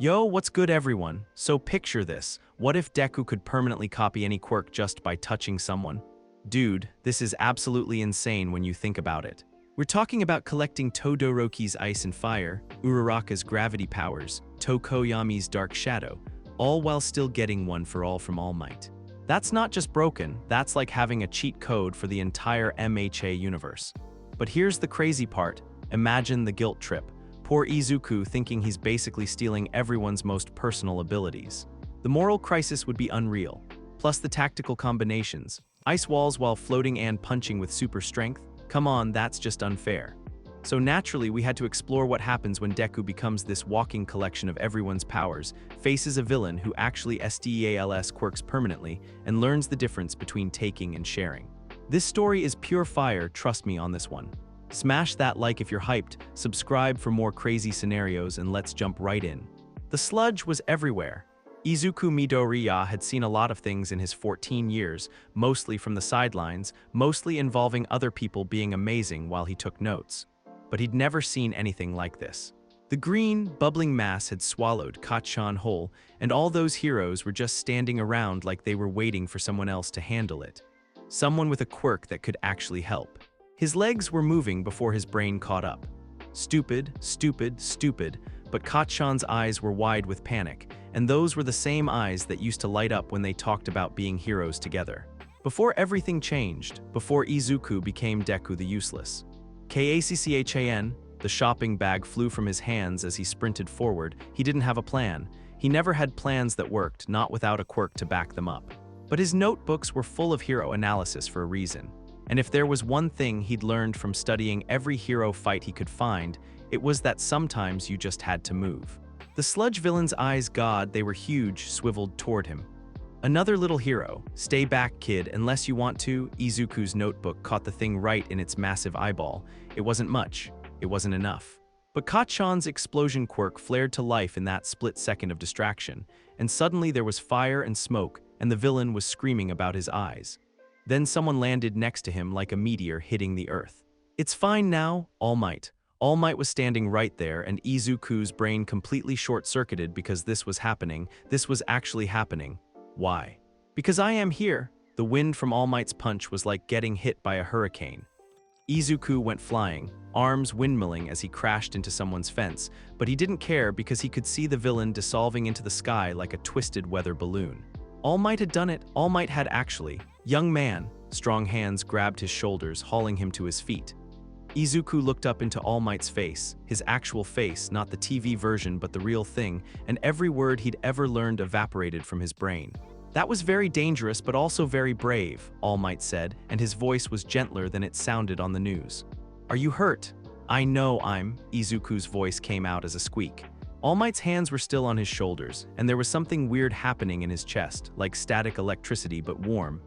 Yo, what's good everyone? So picture this. What if Deku could permanently copy any quirk just by touching someone? Dude, this is absolutely insane when you think about it. We're talking about collecting Todoroki's ice and fire, Uraraka's gravity powers, Tokoyami's dark shadow, all while still getting one for all from All Might. That's not just broken, that's like having a cheat code for the entire MHA universe. But here's the crazy part. Imagine the guilt trip. Poor Izuku thinking he's basically stealing everyone's most personal abilities. The moral crisis would be unreal. Plus the tactical combinations. Ice walls while floating and punching with super strength? Come on, that's just unfair. So naturally we had to explore what happens when Deku becomes this walking collection of everyone's powers, faces a villain who actually steals quirks permanently, and learns the difference between taking and sharing. This story is pure fire, trust me on this one. Smash that like if you're hyped, subscribe for more crazy scenarios, and let's jump right in. The sludge was everywhere. Izuku Midoriya had seen a lot of things in his 14 years, mostly from the sidelines, mostly involving other people being amazing while he took notes. But he'd never seen anything like this. The green, bubbling mass had swallowed Kacchan whole, and all those heroes were just standing around like they were waiting for someone else to handle it. Someone with a quirk that could actually help. His legs were moving before his brain caught up. Stupid, stupid, stupid, but Kacchan's eyes were wide with panic, and those were the same eyes that used to light up when they talked about being heroes together. Before everything changed, before Izuku became Deku the Useless. Kacchan, the shopping bag flew from his hands as he sprinted forward. He didn't have a plan. He never had plans that worked, not without a quirk to back them up. But his notebooks were full of hero analysis for a reason. And if there was one thing he'd learned from studying every hero fight he could find, it was that sometimes you just had to move. The sludge villain's eyes, God, they were huge, swiveled toward him. Another little hero. Stay back, kid, unless you want to. Izuku's notebook caught the thing right in its massive eyeball. It wasn't much. It wasn't enough. But Kacchan's explosion quirk flared to life in that split second of distraction, and suddenly there was fire and smoke, and the villain was screaming about his eyes. Then someone landed next to him like a meteor hitting the earth. It's fine now, All Might. All Might was standing right there, and Izuku's brain completely short-circuited because this was happening. This was actually happening. Why? Because I am here. The wind from All Might's punch was like getting hit by a hurricane. Izuku went flying, arms windmilling as he crashed into someone's fence, but he didn't care because he could see the villain dissolving into the sky like a twisted weather balloon. All Might had done it. All Might had actually. Young man, strong hands grabbed his shoulders, hauling him to his feet. Izuku looked up into All Might's face, his actual face, not the TV version but the real thing, and every word he'd ever learned evaporated from his brain. That was very dangerous but also very brave, All Might said, and his voice was gentler than it sounded on the news. Are you hurt? I know I'm. Izuku's voice came out as a squeak. All Might's hands were still on his shoulders, and there was something weird happening in his chest, like static electricity but warm.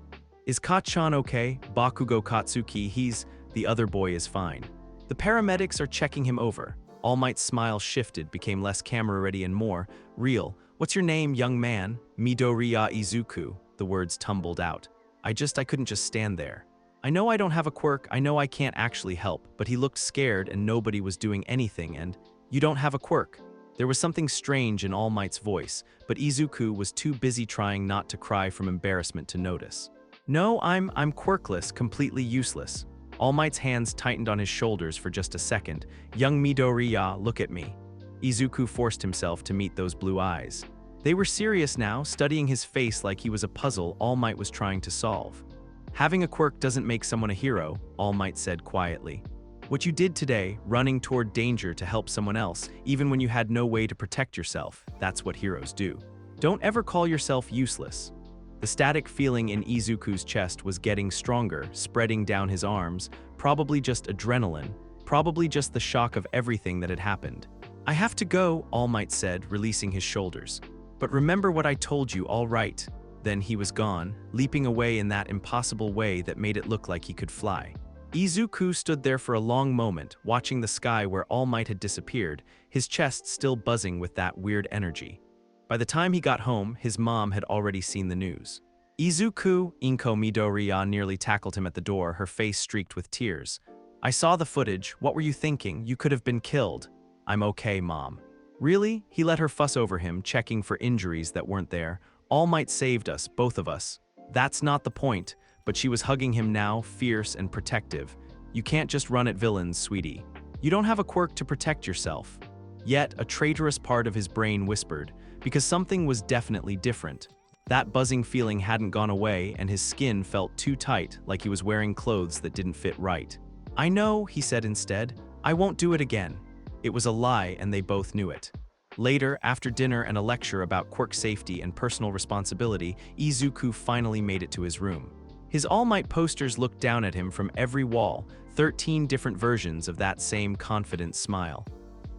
Is Kacchan okay? Bakugo Katsuki, the other boy is fine. The paramedics are checking him over. All Might's smile shifted, became less camera-ready and more real. What's your name, young man? Midoriya Izuku, the words tumbled out. I couldn't just stand there. I know I don't have a quirk, I know I can't actually help, but he looked scared and nobody was doing anything, and you don't have a quirk. There was something strange in All Might's voice, but Izuku was too busy trying not to cry from embarrassment to notice. No, I'm quirkless, completely useless. All Might's hands tightened on his shoulders for just a second. Young Midoriya, look at me. Izuku forced himself to meet those blue eyes. They were serious now, studying his face like he was a puzzle All Might was trying to solve. Having a quirk doesn't make someone a hero, All Might said quietly. What you did today, running toward danger to help someone else, even when you had no way to protect yourself, that's what heroes do. Don't ever call yourself useless. The static feeling in Izuku's chest was getting stronger, spreading down his arms, probably just adrenaline, probably just the shock of everything that had happened. I have to go, All Might said, releasing his shoulders. But remember what I told you, all right. Then he was gone, leaping away in that impossible way that made it look like he could fly. Izuku stood there for a long moment, watching the sky where All Might had disappeared, his chest still buzzing with that weird energy. By the time he got home, his mom had already seen the news. Izuku, Inko Midoriya nearly tackled him at the door, her face streaked with tears. I saw the footage. What were you thinking? You could have been killed. I'm okay, Mom. Really? He let her fuss over him, checking for injuries that weren't there. All Might saved us, both of us. That's not the point, but she was hugging him now, fierce and protective. You can't just run at villains, sweetie. You don't have a quirk to protect yourself. Yet, a traitorous part of his brain whispered, because something was definitely different. That buzzing feeling hadn't gone away, and his skin felt too tight, like he was wearing clothes that didn't fit right. I know, he said instead. I won't do it again. It was a lie, and they both knew it. Later, after dinner and a lecture about quirk safety and personal responsibility, Izuku finally made it to his room. His All Might posters looked down at him from every wall, 13 different versions of that same confident smile.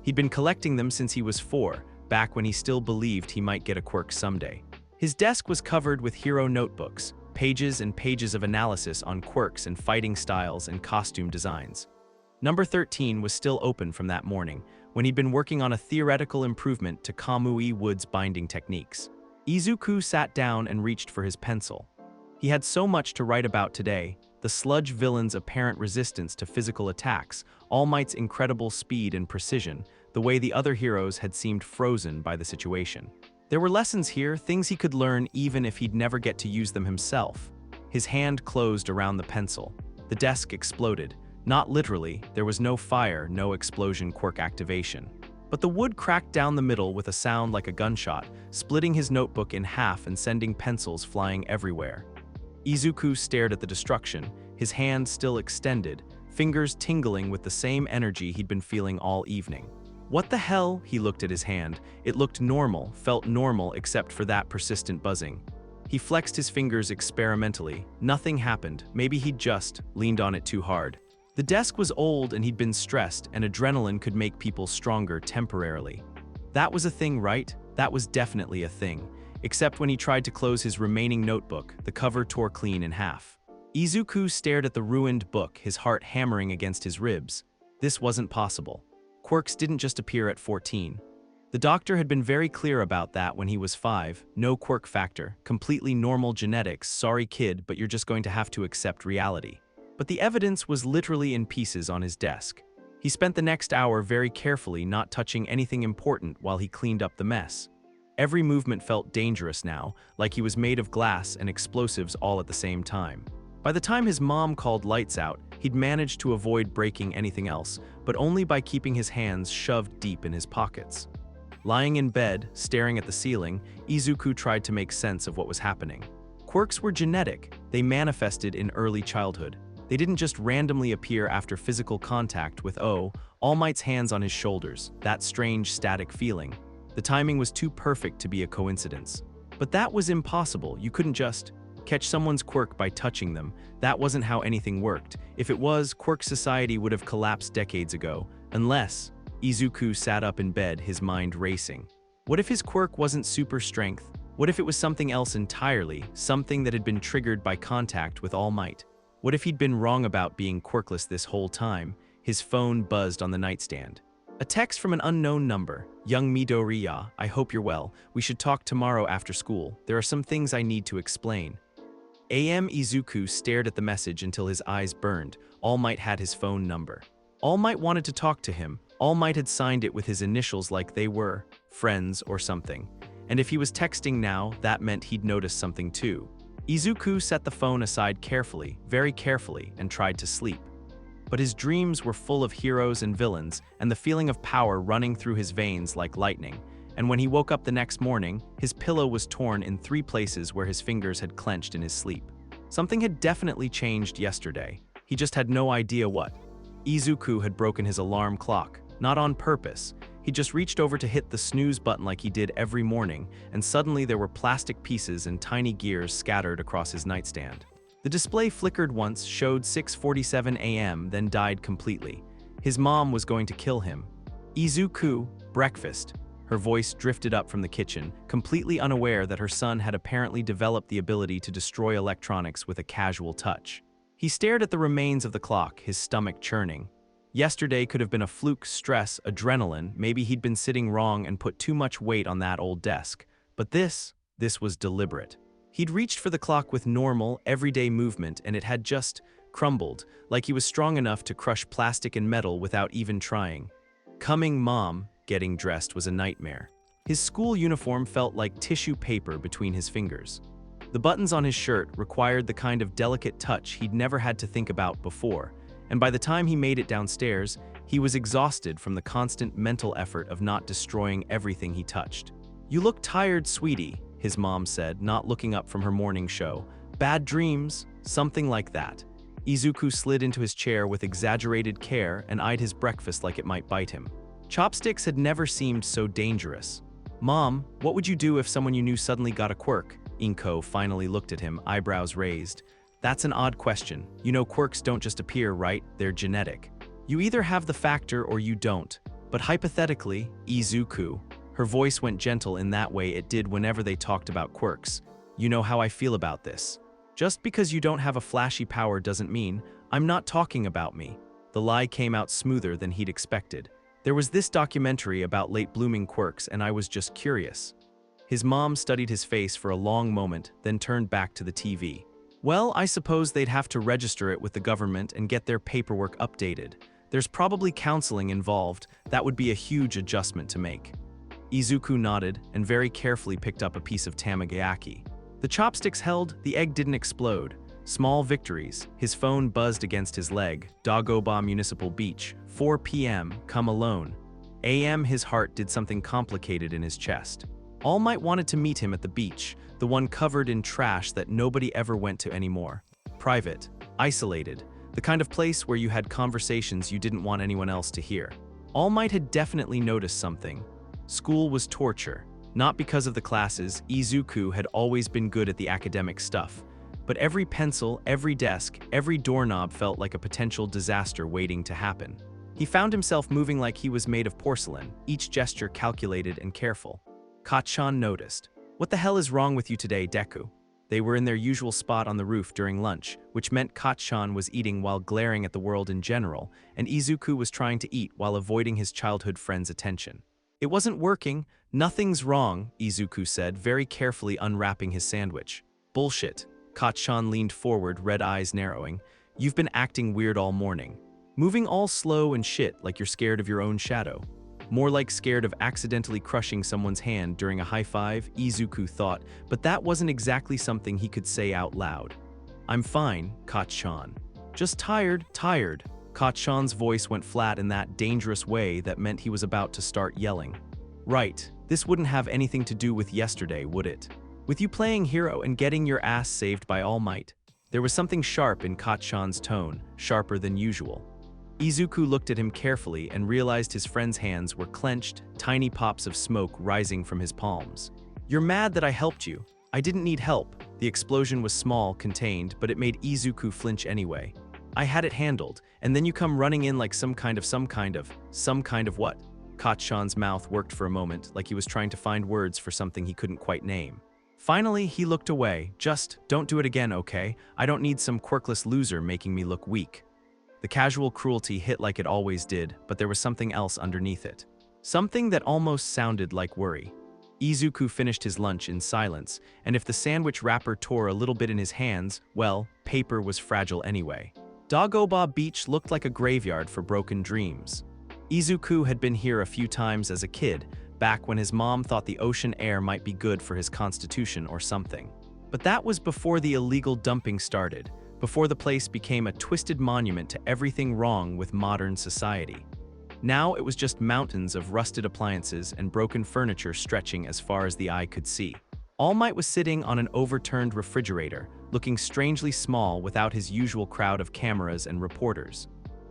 He'd been collecting them since he was 4, back when he still believed he might get a quirk someday. His desk was covered with hero notebooks, pages and pages of analysis on quirks and fighting styles and costume designs. Number 13 was still open from that morning, when he'd been working on a theoretical improvement to Kamui Wood's binding techniques. Izuku sat down and reached for his pencil. He had so much to write about today: the sludge villain's apparent resistance to physical attacks, All Might's incredible speed and precision, the way the other heroes had seemed frozen by the situation. There were lessons here, things he could learn even if he'd never get to use them himself. His hand closed around the pencil. The desk exploded. Not literally, there was no fire, no explosion quirk activation. But the wood cracked down the middle with a sound like a gunshot, splitting his notebook in half and sending pencils flying everywhere. Izuku stared at the destruction, his hand still extended, fingers tingling with the same energy he'd been feeling all evening. What the hell? He looked at his hand. It looked normal, felt normal except for that persistent buzzing. He flexed his fingers experimentally. Nothing happened. Maybe he'd just leaned on it too hard. The desk was old and he'd been stressed, and adrenaline could make people stronger temporarily. That was a thing, right? That was definitely a thing. Except when he tried to close his remaining notebook, the cover tore clean in half. Izuku stared at the ruined book, his heart hammering against his ribs. This wasn't possible. Quirks didn't just appear at 14. The doctor had been very clear about that when he was 5. No quirk factor, completely normal genetics, sorry kid, but you're just going to have to accept reality. But the evidence was literally in pieces on his desk. He spent the next hour very carefully, not touching anything important while he cleaned up the mess. Every movement felt dangerous now, like he was made of glass and explosives all at the same time. By the time his mom called lights out, he'd managed to avoid breaking anything else, but only by keeping his hands shoved deep in his pockets. Lying in bed, staring at the ceiling, Izuku tried to make sense of what was happening. Quirks were genetic. They manifested in early childhood. They didn't just randomly appear after physical contact with All Might's hands on his shoulders, that strange static feeling. The timing was too perfect to be a coincidence. But that was impossible. You couldn't just catch someone's quirk by touching them. That wasn't how anything worked. If it was, quirk society would have collapsed decades ago. Unless... Izuku sat up in bed, his mind racing. What if his quirk wasn't super strength? What if it was something else entirely, something that had been triggered by contact with All Might? What if he'd been wrong about being quirkless this whole time? His phone buzzed on the nightstand. A text from an unknown number. Young Midoriya, I hope you're well. We should talk tomorrow after school. There are some things I need to explain. Izuku stared at the message until his eyes burned. All Might had his phone number. All Might wanted to talk to him. All Might had signed it with his initials like they were friends or something. And if he was texting now, that meant he'd noticed something too. Izuku set the phone aside carefully, very carefully, and tried to sleep. But his dreams were full of heroes and villains, and the feeling of power running through his veins like lightning. And when he woke up the next morning, his pillow was torn in 3 places where his fingers had clenched in his sleep. Something had definitely changed yesterday. He just had no idea what. Izuku had broken his alarm clock, not on purpose. He just reached over to hit the snooze button like he did every morning, and suddenly there were plastic pieces and tiny gears scattered across his nightstand. The display flickered once, showed 6:47 a.m., then died completely. His mom was going to kill him. Izuku, breakfast. Her voice drifted up from the kitchen, completely unaware that her son had apparently developed the ability to destroy electronics with a casual touch. He stared at the remains of the clock, his stomach churning. Yesterday could have been a fluke, stress, adrenaline. Maybe he'd been sitting wrong and put too much weight on that old desk. But this was deliberate. He'd reached for the clock with normal, everyday movement, and it had just crumbled, like he was strong enough to crush plastic and metal without even trying. Coming, Mom. getting dressed was a nightmare. His school uniform felt like tissue paper between his fingers. The buttons on his shirt required the kind of delicate touch he'd never had to think about before, and by the time he made it downstairs, he was exhausted from the constant mental effort of not destroying everything he touched. "You look tired, sweetie," his mom said, not looking up from her morning show. "Bad dreams?" Something like that. Izuku slid into his chair with exaggerated care and eyed his breakfast like it might bite him. Chopsticks had never seemed so dangerous. "Mom, what would you do if someone you knew suddenly got a quirk?" Inko finally looked at him, eyebrows raised. "That's an odd question. You know quirks don't just appear, right? They're genetic. You either have the factor or you don't. But hypothetically, Izuku," her voice went gentle in that way it did whenever they talked about quirks, "you know how I feel about this. Just because you don't have a flashy power doesn't mean I'm not talking about me." The lie came out smoother than he'd expected. "There was this documentary about late-blooming quirks and I was just curious." His mom studied his face for a long moment, then turned back to the TV. "Well, I suppose they'd have to register it with the government and get their paperwork updated. There's probably counseling involved. That would be a huge adjustment to make." Izuku nodded and very carefully picked up a piece of tamagayaki. The chopsticks held, the egg didn't explode. Small victories. His phone buzzed against his leg. Dagoba Municipal Beach, 4 p.m., come alone. A.m. His heart did something complicated in his chest. All Might wanted to meet him at the beach, the one covered in trash that nobody ever went to anymore. Private, isolated, the kind of place where you had conversations you didn't want anyone else to hear. All Might had definitely noticed something. School was torture. Not because of the classes, Izuku had always been good at the academic stuff. But every pencil, every desk, every doorknob felt like a potential disaster waiting to happen. He found himself moving like he was made of porcelain, each gesture calculated and careful. Kacchan noticed. "What the hell is wrong with you today, Deku?" They were in their usual spot on the roof during lunch, which meant Kacchan was eating while glaring at the world in general, and Izuku was trying to eat while avoiding his childhood friend's attention. "It wasn't working. Nothing's wrong," Izuku said, very carefully unwrapping his sandwich. "Bullshit." Kacchan leaned forward, red eyes narrowing. "You've been acting weird all morning. Moving all slow and shit like you're scared of your own shadow." More like scared of accidentally crushing someone's hand during a high five, Izuku thought, but that wasn't exactly something he could say out loud. "I'm fine, Kacchan. Just tired." Kacchan's voice went flat in that dangerous way that meant he was about to start yelling. "Right, this wouldn't have anything to do with yesterday, would it? With you playing hero and getting your ass saved by All Might." There was something sharp in Kacchan's tone, sharper than usual. Izuku looked at him carefully and realized his friend's hands were clenched, tiny pops of smoke rising from his palms. "You're mad that I helped you. I didn't need help." The explosion was small, contained, but it made Izuku flinch anyway. "I had it handled, and then you come running in like some kind of what?" Kacchan's mouth worked for a moment, like he was trying to find words for something he couldn't quite name. Finally, he looked away. "Just don't do it again, okay? I don't need some quirkless loser making me look weak." The casual cruelty hit like it always did, but there was something else underneath it. Something that almost sounded like worry. Izuku finished his lunch in silence, and if the sandwich wrapper tore a little bit in his hands, well, paper was fragile anyway. Dagoba Beach looked like a graveyard for broken dreams. Izuku had been here a few times as a kid, back when his mom thought the ocean air might be good for his constitution or something. But that was before the illegal dumping started, before the place became a twisted monument to everything wrong with modern society. Now it was just mountains of rusted appliances and broken furniture stretching as far as the eye could see. All Might was sitting on an overturned refrigerator, looking strangely small without his usual crowd of cameras and reporters.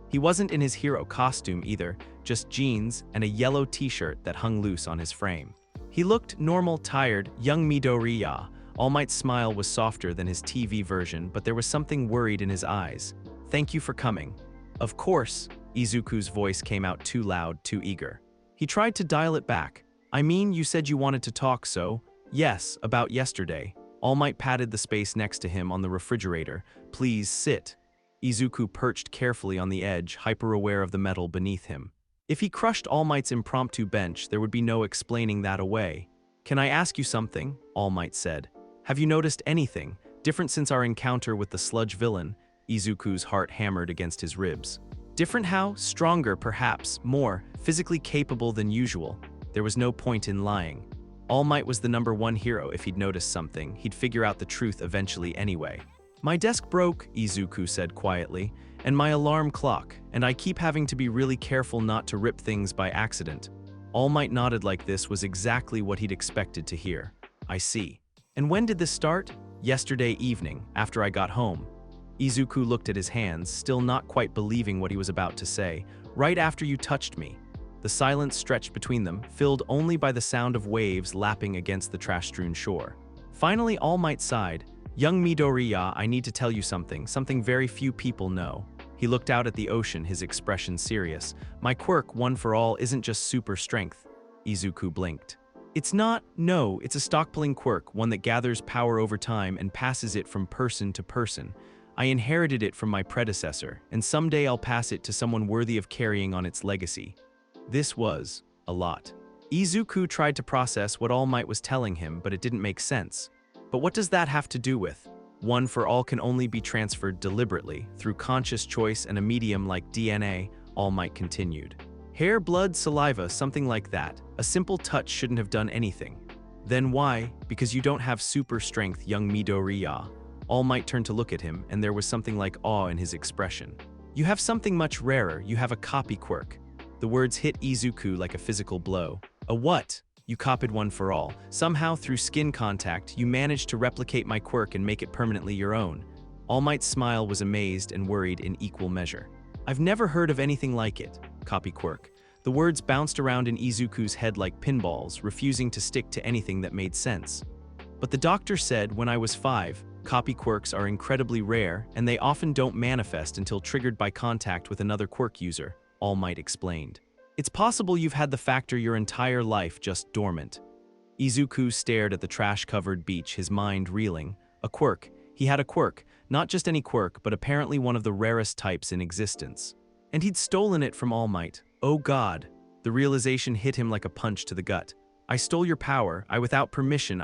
He wasn't in his hero costume either, just jeans and a yellow t-shirt that hung loose on his frame. He looked normal, tired, young Midoriya. All Might's smile was softer than his TV version, but there was something worried in his eyes. "Thank you for coming." "Of course." Izuku's voice came out too loud, too eager. He tried to dial it back. "I mean, you said you wanted to talk, so..." "Yes, about yesterday." All Might patted the space next to him on the refrigerator. "Please sit." Izuku perched carefully on the edge, hyper-aware of the metal beneath him. If he crushed All Might's impromptu bench, there would be no explaining that away. "Can I ask you something?" All Might said. "Have you noticed anything different since our encounter with the sludge villain?" Izuku's heart hammered against his ribs. Different how? Stronger, perhaps, more, physically capable than usual. There was no point in lying. All Might was the #1 hero. If he'd noticed something, he'd figure out the truth eventually anyway. My desk broke, Izuku said quietly, and my alarm clock, and I keep having to be really careful not to rip things by accident. All Might nodded like this was exactly what he'd expected to hear. I see. And when did this start? Yesterday evening, after I got home. Izuku looked at his hands, still not quite believing what he was about to say. Right after you touched me. The silence stretched between them, filled only by the sound of waves lapping against the trash-strewn shore. Finally, All Might sighed. Young Midoriya, I need to tell you something very few people know. He looked out at the ocean, his expression serious. My quirk, One for All, isn't just super strength. Izuku blinked. It's not, no, it's a stock-pulling quirk, one that gathers power over time and passes it from person to person. I inherited it from my predecessor, and someday I'll pass it to someone worthy of carrying on its legacy. This was a lot. Izuku tried to process what All Might was telling him, but it didn't make sense. But what does that have to do with? One for All can only be transferred deliberately, through conscious choice and a medium like DNA, All Might continued. Hair, blood, saliva, something like that. A simple touch shouldn't have done anything. Then why? Because you don't have super strength, young Midoriya. All Might turned to look at him, and there was something like awe in his expression. You have something much rarer, you have a copy quirk. The words hit Izuku like a physical blow. A what? You copied One for All. Somehow, through skin contact, you managed to replicate my quirk and make it permanently your own. All Might's smile was amazed and worried in equal measure. I've never heard of anything like it. Copy quirk. The words bounced around in Izuku's head like pinballs, refusing to stick to anything that made sense. But the doctor said when I was 5, copy quirks are incredibly rare, and they often don't manifest until triggered by contact with another quirk user, All Might explained. It's possible you've had the factor your entire life just dormant. Izuku stared at the trash-covered beach, his mind reeling. A quirk. He had a quirk. Not just any quirk, but apparently one of the rarest types in existence. And he'd stolen it from All Might. Oh God. The realization hit him like a punch to the gut. I stole your power. Without permission,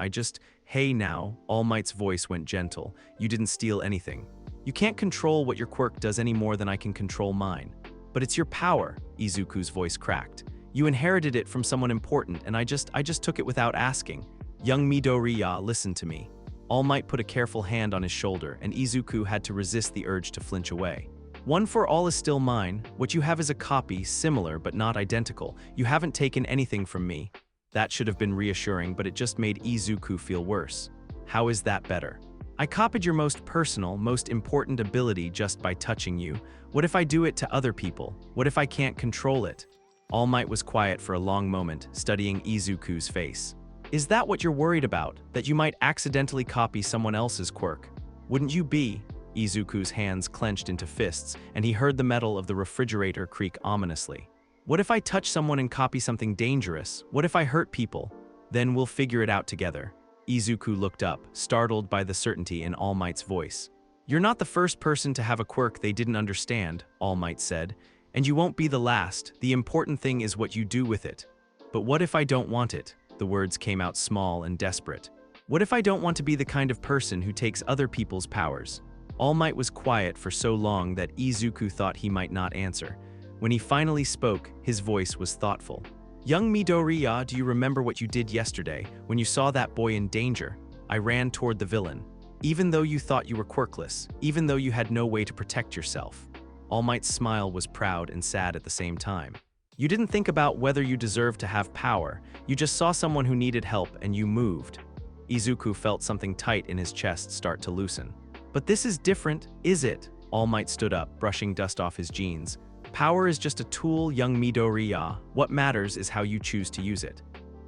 Hey now, All Might's voice went gentle. You didn't steal anything. You can't control what your quirk does any more than I can control mine. But it's your power, Izuku's voice cracked. You inherited it from someone important, and I just took it without asking. Young Midoriya, listen to me. All Might put a careful hand on his shoulder, and Izuku had to resist the urge to flinch away. One for All is still mine. What you have is a copy, similar but not identical. You haven't taken anything from me. That should have been reassuring, but it just made Izuku feel worse. How is that better? I copied your most personal, most important ability just by touching you. What if I do it to other people? What if I can't control it? All Might was quiet for a long moment, studying Izuku's face. Is that what you're worried about? That you might accidentally copy someone else's quirk? Wouldn't you be? Izuku's hands clenched into fists, and he heard the metal of the refrigerator creak ominously. What if I touch someone and copy something dangerous? What if I hurt people? Then we'll figure it out together. Izuku looked up, startled by the certainty in All Might's voice. You're not the first person to have a quirk they didn't understand, All Might said. And you won't be the last. The important thing is what you do with it. But what if I don't want it? The words came out small and desperate. What if I don't want to be the kind of person who takes other people's powers? All Might was quiet for so long that Izuku thought he might not answer. When he finally spoke, his voice was thoughtful. Young Midoriya, do you remember what you did yesterday when you saw that boy in danger? I ran toward the villain. Even though you thought you were quirkless, even though you had no way to protect yourself. All Might's smile was proud and sad at the same time. You didn't think about whether you deserved to have power. You just saw someone who needed help and you moved. Izuku felt something tight in his chest start to loosen. But this is different, is it? All Might stood up, brushing dust off his jeans. Power is just a tool, young Midoriya. What matters is how you choose to use it.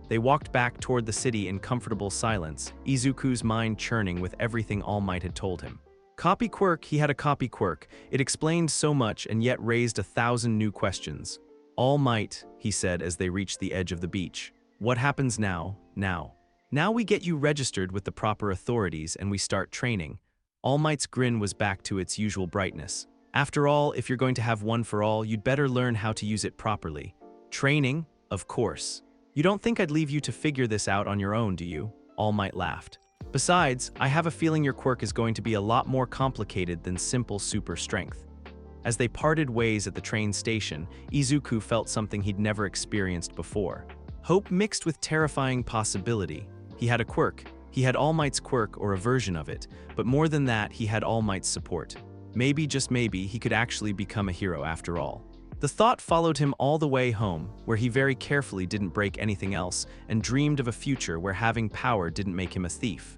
They walked back toward the city in comfortable silence, Izuku's mind churning with everything All Might had told him. Copy quirk, he had a copy quirk. It explained so much and yet raised 1,000 new questions. All Might, he said as they reached the edge of the beach. What happens now? Now we get you registered with the proper authorities and we start training. All Might's grin was back to its usual brightness. After all, if you're going to have One for All, you'd better learn how to use it properly. Training? Of course. You don't think I'd leave you to figure this out on your own, do you? All Might laughed. Besides, I have a feeling your quirk is going to be a lot more complicated than simple super strength. As they parted ways at the train station, Izuku felt something he'd never experienced before. Hope mixed with terrifying possibility. He had a quirk. He had All Might's quirk or a version of it, but more than that, he had All Might's support. Maybe, just maybe, he could actually become a hero after all. The thought followed him all the way home, where he very carefully didn't break anything else and dreamed of a future where having power didn't make him a thief,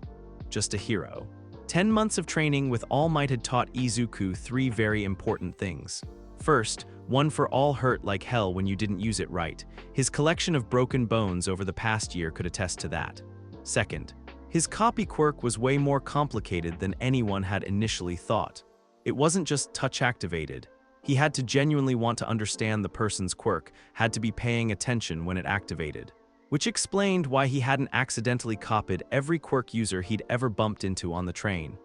just a hero. 10 months of training with All Might had taught Izuku 3 very important things. First, one for all hurt like hell when you didn't use it right. His collection of broken bones over the past year could attest to that. Second, his copy quirk was way more complicated than anyone had initially thought. It wasn't just touch-activated. He had to genuinely want to understand the person's quirk, had to be paying attention when it activated. Which explained why he hadn't accidentally copied every quirk user he'd ever bumped into on the train.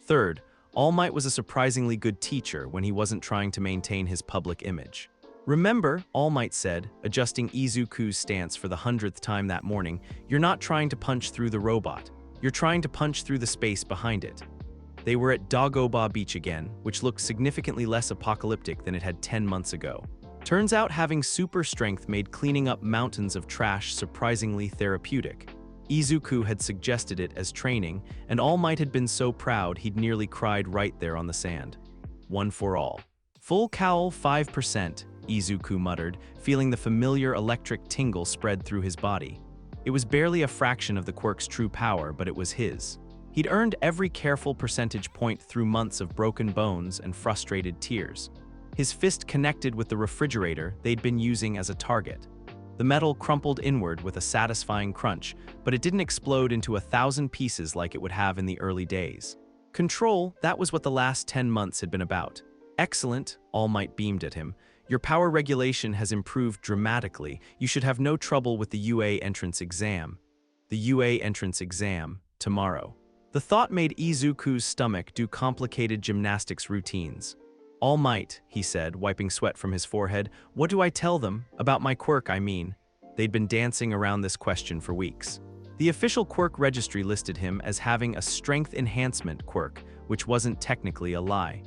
Third, All Might was a surprisingly good teacher when he wasn't trying to maintain his public image. Remember, All Might said, adjusting Izuku's stance for the 100th time that morning, you're not trying to punch through the robot, you're trying to punch through the space behind it. They were at Dagobah Beach again, which looked significantly less apocalyptic than it had 10 months ago. Turns out having super strength made cleaning up mountains of trash surprisingly therapeutic. Izuku had suggested it as training, and All Might had been so proud he'd nearly cried right there on the sand. One for all. Full cowl 5%, Izuku muttered, feeling the familiar electric tingle spread through his body. It was barely a fraction of the quirk's true power, but it was his. He'd earned every careful percentage point through months of broken bones and frustrated tears. His fist connected with the refrigerator they'd been using as a target. The metal crumpled inward with a satisfying crunch, but it didn't explode into 1,000 pieces like it would have in the early days. Control, that was what the last 10 months had been about. Excellent, All Might beamed at him. Your power regulation has improved dramatically. You should have no trouble with the UA entrance exam. The UA entrance exam, tomorrow. The thought made Izuku's stomach do complicated gymnastics routines. All Might, he said, wiping sweat from his forehead. What do I tell them? About my quirk, I mean. They'd been dancing around this question for weeks. The official quirk registry listed him as having a strength enhancement quirk, which wasn't technically a lie.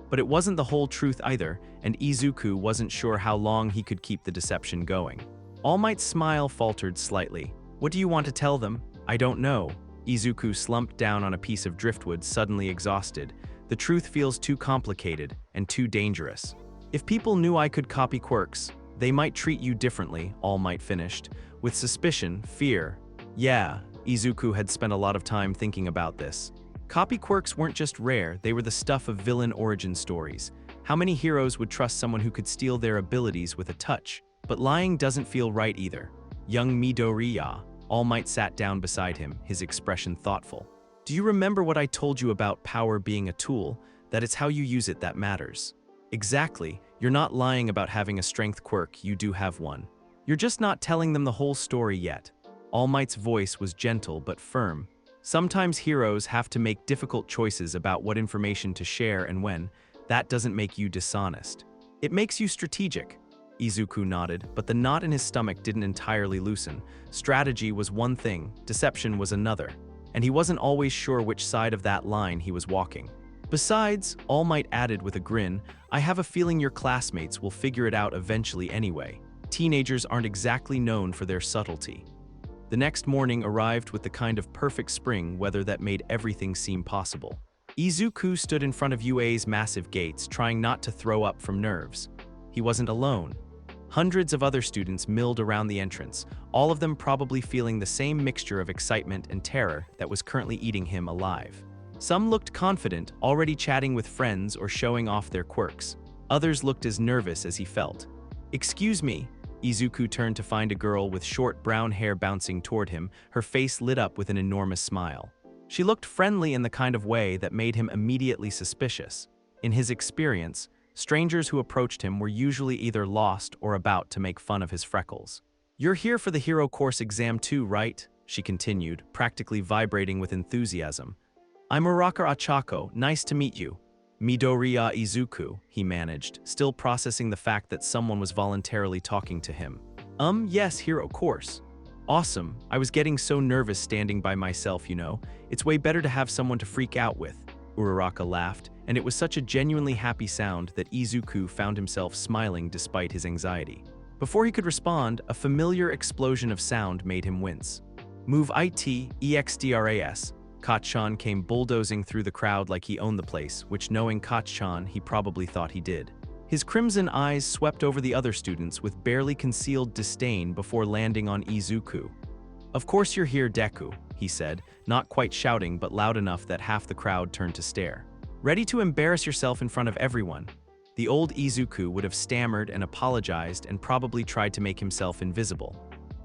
But it wasn't the whole truth either, and Izuku wasn't sure how long he could keep the deception going. All Might's smile faltered slightly. What do you want to tell them? I don't know. Izuku slumped down on a piece of driftwood, suddenly exhausted. The truth feels too complicated and too dangerous. If people knew I could copy quirks, they might treat you differently, All Might finished, with suspicion, fear. Yeah, Izuku had spent a lot of time thinking about this. Copy quirks weren't just rare, they were the stuff of villain origin stories. How many heroes would trust someone who could steal their abilities with a touch? But lying doesn't feel right either. Young Midoriya, All Might sat down beside him, his expression thoughtful. Do you remember what I told you about power being a tool, that it's how you use it that matters? Exactly, you're not lying about having a strength quirk, you do have one. You're just not telling them the whole story yet. All Might's voice was gentle but firm. Sometimes heroes have to make difficult choices about what information to share and when. That doesn't make you dishonest. It makes you strategic. Izuku nodded, but the knot in his stomach didn't entirely loosen. Strategy was one thing, deception was another, and he wasn't always sure which side of that line he was walking. Besides, All Might added with a grin, I have a feeling your classmates will figure it out eventually anyway. Teenagers aren't exactly known for their subtlety. The next morning arrived with the kind of perfect spring weather that made everything seem possible. Izuku stood in front of UA's massive gates, trying not to throw up from nerves. He wasn't alone. Hundreds of other students milled around the entrance, all of them probably feeling the same mixture of excitement and terror that was currently eating him alive. Some looked confident, already chatting with friends or showing off their quirks. Others looked as nervous as he felt. Excuse me. Izuku turned to find a girl with short brown hair bouncing toward him, her face lit up with an enormous smile. She looked friendly in the kind of way that made him immediately suspicious. In his experience, strangers who approached him were usually either lost or about to make fun of his freckles. You're here for the hero course exam too, right? She continued, practically vibrating with enthusiasm. I'm Uraka Achako, nice to meet you. Midoriya Izuku, he managed, still processing the fact that someone was voluntarily talking to him. Yes, hero course. Awesome, I was getting so nervous standing by myself, you know. It's way better to have someone to freak out with. Uraraka laughed, and it was such a genuinely happy sound that Izuku found himself smiling despite his anxiety. Before he could respond, a familiar explosion of sound made him wince. Move it, extras. Kacchan came bulldozing through the crowd like he owned the place, which knowing Kacchan, he probably thought he did. His crimson eyes swept over the other students with barely concealed disdain before landing on Izuku. "Of course you're here, Deku," he said, not quite shouting but loud enough that half the crowd turned to stare. "Ready to embarrass yourself in front of everyone." The old Izuku would have stammered and apologized and probably tried to make himself invisible.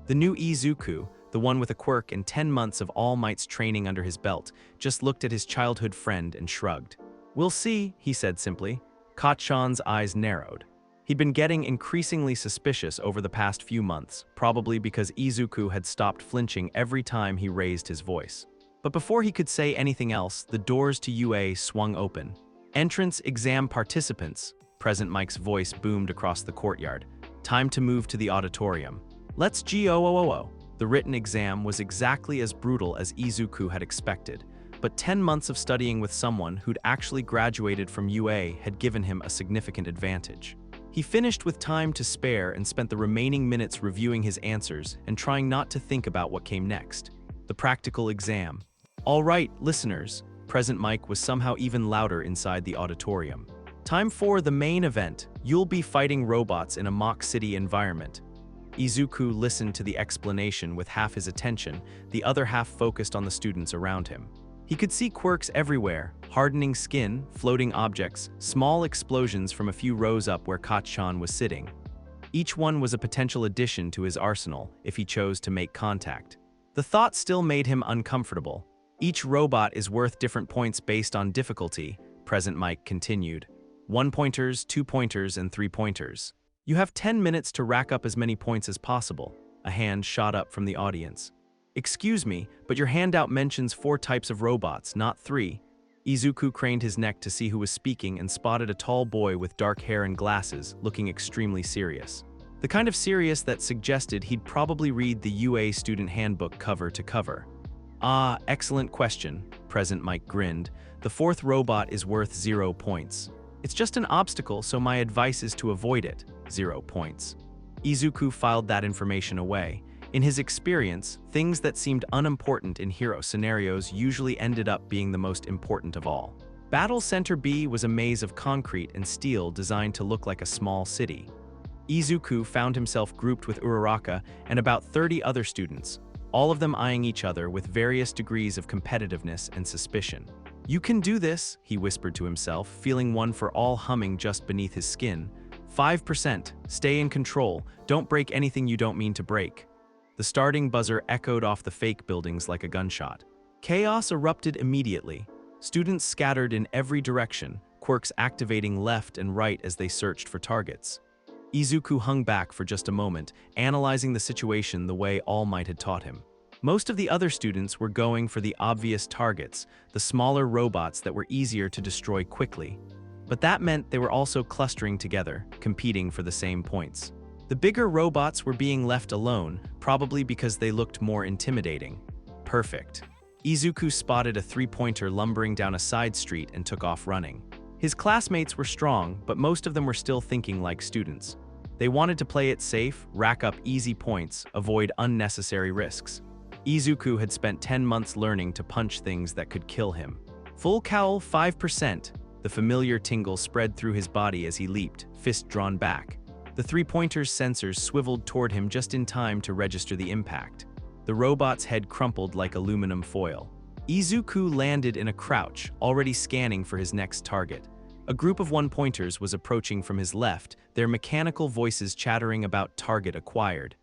The new Izuku, the one with a quirk and 10 months of All Might's training under his belt, just looked at his childhood friend and shrugged. "We'll see," he said simply. Kacchan's eyes narrowed. He'd been getting increasingly suspicious over the past few months, probably because Izuku had stopped flinching every time he raised his voice. But before he could say anything else, the doors to UA swung open. "Entrance exam participants," Present Mike's voice boomed across the courtyard. "Time to move to the auditorium. Let's go." The written exam was exactly as brutal as Izuku had expected, but 10 months of studying with someone who'd actually graduated from UA had given him a significant advantage. He finished with time to spare and spent the remaining minutes reviewing his answers and trying not to think about what came next. The practical exam. "All right, listeners," Present Mike was somehow even louder inside the auditorium. "Time for the main event. You'll be fighting robots in a mock city environment." Izuku listened to the explanation with half his attention, the other half focused on the students around him. He could see quirks everywhere, hardening skin, floating objects, small explosions from a few rows up where Kacchan was sitting. Each one was a potential addition to his arsenal if he chose to make contact. The thought still made him uncomfortable. "Each robot is worth different points based on difficulty," Present Mike continued. 1-pointers, 2-pointers, and 3-pointers. You have 10 minutes to rack up as many points as possible. A hand shot up from the audience. "Excuse me, but your handout mentions 4 types of robots, not 3. Izuku craned his neck to see who was speaking and spotted a tall boy with dark hair and glasses, looking extremely serious. The kind of serious that suggested he'd probably read the UA student handbook cover to cover. "Ah, excellent question," Present Mike grinned. "The 4th robot is worth 0 points. It's just an obstacle, so my advice is to avoid it. 0 points. Izuku filed that information away. In his experience, things that seemed unimportant in hero scenarios usually ended up being the most important of all. Battle Center B was a maze of concrete and steel designed to look like a small city. Izuku found himself grouped with Uraraka and about 30 other students, all of them eyeing each other with various degrees of competitiveness and suspicion. "You can do this," he whispered to himself, feeling one for all humming just beneath his skin. 5%. Stay in control. Don't break anything you don't mean to break. The starting buzzer echoed off the fake buildings like a gunshot. Chaos erupted immediately. Students scattered in every direction, quirks activating left and right as they searched for targets. Izuku hung back for just a moment, analyzing the situation the way All Might had taught him. Most of the other students were going for the obvious targets, the smaller robots that were easier to destroy quickly. But that meant they were also clustering together, competing for the same points. The bigger robots were being left alone, probably because they looked more intimidating. Perfect. Izuku spotted a 3-pointer lumbering down a side street and took off running. His classmates were strong, but most of them were still thinking like students. They wanted to play it safe, rack up easy points, avoid unnecessary risks. Izuku had spent 10 months learning to punch things that could kill him. Full cowl 5%. The familiar tingle spread through his body as he leaped, fist drawn back. The 3-pointer's sensors swiveled toward him just in time to register the impact. The robot's head crumpled like aluminum foil. Izuku landed in a crouch, already scanning for his next target. A group of 1-pointers was approaching from his left, their mechanical voices chattering about target acquired.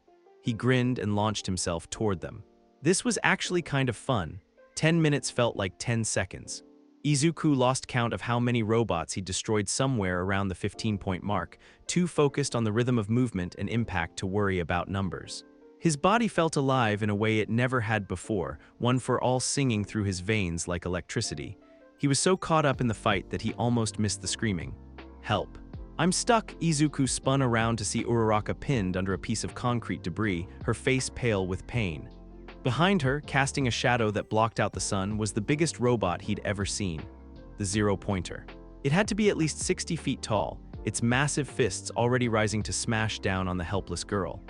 He grinned and launched himself toward them. This was actually kind of fun. 10 minutes felt like 10 seconds. Izuku lost count of how many robots he destroyed somewhere around the 15-point mark, too focused on the rhythm of movement and impact to worry about numbers. His body felt alive in a way it never had before, one for all singing through his veins like electricity. He was so caught up in the fight that he almost missed the screaming. "Help. I'm stuck." Izuku spun around to see Uraraka pinned under a piece of concrete debris, her face pale with pain. Behind her, casting a shadow that blocked out the sun, was the biggest robot he'd ever seen. the zero-pointer. It had to be at least 60 feet tall, its massive fists already rising to smash down on the helpless girl.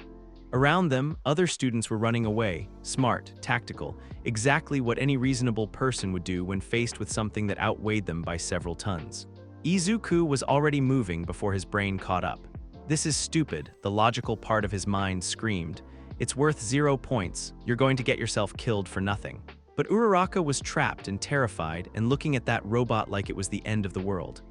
Around them, other students were running away, smart, tactical, exactly what any reasonable person would do when faced with something that outweighed them by several tons. Izuku was already moving before his brain caught up. This is stupid, the logical part of his mind screamed. It's worth 0 points, you're going to get yourself killed for nothing. But Uraraka was trapped and terrified and looking at that robot like it was the end of the world.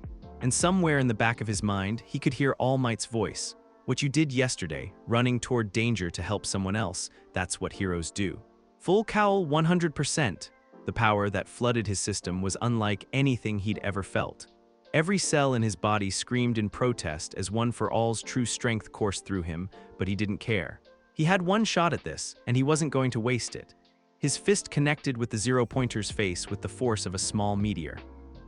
And somewhere in the back of his mind, he could hear All Might's voice. What you did yesterday, running toward danger to help someone else, that's what heroes do. Full cowl 100%. The power that flooded his system was unlike anything he'd ever felt. Every cell in his body screamed in protest as One for All's true strength coursed through him, but he didn't care. He had one shot at this, and he wasn't going to waste it. His fist connected with the zero-pointer's face with the force of a small meteor.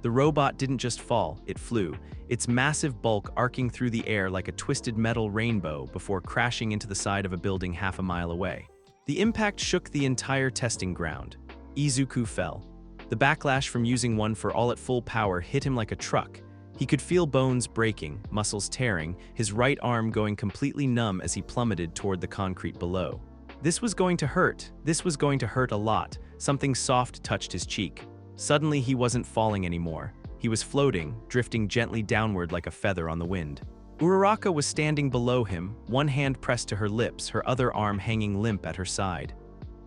The robot didn't just fall, it flew, its massive bulk arcing through the air like a twisted metal rainbow before crashing into the side of a building half a mile away. The impact shook the entire testing ground. Izuku fell. The backlash from using One for All at full power hit him like a truck. He could feel bones breaking, muscles tearing, his right arm going completely numb as he plummeted toward the concrete below. This was going to hurt. This was going to hurt a lot. Something soft touched his cheek. Suddenly, he wasn't falling anymore. He was floating, drifting gently downward like a feather on the wind. Uraraka was standing below him, one hand pressed to her lips, her other arm hanging limp at her side.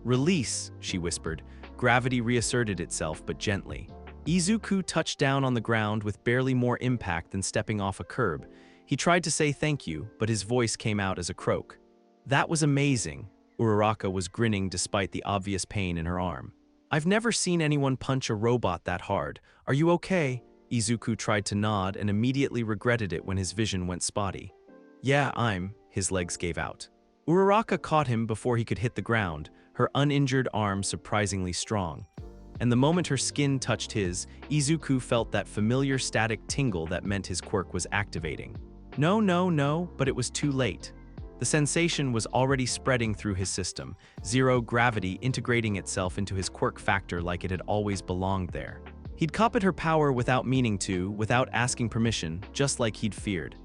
"Release," she whispered. Gravity reasserted itself, but gently. Izuku touched down on the ground with barely more impact than stepping off a curb. He tried to say thank you, but his voice came out as a croak. "That was amazing." Uraraka was grinning despite the obvious pain in her arm. "I've never seen anyone punch a robot that hard. Are you okay?" Izuku tried to nod and immediately regretted it when his vision went spotty. "Yeah, his legs gave out. Uraraka caught him before he could hit the ground, her uninjured arm surprisingly strong. And the moment her skin touched his, Izuku felt that familiar static tingle that meant his quirk was activating. No, but it was too late. The sensation was already spreading through his system, zero gravity integrating itself into his quirk factor like it had always belonged there. He'd copied her power without meaning to, without asking permission, just like he'd feared.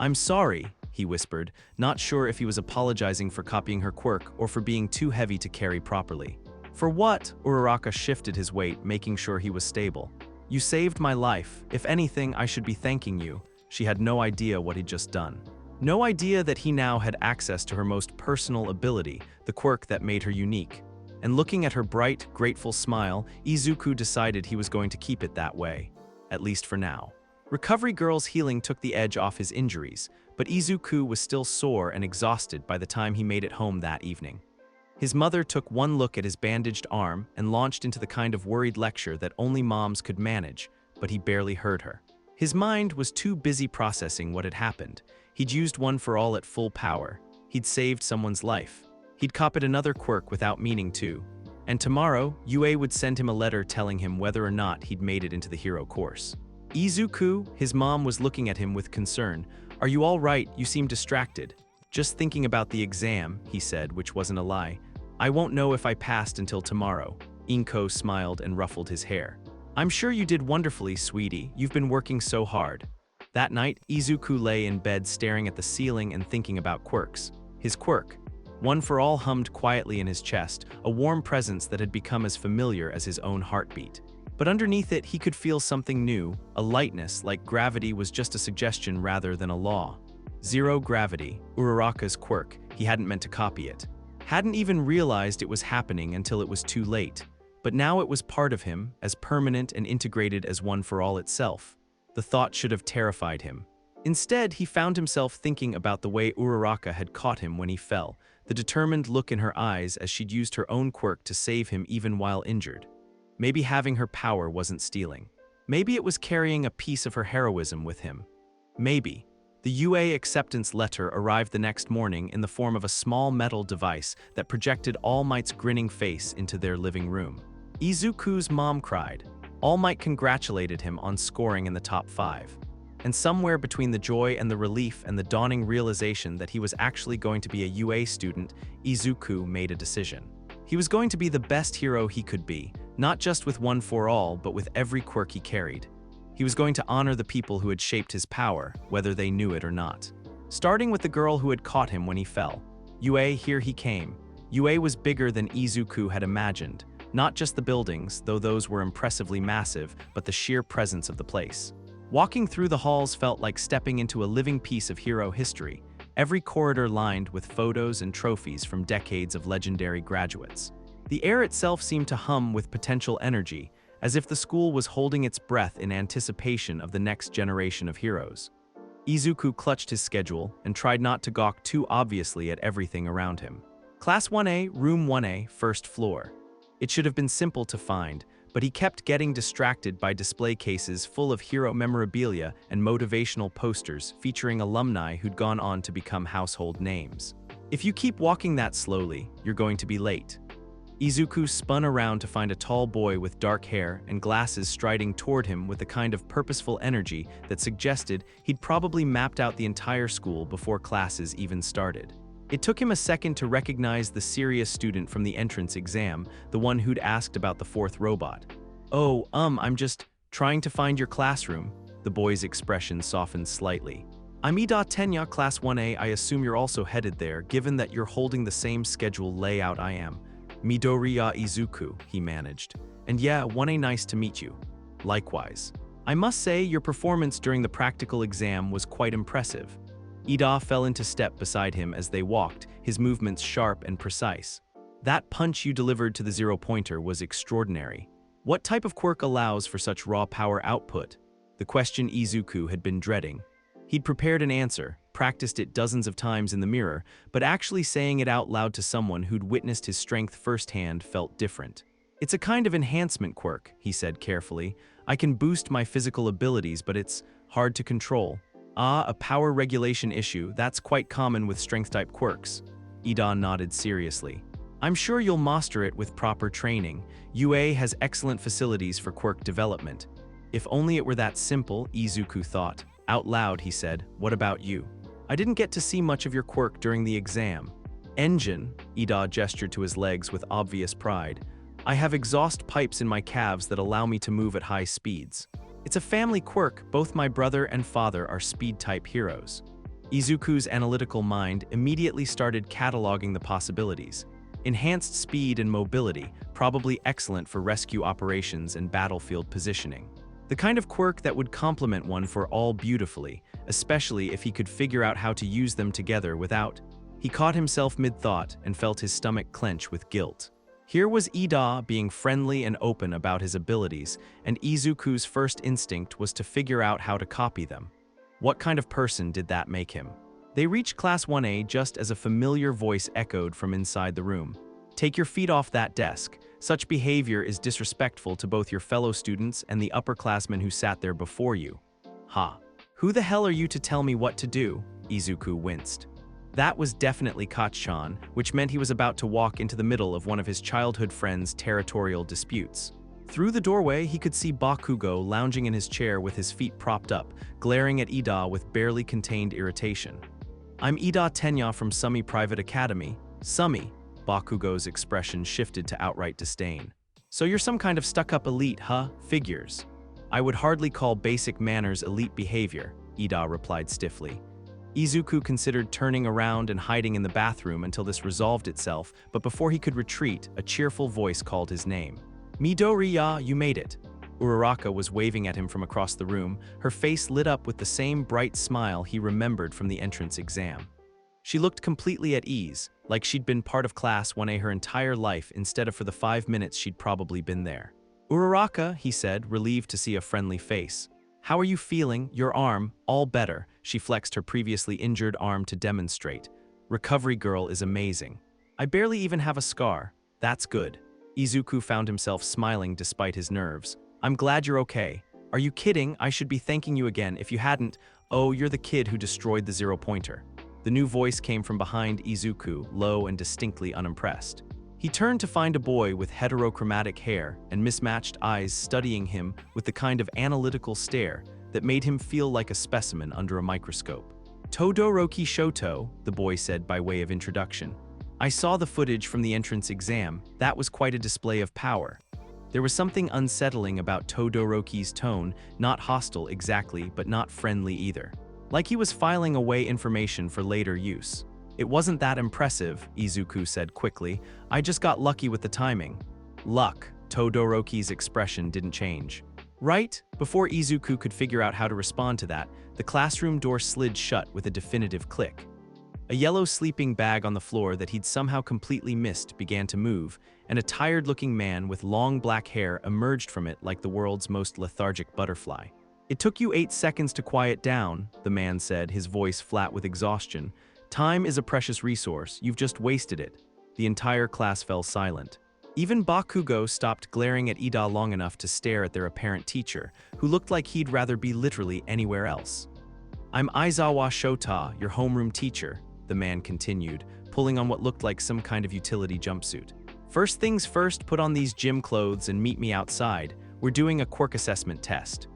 "I'm sorry," he whispered, not sure if he was apologizing for copying her quirk or for being too heavy to carry properly. "For what?" Uraraka shifted his weight, making sure he was stable. "You saved my life. If anything, I should be thanking you." She had no idea what he'd just done. No idea that he now had access to her most personal ability, the quirk that made her unique. And looking at her bright, grateful smile, Izuku decided he was going to keep it that way. At least for now. Recovery Girl's healing took the edge off his injuries, but Izuku was still sore and exhausted by the time he made it home that evening. His mother took one look at his bandaged arm and launched into the kind of worried lecture that only moms could manage, but he barely heard her. His mind was too busy processing what had happened. He'd used One for All at full power. He'd saved someone's life. He'd copied another quirk without meaning to. And tomorrow, UA would send him a letter telling him whether or not he'd made it into the hero course. "Izuku," his mom was looking at him with concern. "Are you all right? You seem distracted." "Just thinking about the exam," he said, which wasn't a lie. "I won't know if I passed until tomorrow." Inko smiled and ruffled his hair. "I'm sure you did wonderfully, sweetie. You've been working so hard." That night, Izuku lay in bed staring at the ceiling and thinking about quirks. His quirk. One for All hummed quietly in his chest, a warm presence that had become as familiar as his own heartbeat. But underneath it, he could feel something new, a lightness like gravity was just a suggestion rather than a law. Zero gravity, Uraraka's quirk, he hadn't meant to copy it. Hadn't even realized it was happening until it was too late. But now it was part of him, as permanent and integrated as One for All itself. The thought should have terrified him. Instead, he found himself thinking about the way Uraraka had caught him when he fell, the determined look in her eyes as she'd used her own quirk to save him even while injured. Maybe having her power wasn't stealing. Maybe it was carrying a piece of her heroism with him. Maybe. The UA acceptance letter arrived the next morning in the form of a small metal device that projected All Might's grinning face into their living room. Izuku's mom cried. All Might congratulated him on scoring in the top 5. And somewhere between the joy and the relief and the dawning realization that he was actually going to be a UA student, Izuku made a decision. He was going to be the best hero he could be, not just with One for All, but with every quirk he carried. He was going to honor the people who had shaped his power, whether they knew it or not. Starting with the girl who had caught him when he fell. Yue, here he came. Yue was bigger than Izuku had imagined. Not just the buildings, though those were impressively massive, but the sheer presence of the place. Walking through the halls felt like stepping into a living piece of hero history, every corridor lined with photos and trophies from decades of legendary graduates. The air itself seemed to hum with potential energy, as if the school was holding its breath in anticipation of the next generation of heroes. Izuku clutched his schedule and tried not to gawk too obviously at everything around him. Class 1A, Room 1A, first floor. It should have been simple to find, but he kept getting distracted by display cases full of hero memorabilia and motivational posters featuring alumni who'd gone on to become household names. If you keep walking that slowly, you're going to be late. Izuku spun around to find a tall boy with dark hair and glasses striding toward him with a kind of purposeful energy that suggested he'd probably mapped out the entire school before classes even started. It took him a second to recognize the serious student from the entrance exam, the one who'd asked about the fourth robot. "Oh, I'm just trying to find your classroom." The boy's expression softened slightly. "I'm Ida Tenya, Class 1A. I assume you're also headed there, given that you're holding the same schedule layout I am." "Midoriya Izuku," he managed. "And yeah, 1A, nice to meet you." "Likewise. I must say your performance during the practical exam was quite impressive." Ida fell into step beside him as they walked, his movements sharp and precise. "That punch you delivered to the zero-pointer was extraordinary. What type of quirk allows for such raw power output?" The question Izuku had been dreading. He'd prepared an answer, practiced it dozens of times in the mirror, but actually saying it out loud to someone who'd witnessed his strength firsthand felt different. "It's a kind of enhancement quirk," he said carefully. "I can boost my physical abilities, but it's hard to control." "Ah, a power regulation issue. That's quite common with strength-type quirks." Ida nodded seriously. "I'm sure you'll master it with proper training. UA has excellent facilities for quirk development." If only it were that simple, Izuku thought. Out loud, he said, "What about you?" "I didn't get to see much of your quirk during the exam." "Engine," Ida gestured to his legs with obvious pride. "I have exhaust pipes in my calves that allow me to move at high speeds. It's a family quirk. Both my brother and father are speed-type heroes." Izuku's analytical mind immediately started cataloging the possibilities. Enhanced speed and mobility, probably excellent for rescue operations and battlefield positioning. The kind of quirk that would complement one for all beautifully, especially if he could figure out how to use them together without. He caught himself mid-thought and felt his stomach clench with guilt. Here was Ida being friendly and open about his abilities, and Izuku's first instinct was to figure out how to copy them. What kind of person did that make him? They reached Class 1A just as a familiar voice echoed from inside the room. "Take your feet off that desk. Such behavior is disrespectful to both your fellow students and the upperclassmen who sat there before you." "Ha. Who the hell are you to tell me what to do?" Izuku winced. That was definitely Kachan, which meant he was about to walk into the middle of one of his childhood friends' territorial disputes. Through the doorway, he could see Bakugo lounging in his chair with his feet propped up, glaring at Ida with barely contained irritation. "I'm Ida Tenya from Sumi Private Academy." "Sumi." Bakugo's expression shifted to outright disdain. "So you're some kind of stuck-up elite, huh? Figures." "I would hardly call basic manners elite behavior," Ida replied stiffly. Izuku considered turning around and hiding in the bathroom until this resolved itself, but before he could retreat, a cheerful voice called his name. "Midoriya, you made it." Uraraka was waving at him from across the room, her face lit up with the same bright smile he remembered from the entrance exam. She looked completely at ease, like she'd been part of Class 1A her entire life instead of for the 5 minutes she'd probably been there. "Uraraka," he said, relieved to see a friendly face. "How are you feeling? Your arm, all better." She flexed her previously injured arm to demonstrate. "Recovery girl is amazing. I barely even have a scar. That's good." Izuku found himself smiling despite his nerves. "I'm glad you're okay." "Are you kidding? I should be thanking you again. If you hadn't, oh, you're the kid who destroyed the zero-pointer." The new voice came from behind Izuku, low and distinctly unimpressed. He turned to find a boy with heterochromatic hair and mismatched eyes studying him with the kind of analytical stare that made him feel like a specimen under a microscope. "Todoroki Shoto," the boy said by way of introduction. "I saw the footage from the entrance exam. That was quite a display of power." There was something unsettling about Todoroki's tone, not hostile exactly, but not friendly either. Like he was filing away information for later use. It wasn't that impressive, Izuku said quickly. I just got lucky with the timing. Luck. Todoroki's expression didn't change. Right before Izuku could figure out how to respond to that, the classroom door slid shut with a definitive click. A yellow sleeping bag on the floor that he'd somehow completely missed began to move, and a tired-looking man with long black hair emerged from it like the world's most lethargic butterfly. It took you 8 seconds to quiet down, the man said, his voice flat with exhaustion. Time is a precious resource, you've just wasted it. The entire class fell silent. Even Bakugo stopped glaring at Ida long enough to stare at their apparent teacher, who looked like he'd rather be literally anywhere else. I'm Aizawa Shota, your homeroom teacher, the man continued, pulling on what looked like some kind of utility jumpsuit. First things first, put on these gym clothes and meet me outside. We're doing a quirk assessment test.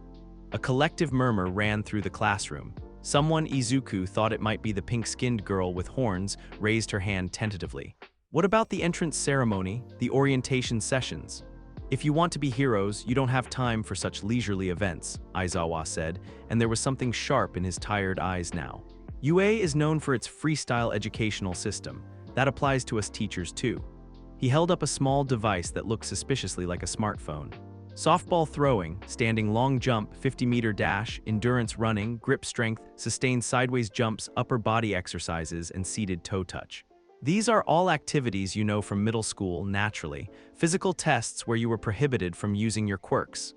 A collective murmur ran through the classroom. Someone, Izuku, thought it might be the pink-skinned girl with horns, raised her hand tentatively. What about the entrance ceremony, the orientation sessions? If you want to be heroes, you don't have time for such leisurely events, Aizawa said, and there was something sharp in his tired eyes now. UA is known for its freestyle educational system. That applies to us teachers too. He held up a small device that looked suspiciously like a smartphone. Softball throwing, standing long jump, 50-meter dash, endurance running, grip strength, sustained sideways jumps, upper body exercises, and seated toe touch. These are all activities you know from middle school, naturally, physical tests where you were prohibited from using your quirks.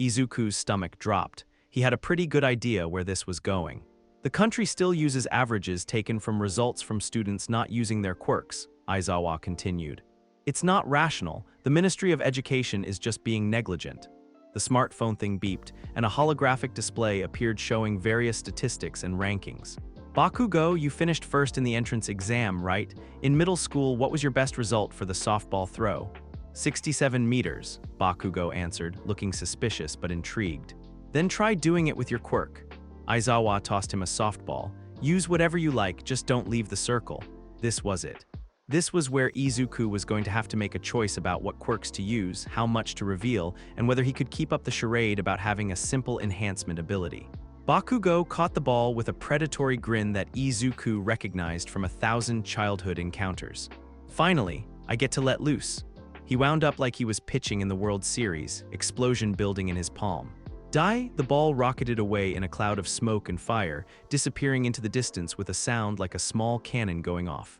Izuku's stomach dropped. He had a pretty good idea where this was going. The country still uses averages taken from results from students not using their quirks, Aizawa continued. It's not rational. The Ministry of Education is just being negligent. The smartphone thing beeped, and a holographic display appeared showing various statistics and rankings. Bakugo, you finished first in the entrance exam, right? In middle school, what was your best result for the softball throw? 67 meters, Bakugo answered, looking suspicious but intrigued. Then try doing it with your quirk. Aizawa tossed him a softball. Use whatever you like, just don't leave the circle. This was it. This was where Izuku was going to have to make a choice about what quirks to use, how much to reveal, and whether he could keep up the charade about having a simple enhancement ability. Bakugo caught the ball with a predatory grin that Izuku recognized from 1,000 childhood encounters. Finally, I get to let loose. He wound up like he was pitching in the World Series, explosion building in his palm. The ball rocketed away in a cloud of smoke and fire, disappearing into the distance with a sound like a small cannon going off.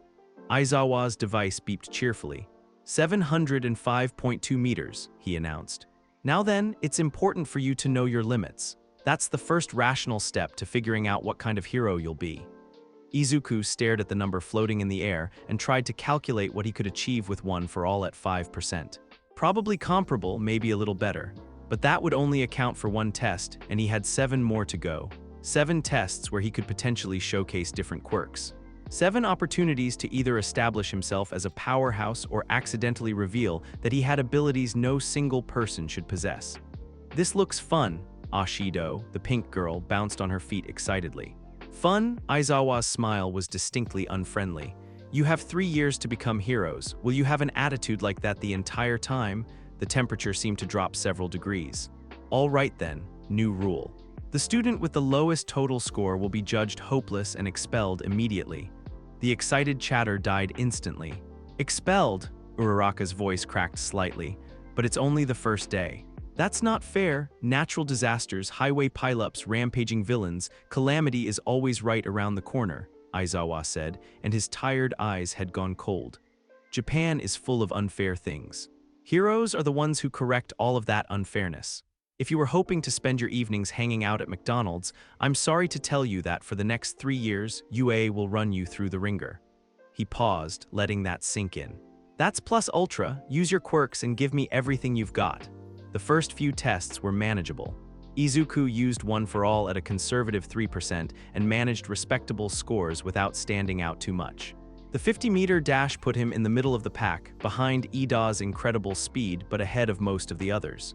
Aizawa's device beeped cheerfully. 705.2 meters, he announced. Now then, it's important for you to know your limits. That's the first rational step to figuring out what kind of hero you'll be. Izuku stared at the number floating in the air and tried to calculate what he could achieve with one for all at 5%. Probably comparable, maybe a little better. But that would only account for one test, and he had 7 more to go. 7 tests where he could potentially showcase different quirks. 7 opportunities to either establish himself as a powerhouse or accidentally reveal that he had abilities no single person should possess. This looks fun, Ashido, the pink girl, bounced on her feet excitedly. Fun? Aizawa's smile was distinctly unfriendly. You have 3 years to become heroes. Will you have an attitude like that the entire time? The temperature seemed to drop several degrees. All right then, new rule. The student with the lowest total score will be judged hopeless and expelled immediately. The excited chatter died instantly. Expelled? Uraraka's voice cracked slightly. But it's only the first day. That's not fair. Natural disasters, highway pileups, rampaging villains, calamity is always right around the corner, Aizawa said, and his tired eyes had gone cold. Japan is full of unfair things. Heroes are the ones who correct all of that unfairness. If you were hoping to spend your evenings hanging out at McDonald's, I'm sorry to tell you that for the next 3 years, UA will run you through the ringer. He paused, letting that sink in. That's plus ultra, use your quirks and give me everything you've got. The first few tests were manageable. Izuku used one for all at a conservative 3% and managed respectable scores without standing out too much. The 50-meter dash put him in the middle of the pack, behind Ida's incredible speed but ahead of most of the others.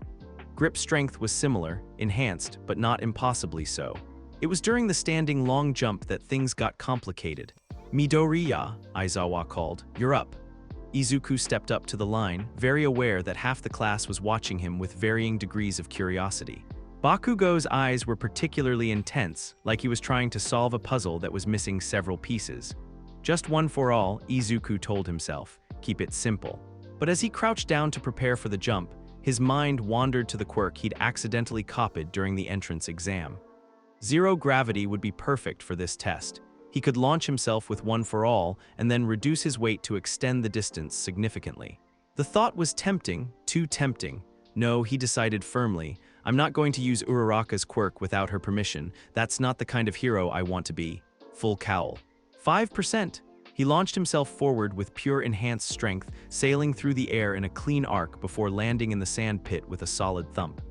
Grip strength was similar, enhanced, but not impossibly so. It was during the standing long jump that things got complicated. Midoriya, Aizawa called, you're up. Izuku stepped up to the line, very aware that half the class was watching him with varying degrees of curiosity. Bakugo's eyes were particularly intense, like he was trying to solve a puzzle that was missing several pieces. Just one for all, Izuku told himself. Keep it simple. But as he crouched down to prepare for the jump, his mind wandered to the quirk he'd accidentally copied during the entrance exam. Zero gravity would be perfect for this test. He could launch himself with one for all and then reduce his weight to extend the distance significantly. The thought was tempting, too tempting. No, he decided firmly, I'm not going to use Uraraka's quirk without her permission. That's not the kind of hero I want to be. Full cowl. 5%. He launched himself forward with pure enhanced strength, sailing through the air in a clean arc before landing in the sand pit with a solid thump.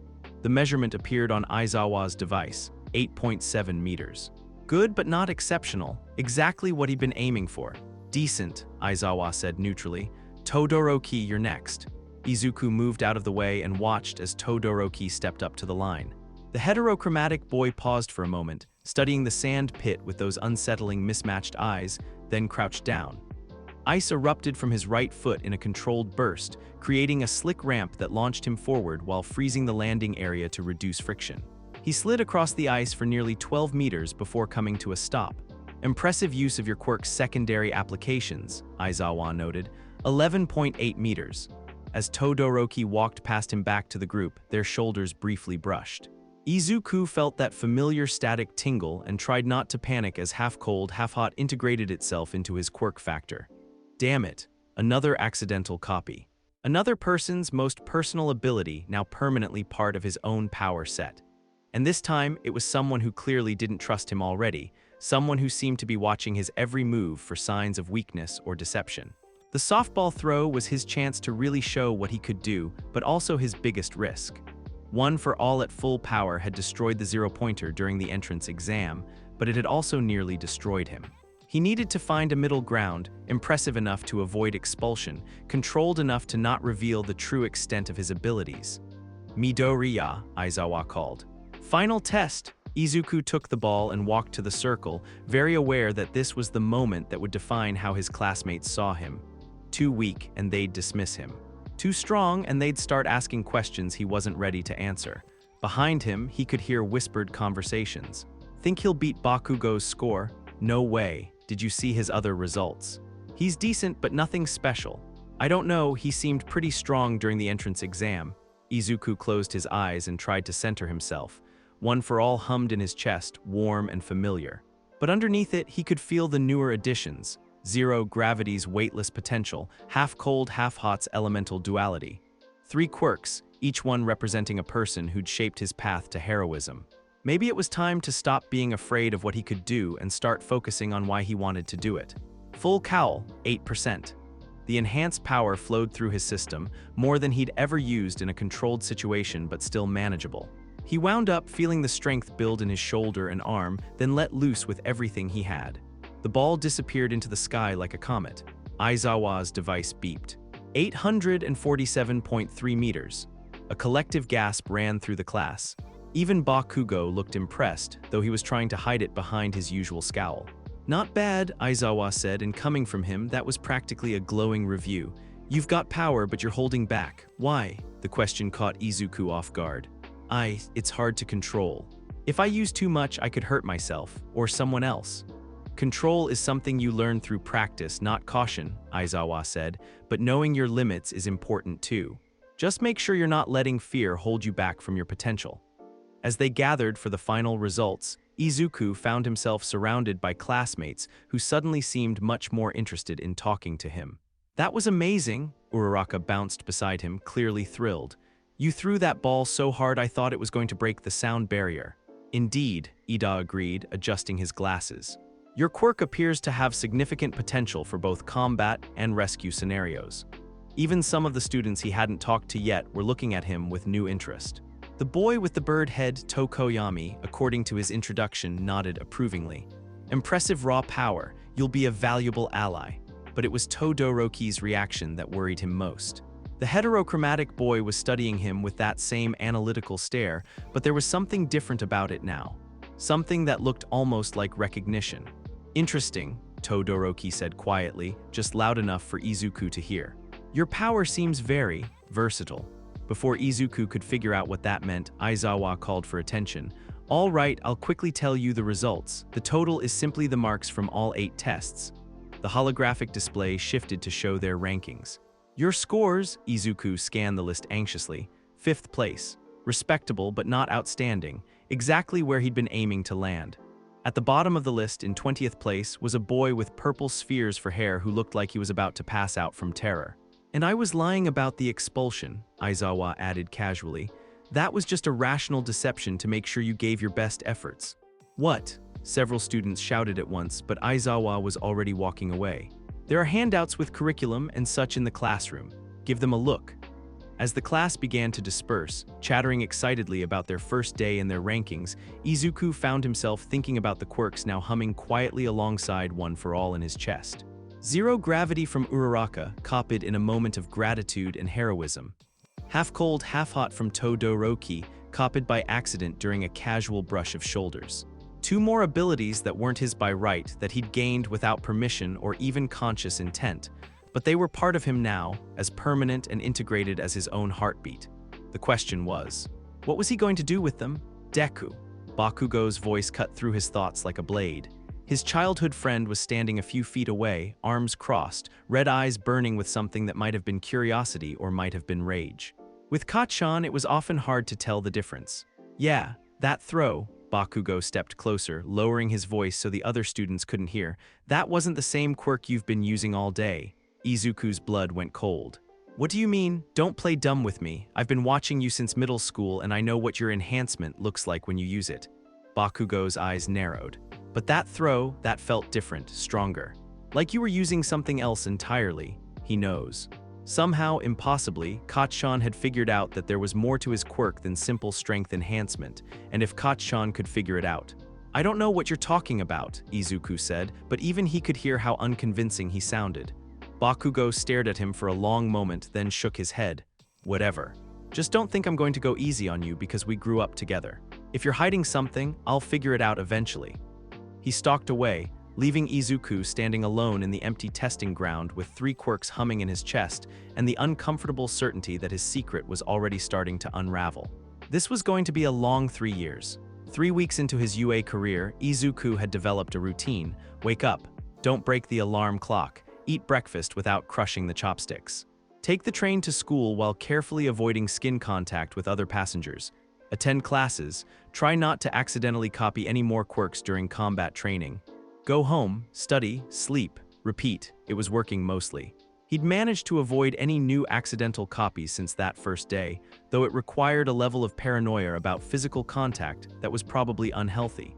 The measurement appeared on Aizawa's device, 8.7 meters. Good but not exceptional, exactly what he'd been aiming for. Decent, Aizawa said neutrally. Todoroki, you're next. Izuku moved out of the way and watched as Todoroki stepped up to the line. The heterochromatic boy paused for a moment, studying the sand pit with those unsettling mismatched eyes, then crouched down. Ice erupted from his right foot in a controlled burst, creating a slick ramp that launched him forward while freezing the landing area to reduce friction. He slid across the ice for nearly 12 meters before coming to a stop. Impressive use of your quirk's secondary applications, Aizawa noted. 11.8 meters. As Todoroki walked past him back to the group, their shoulders briefly brushed. Izuku felt that familiar static tingle and tried not to panic as half-cold, half-hot integrated itself into his quirk factor. Damn it, another accidental copy. Another person's most personal ability now permanently part of his own power set. And this time, it was someone who clearly didn't trust him already, someone who seemed to be watching his every move for signs of weakness or deception. The softball throw was his chance to really show what he could do, but also his biggest risk. One for all at full power had destroyed the zero-pointer during the entrance exam, but it had also nearly destroyed him. He needed to find a middle ground, impressive enough to avoid expulsion, controlled enough to not reveal the true extent of his abilities. Midoriya, Aizawa called. Final test! Izuku took the ball and walked to the circle, very aware that this was the moment that would define how his classmates saw him. Too weak, and they'd dismiss him. Too strong, and they'd start asking questions he wasn't ready to answer. Behind him, he could hear whispered conversations. Think he'll beat Bakugo's score? No way. Did you see his other results? He's decent, but nothing special. I don't know, he seemed pretty strong during the entrance exam. Izuku closed his eyes and tried to center himself. One for all hummed in his chest, warm and familiar. But underneath it, he could feel the newer additions. Zero gravity's weightless potential, half-cold, half-hot's elemental duality. 3 quirks, each one representing a person who'd shaped his path to heroism. Maybe it was time to stop being afraid of what he could do and start focusing on why he wanted to do it. Full cowl, 8%. The enhanced power flowed through his system, more than he'd ever used in a controlled situation but still manageable. He wound up feeling the strength build in his shoulder and arm, then let loose with everything he had. The ball disappeared into the sky like a comet. Aizawa's device beeped. 847.3 meters. A collective gasp ran through the class. Even Bakugo looked impressed, though he was trying to hide it behind his usual scowl. Not bad, Aizawa said, and coming from him, that was practically a glowing review. You've got power, but you're holding back. Why? The question caught Izuku off guard. It's hard to control. If I use too much, I could hurt myself, or someone else. Control is something you learn through practice, not caution, Aizawa said, but knowing your limits is important too. Just make sure you're not letting fear hold you back from your potential. As they gathered for the final results, Izuku found himself surrounded by classmates who suddenly seemed much more interested in talking to him. That was amazing, Uraraka bounced beside him, clearly thrilled. You threw that ball so hard I thought it was going to break the sound barrier. Indeed, Ida agreed, adjusting his glasses. Your quirk appears to have significant potential for both combat and rescue scenarios. Even some of the students he hadn't talked to yet were looking at him with new interest. The boy with the bird head, Tokoyami, according to his introduction, nodded approvingly. Impressive raw power, you'll be a valuable ally. But it was Todoroki's reaction that worried him most. The heterochromatic boy was studying him with that same analytical stare, but there was something different about it now. Something that looked almost like recognition. Interesting, Todoroki said quietly, just loud enough for Izuku to hear. Your power seems very versatile. Before Izuku could figure out what that meant, Aizawa called for attention. All right, I'll quickly tell you the results. The total is simply the marks from all 8 tests. The holographic display shifted to show their rankings. Your scores, Izuku scanned the list anxiously. 5th place. Respectable but not outstanding, exactly where he'd been aiming to land. At the bottom of the list, in 20th place, was a boy with purple spheres for hair who looked like he was about to pass out from terror. And I was lying about the expulsion, Aizawa added casually. That was just a rational deception to make sure you gave your best efforts. What? Several students shouted at once, but Aizawa was already walking away. There are handouts with curriculum and such in the classroom. Give them a look. As the class began to disperse, chattering excitedly about their first day and their rankings, Izuku found himself thinking about the quirks now humming quietly alongside One for All in his chest. Zero gravity from Uraraka, copied in a moment of gratitude and heroism. Half cold, half hot from Todoroki, copied by accident during a casual brush of shoulders. 2 more abilities that weren't his by right, that he'd gained without permission or even conscious intent. But they were part of him now, as permanent and integrated as his own heartbeat. The question was, what was he going to do with them? Deku. Bakugo's voice cut through his thoughts like a blade. His childhood friend was standing a few feet away, arms crossed, red eyes burning with something that might have been curiosity or might have been rage. With Kacchan, it was often hard to tell the difference. Yeah, that throw. Bakugo stepped closer, lowering his voice so the other students couldn't hear. That wasn't the same quirk you've been using all day. Izuku's blood went cold. What do you mean? Don't play dumb with me. I've been watching you since middle school and I know what your enhancement looks like when you use it. Bakugo's eyes narrowed. But that throw, that felt different, stronger. Like you were using something else entirely. He knows. Somehow, impossibly, Kacchan had figured out that there was more to his quirk than simple strength enhancement, and if Kacchan could figure it out. I don't know what you're talking about, Izuku said, but even he could hear how unconvincing he sounded. Bakugo stared at him for a long moment, then shook his head. Whatever. Just don't think I'm going to go easy on you because we grew up together. If you're hiding something, I'll figure it out eventually. He stalked away, leaving Izuku standing alone in the empty testing ground with 3 quirks humming in his chest and the uncomfortable certainty that his secret was already starting to unravel. This was going to be a long 3 years. 3 weeks into his UA career, Izuku had developed a routine. Wake up. Don't break the alarm clock. Eat breakfast without crushing the chopsticks. Take the train to school while carefully avoiding skin contact with other passengers. Attend classes. Try not to accidentally copy any more quirks during combat training. Go home, study, sleep, repeat. It was working mostly. He'd managed to avoid any new accidental copies since that first day, though it required a level of paranoia about physical contact that was probably unhealthy.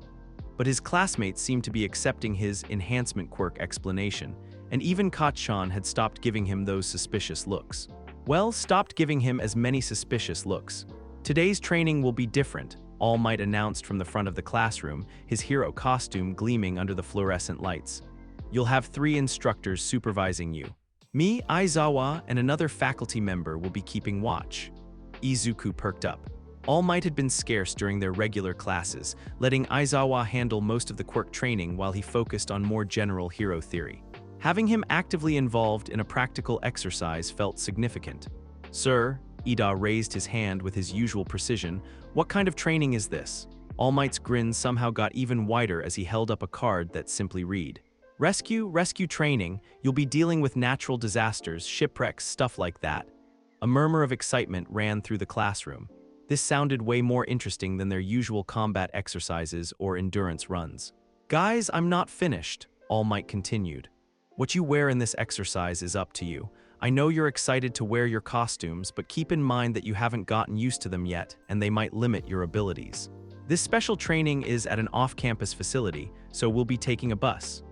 But his classmates seemed to be accepting his enhancement quirk explanation, and even Kacchan had stopped giving him those suspicious looks. Well, stopped giving him as many suspicious looks. Today's training will be different, All Might announced from the front of the classroom, his hero costume gleaming under the fluorescent lights. You'll have 3 instructors supervising you. Me, Aizawa, and another faculty member will be keeping watch. Izuku perked up. All Might had been scarce during their regular classes, letting Aizawa handle most of the quirk training while he focused on more general hero theory. Having him actively involved in a practical exercise felt significant. Sir, Ida raised his hand with his usual precision. What kind of training is this? All Might's grin somehow got even wider as he held up a card that simply read, Rescue training. You'll be dealing with natural disasters, shipwrecks, stuff like that. A murmur of excitement ran through the classroom. This sounded way more interesting than their usual combat exercises or endurance runs. Guys, I'm not finished, All Might continued. What you wear in this exercise is up to you. I know you're excited to wear your costumes, but keep in mind that you haven't gotten used to them yet, and they might limit your abilities. This special training is at an off-campus facility, so we'll be taking a bus.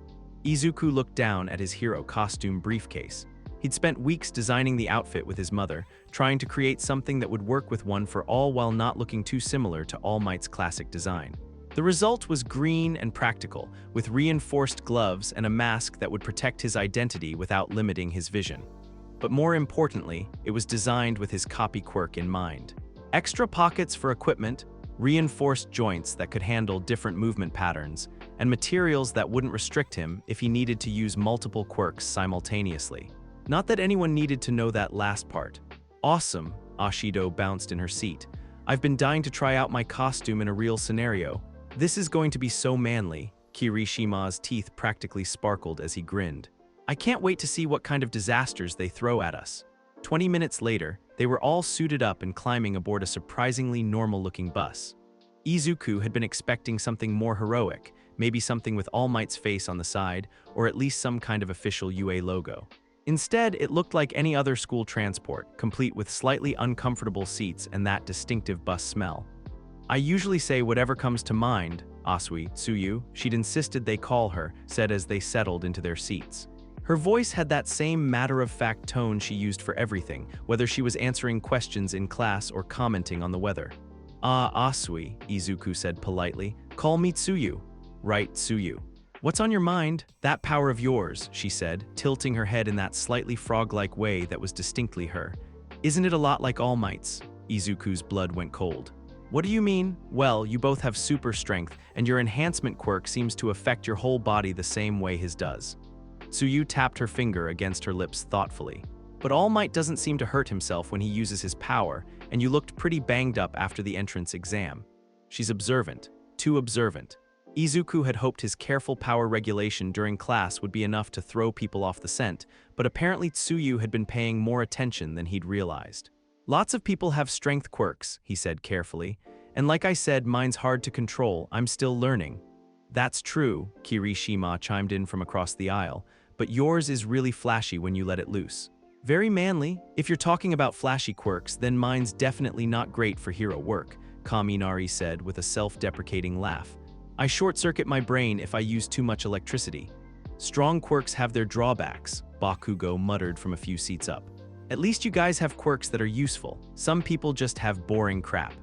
Izuku looked down at his hero costume briefcase. He'd spent weeks designing the outfit with his mother, trying to create something that would work with One for All while not looking too similar to All Might's classic design. The result was green and practical, with reinforced gloves and a mask that would protect his identity without limiting his vision. But more importantly, it was designed with his copy quirk in mind. Extra pockets for equipment, reinforced joints that could handle different movement patterns, and materials that wouldn't restrict him if he needed to use multiple quirks simultaneously. Not that anyone needed to know that last part. Awesome, Ashido bounced in her seat. I've been dying to try out my costume in a real scenario. This is going to be so manly. Kirishima's teeth practically sparkled as he grinned. I can't wait to see what kind of disasters they throw at us. 20 minutes later, they were all suited up and climbing aboard a surprisingly normal-looking bus. Izuku had been expecting something more heroic, maybe something with All Might's face on the side, or at least some kind of official UA logo. Instead, it looked like any other school transport, complete with slightly uncomfortable seats and that distinctive bus smell. I usually say whatever comes to mind, Asui, Tsuyu, she'd insisted they call her, said as they settled into their seats. Her voice had that same matter-of-fact tone she used for everything, whether she was answering questions in class or commenting on the weather. Asui, Izuku said politely. Call me Tsuyu. Right, Tsuyu. What's on your mind? That power of yours, she said, tilting her head in that slightly frog-like way that was distinctly her. Isn't it a lot like All Might's? Izuku's blood went cold. What do you mean? Well, you both have super strength, and your enhancement quirk seems to affect your whole body the same way his does. Tsuyu tapped her finger against her lips thoughtfully. But All Might doesn't seem to hurt himself when he uses his power, and you looked pretty banged up after the entrance exam. She's observant. Too observant. Izuku had hoped his careful power regulation during class would be enough to throw people off the scent, but apparently Tsuyu had been paying more attention than he'd realized. Lots of people have strength quirks, he said carefully, and like I said, mine's hard to control. I'm still learning. That's true, Kirishima chimed in from across the aisle, but yours is really flashy when you let it loose. Very manly. If you're talking about flashy quirks, then mine's definitely not great for hero work, Kaminari said with a self-deprecating laugh. I short-circuit my brain if I use too much electricity. Strong quirks have their drawbacks, Bakugo muttered from a few seats up. At least you guys have quirks that are useful. Some people just have boring crap.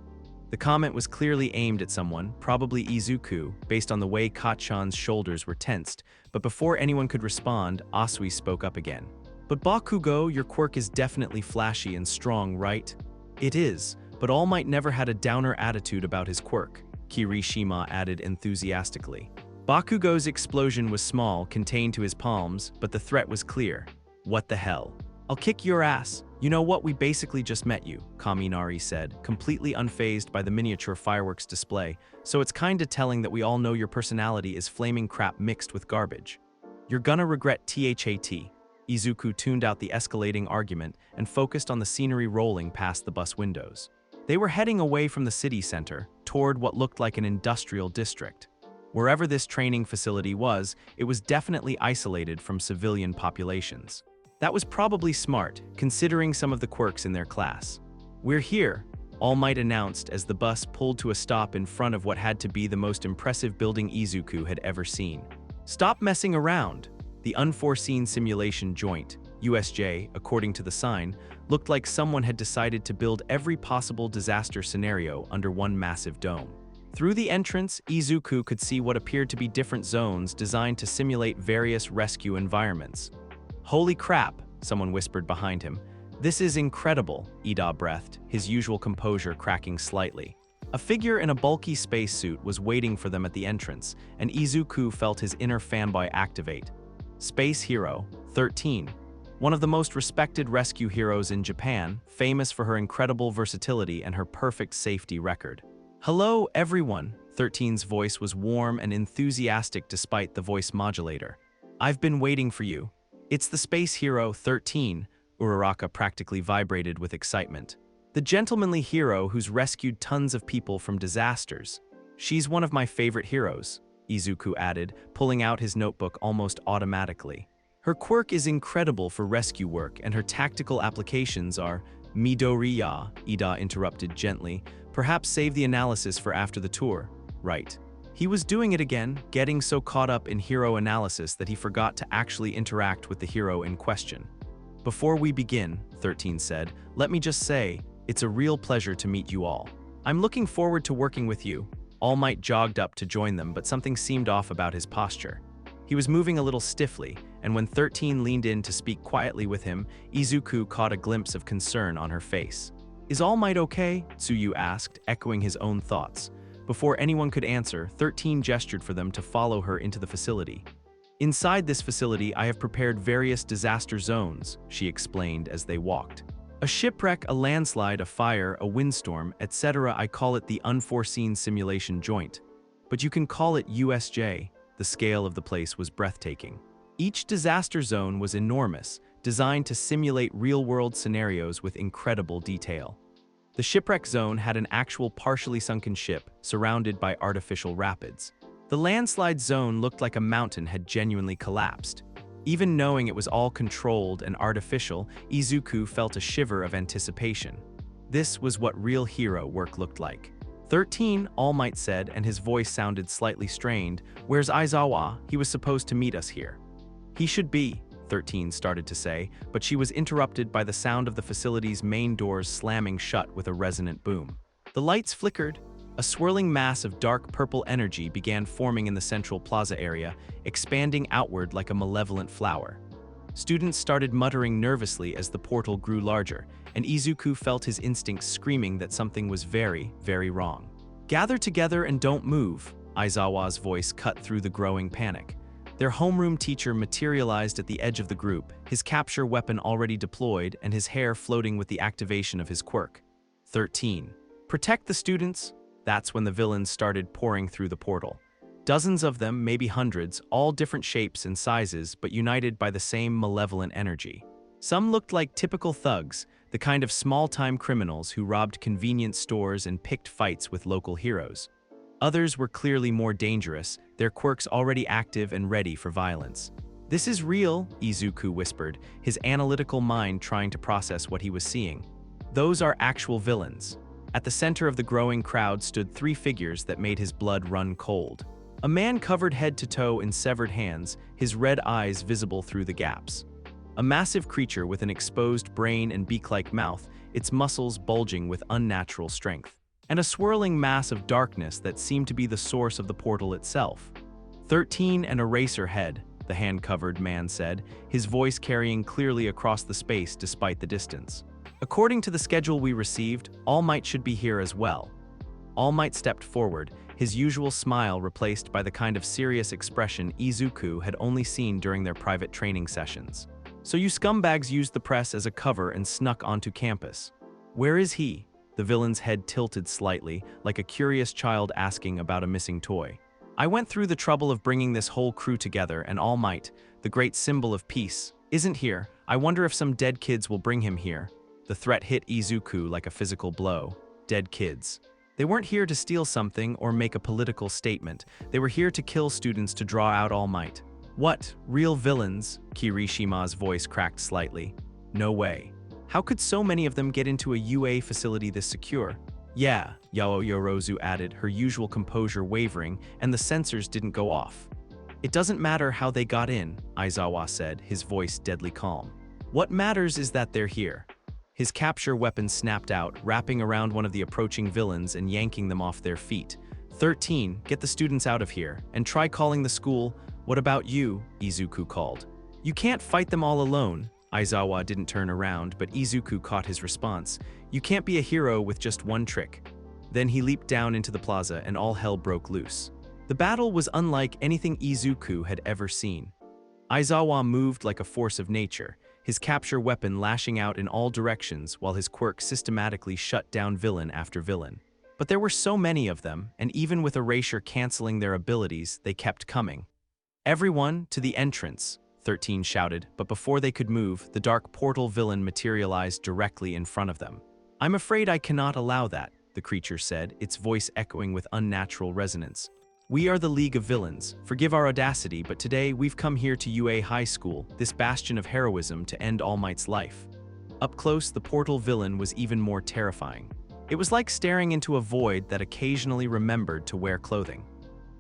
The comment was clearly aimed at someone, probably Izuku, based on the way Kacchan's shoulders were tensed, but before anyone could respond, Asui spoke up again. But Bakugo, your quirk is definitely flashy and strong, right? It is, but All Might never had a downer attitude about his quirk, Kirishima added enthusiastically. Bakugo's explosion was small, contained to his palms, but the threat was clear. What the hell? I'll kick your ass. You know what, we basically just met you, Kaminari said, completely unfazed by the miniature fireworks display, so it's kinda telling that we all know your personality is flaming crap mixed with garbage. You're gonna regret THAT. Izuku tuned out the escalating argument and focused on the scenery rolling past the bus windows. They were heading away from the city center, toward what looked like an industrial district. Wherever this training facility was, it was definitely isolated from civilian populations. That was probably smart, considering some of the quirks in their class. We're here, All Might announced as the bus pulled to a stop in front of what had to be the most impressive building Izuku had ever seen. Stop messing around! The unforeseen simulation joint, USJ, according to the sign, looked like someone had decided to build every possible disaster scenario under one massive dome. Through the entrance, Izuku could see what appeared to be different zones designed to simulate various rescue environments. Holy crap, someone whispered behind him. This is incredible, Ida breathed, his usual composure cracking slightly. A figure in a bulky spacesuit was waiting for them at the entrance, and Izuku felt his inner fanboy activate. Space Hero, 13. One of the most respected rescue heroes in Japan, famous for her incredible versatility and her perfect safety record. Hello, everyone, 13's voice was warm and enthusiastic despite the voice modulator. I've been waiting for you. It's the Space Hero 13, Uraraka practically vibrated with excitement. The gentlemanly hero who's rescued tons of people from disasters. She's one of my favorite heroes, Izuku added, pulling out his notebook almost automatically. Her quirk is incredible for rescue work and her tactical applications are Midoriya, Ida interrupted gently. Perhaps save the analysis for after the tour. Right. He was doing it again, getting so caught up in hero analysis that he forgot to actually interact with the hero in question. Before we begin, 13 said, let me just say, it's a real pleasure to meet you all. I'm looking forward to working with you. All Might jogged up to join them, but something seemed off about his posture. He was moving a little stiffly, and when 13 leaned in to speak quietly with him, Izuku caught a glimpse of concern on her face. Is All Might okay? Tsuyu asked, echoing his own thoughts. Before anyone could answer, 13 gestured for them to follow her into the facility. "Inside this facility, I have prepared various disaster zones," she explained as they walked. "A shipwreck, a landslide, a fire, a windstorm, etc. I call it the unforeseen simulation joint. But you can call it USJ." The scale of the place was breathtaking. Each disaster zone was enormous, designed to simulate real-world scenarios with incredible detail. The shipwreck zone had an actual partially sunken ship surrounded by artificial rapids. The landslide zone looked like a mountain had genuinely collapsed. Even knowing it was all controlled and artificial, Izuku felt a shiver of anticipation. This was what real hero work looked like. 13, All Might said, and his voice sounded slightly strained. "Where's Aizawa? He was supposed to meet us here." "He should be," 13 started to say, but she was interrupted by the sound of the facility's main doors slamming shut with a resonant boom. The lights flickered. A swirling mass of dark purple energy began forming in the central plaza area, expanding outward like a malevolent flower. Students started muttering nervously as the portal grew larger, and Izuku felt his instincts screaming that something was very, very wrong. "Gather together and don't move," Aizawa's voice cut through the growing panic. Their homeroom teacher materialized at the edge of the group, his capture weapon already deployed and his hair floating with the activation of his quirk. 13. "Protect the students." That's when the villains started pouring through the portal. Dozens of them, maybe hundreds, all different shapes and sizes, but united by the same malevolent energy. Some looked like typical thugs, the kind of small-time criminals who robbed convenience stores and picked fights with local heroes. Others were clearly more dangerous, their quirks already active and ready for violence. "This is real," Izuku whispered, his analytical mind trying to process what he was seeing. "Those are actual villains." At the center of the growing crowd stood three figures that made his blood run cold. A man covered head to toe in severed hands, his red eyes visible through the gaps. A massive creature with an exposed brain and beak-like mouth, its muscles bulging with unnatural strength. And a swirling mass of darkness that seemed to be the source of the portal itself. 13 and eraser head, the hand-covered man said, his voice carrying clearly across the space despite the distance. "According to the schedule we received, All Might should be here as well." All Might stepped forward, his usual smile replaced by the kind of serious expression Izuku had only seen during their private training sessions. "So you scumbags used the press as a cover and snuck onto campus. Where is he?" The villain's head tilted slightly, like a curious child asking about a missing toy. "I went through the trouble of bringing this whole crew together, and All Might, the great symbol of peace, isn't here. I wonder if some dead kids will bring him here." The threat hit Izuku like a physical blow. Dead kids. They weren't here to steal something or make a political statement. They were here to kill students to draw out All Might. "What? Real villains?" Kirishima's voice cracked slightly. "No way. How could so many of them get into a UA facility this secure?" "Yeah," Yao Yorozu added, her usual composure wavering, and the sensors didn't go off. "It doesn't matter how they got in," Aizawa said, his voice deadly calm. "What matters is that they're here." His capture weapon snapped out, wrapping around one of the approaching villains and yanking them off their feet. 13, get the students out of here, and try calling the school. "What about you?" Izuku called. "You can't fight them all alone." Aizawa didn't turn around, but Izuku caught his response. "You can't be a hero with just one trick." Then he leaped down into the plaza and all hell broke loose. The battle was unlike anything Izuku had ever seen. Aizawa moved like a force of nature, his capture weapon lashing out in all directions while his quirk systematically shut down villain after villain. But there were so many of them, and even with erasure canceling their abilities, they kept coming. "Everyone, to the entrance," 13 shouted, but before they could move, the dark portal villain materialized directly in front of them. "I'm afraid I cannot allow that," the creature said, its voice echoing with unnatural resonance. "We are the League of Villains. Forgive our audacity, but today we've come here to UA High School, this bastion of heroism, to end All Might's life." Up close, the portal villain was even more terrifying. It was like staring into a void that occasionally remembered to wear clothing.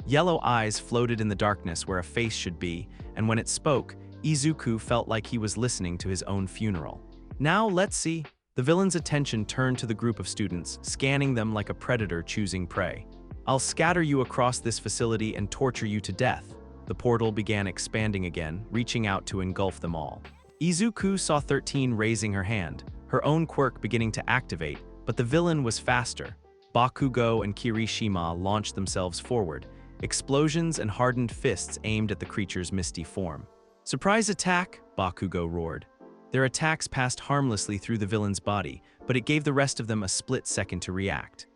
Yellow eyes floated in the darkness where a face should be, and when it spoke, Izuku felt like he was listening to his own funeral. "Now, let's see." The villain's attention turned to the group of students, scanning them like a predator choosing prey. "I'll scatter you across this facility and torture you to death." The portal began expanding again, reaching out to engulf them all. Izuku saw 13 raising her hand, her own quirk beginning to activate, but the villain was faster. Bakugo and Kirishima launched themselves forward, explosions and hardened fists aimed at the creature's misty form. "Surprise attack!" Bakugo roared. Their attacks passed harmlessly through the villain's body, but it gave the rest of them a split second to react.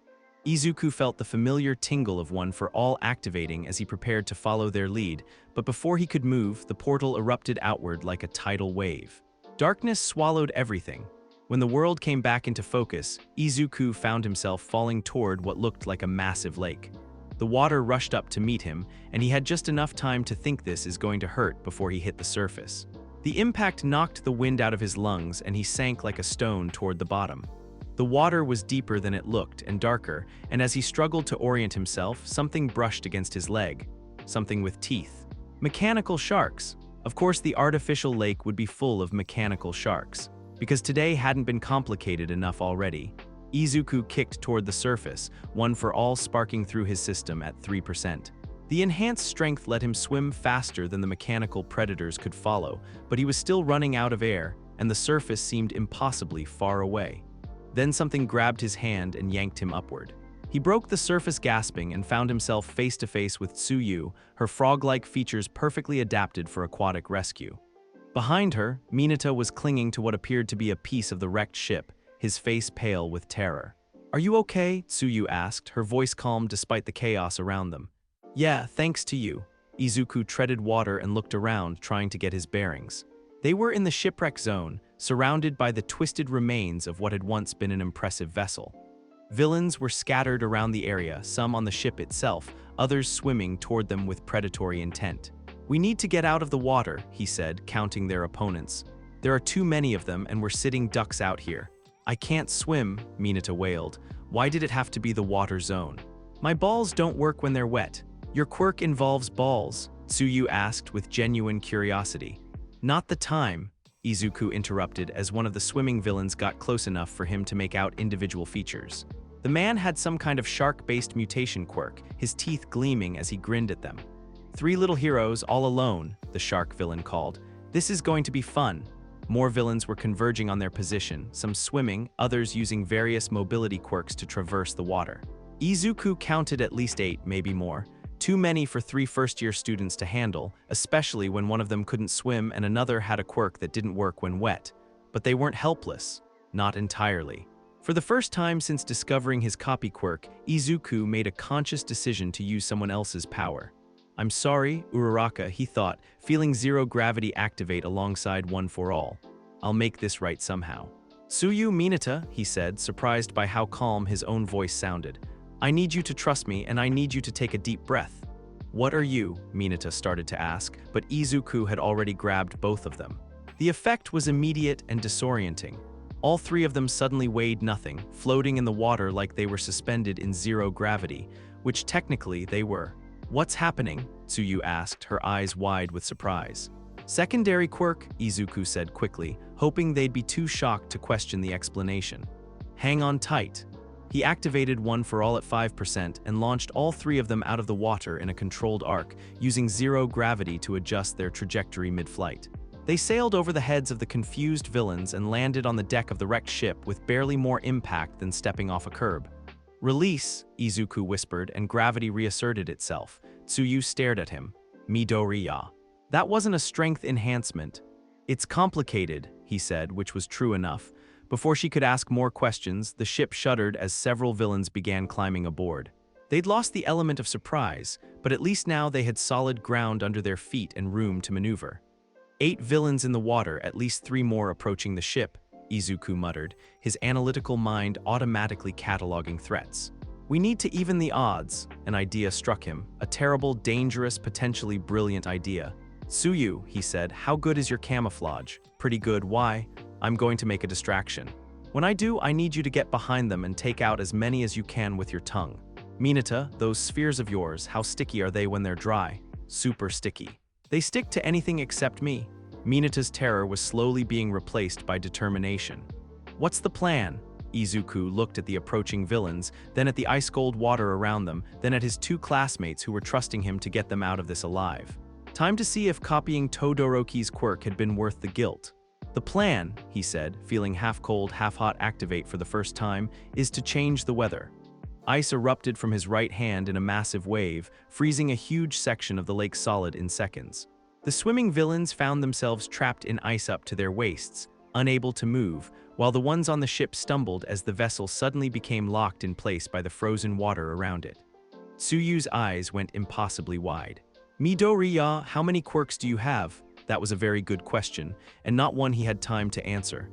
Izuku felt the familiar tingle of one for all activating as he prepared to follow their lead, but before he could move, the portal erupted outward like a tidal wave. Darkness swallowed everything. When the world came back into focus, Izuku found himself falling toward what looked like a massive lake. The water rushed up to meet him, and he had just enough time to think this is going to hurt before he hit the surface. The impact knocked the wind out of his lungs, and he sank like a stone toward the bottom. The water was deeper than it looked and darker, and as he struggled to orient himself, something brushed against his leg. Something with teeth. Mechanical sharks. Of course, the artificial lake would be full of mechanical sharks, because today hadn't been complicated enough already. Izuku kicked toward the surface, one for all sparking through his system at 3%. The enhanced strength let him swim faster than the mechanical predators could follow, but he was still running out of air, and the surface seemed impossibly far away. Then something grabbed his hand and yanked him upward. He broke the surface gasping and found himself face to face with Tsuyu, her frog-like features perfectly adapted for aquatic rescue. Behind her, Minato was clinging to what appeared to be a piece of the wrecked ship, his face pale with terror. "Are you okay?" Tsuyu asked, her voice calm despite the chaos around them. "Yeah, thanks to you." Izuku treaded water and looked around, trying to get his bearings. They were in the shipwreck zone, surrounded by the twisted remains of what had once been an impressive vessel. Villains were scattered around the area, some on the ship itself, others swimming toward them with predatory intent. "We need to get out of the water," he said, counting their opponents. "There are too many of them, and we're sitting ducks out here." "I can't swim," Minato wailed. "Why did it have to be the water zone?" "My balls don't work when they're wet." "Your quirk involves balls?" Tsuyu asked with genuine curiosity. "Not the time," Izuku interrupted as one of the swimming villains got close enough for him to make out individual features. The man had some kind of shark-based mutation quirk, his teeth gleaming as he grinned at them. "Three little heroes all alone," the shark villain called. "This is going to be fun." More villains were converging on their position, some swimming, others using various mobility quirks to traverse the water. Izuku counted at least 8, maybe more. Too many for 3 first-year students to handle, especially when one of them couldn't swim and another had a quirk that didn't work when wet. But they weren't helpless. Not entirely. For the first time since discovering his copy quirk, Izuku made a conscious decision to use someone else's power. "I'm sorry, Uraraka," he thought, feeling zero gravity activate alongside One for All. "I'll make this right somehow." "Tsuyu Minata," he said, surprised by how calm his own voice sounded. "I need you to trust me, and I need you to take a deep breath." "What are you?" Minata started to ask, but Izuku had already grabbed both of them. The effect was immediate and disorienting. All 3 of them suddenly weighed nothing, floating in the water like they were suspended in zero gravity, which technically they were. "What's happening?" Tsuyu asked, her eyes wide with surprise. "Secondary quirk," Izuku said quickly, hoping they'd be too shocked to question the explanation. "Hang on tight." He activated One for All at 5% and launched all 3 of them out of the water in a controlled arc, using zero gravity to adjust their trajectory mid-flight. They sailed over the heads of the confused villains and landed on the deck of the wrecked ship with barely more impact than stepping off a curb. "Release," Izuku whispered, and gravity reasserted itself. Tsuyu stared at him. "Midoriya." "That wasn't a strength enhancement." "It's complicated," he said, which was true enough. Before she could ask more questions, the ship shuddered as several villains began climbing aboard. They'd lost the element of surprise, but at least now they had solid ground under their feet and room to maneuver. 8 villains in the water, at least 3 more approaching the ship, Izuku muttered, his analytical mind automatically cataloging threats. "We need to even the odds," an idea struck him, a terrible, dangerous, potentially brilliant idea. "Tsuyu," he said, "how good is your camouflage?" "Pretty good. Why?" "I'm going to make a distraction. When I do, I need you to get behind them and take out as many as you can with your tongue." "Minata, those spheres of yours, how sticky are they when they're dry?" "Super sticky." "They stick to anything except me." Minata's terror was slowly being replaced by determination. "What's the plan?" Izuku looked at the approaching villains, then at the ice-cold water around them, then at his 2 classmates who were trusting him to get them out of this alive. Time to see if copying Todoroki's quirk had been worth the guilt. "The plan," he said, feeling half-cold, half-hot activate for the first time, "is to change the weather." Ice erupted from his right hand in a massive wave, freezing a huge section of the lake solid in seconds. The swimming villains found themselves trapped in ice up to their waists, unable to move, while the ones on the ship stumbled as the vessel suddenly became locked in place by the frozen water around it. Tsuyu's eyes went impossibly wide. Midoriya, how many quirks do you have? That was a very good question, and not one he had time to answer.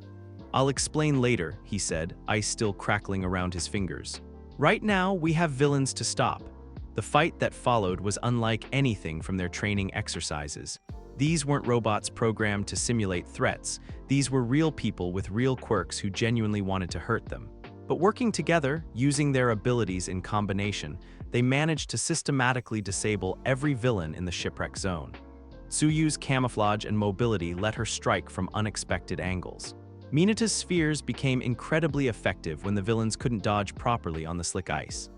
I'll explain later, he said, ice still crackling around his fingers. Right now, we have villains to stop. The fight that followed was unlike anything from their training exercises. These weren't robots programmed to simulate threats. These were real people with real quirks who genuinely wanted to hurt them. But working together, using their abilities in combination, they managed to systematically disable every villain in the shipwreck zone. Tsuyu's camouflage and mobility let her strike from unexpected angles. Minato's spheres became incredibly effective when the villains couldn't dodge properly on the slick ice.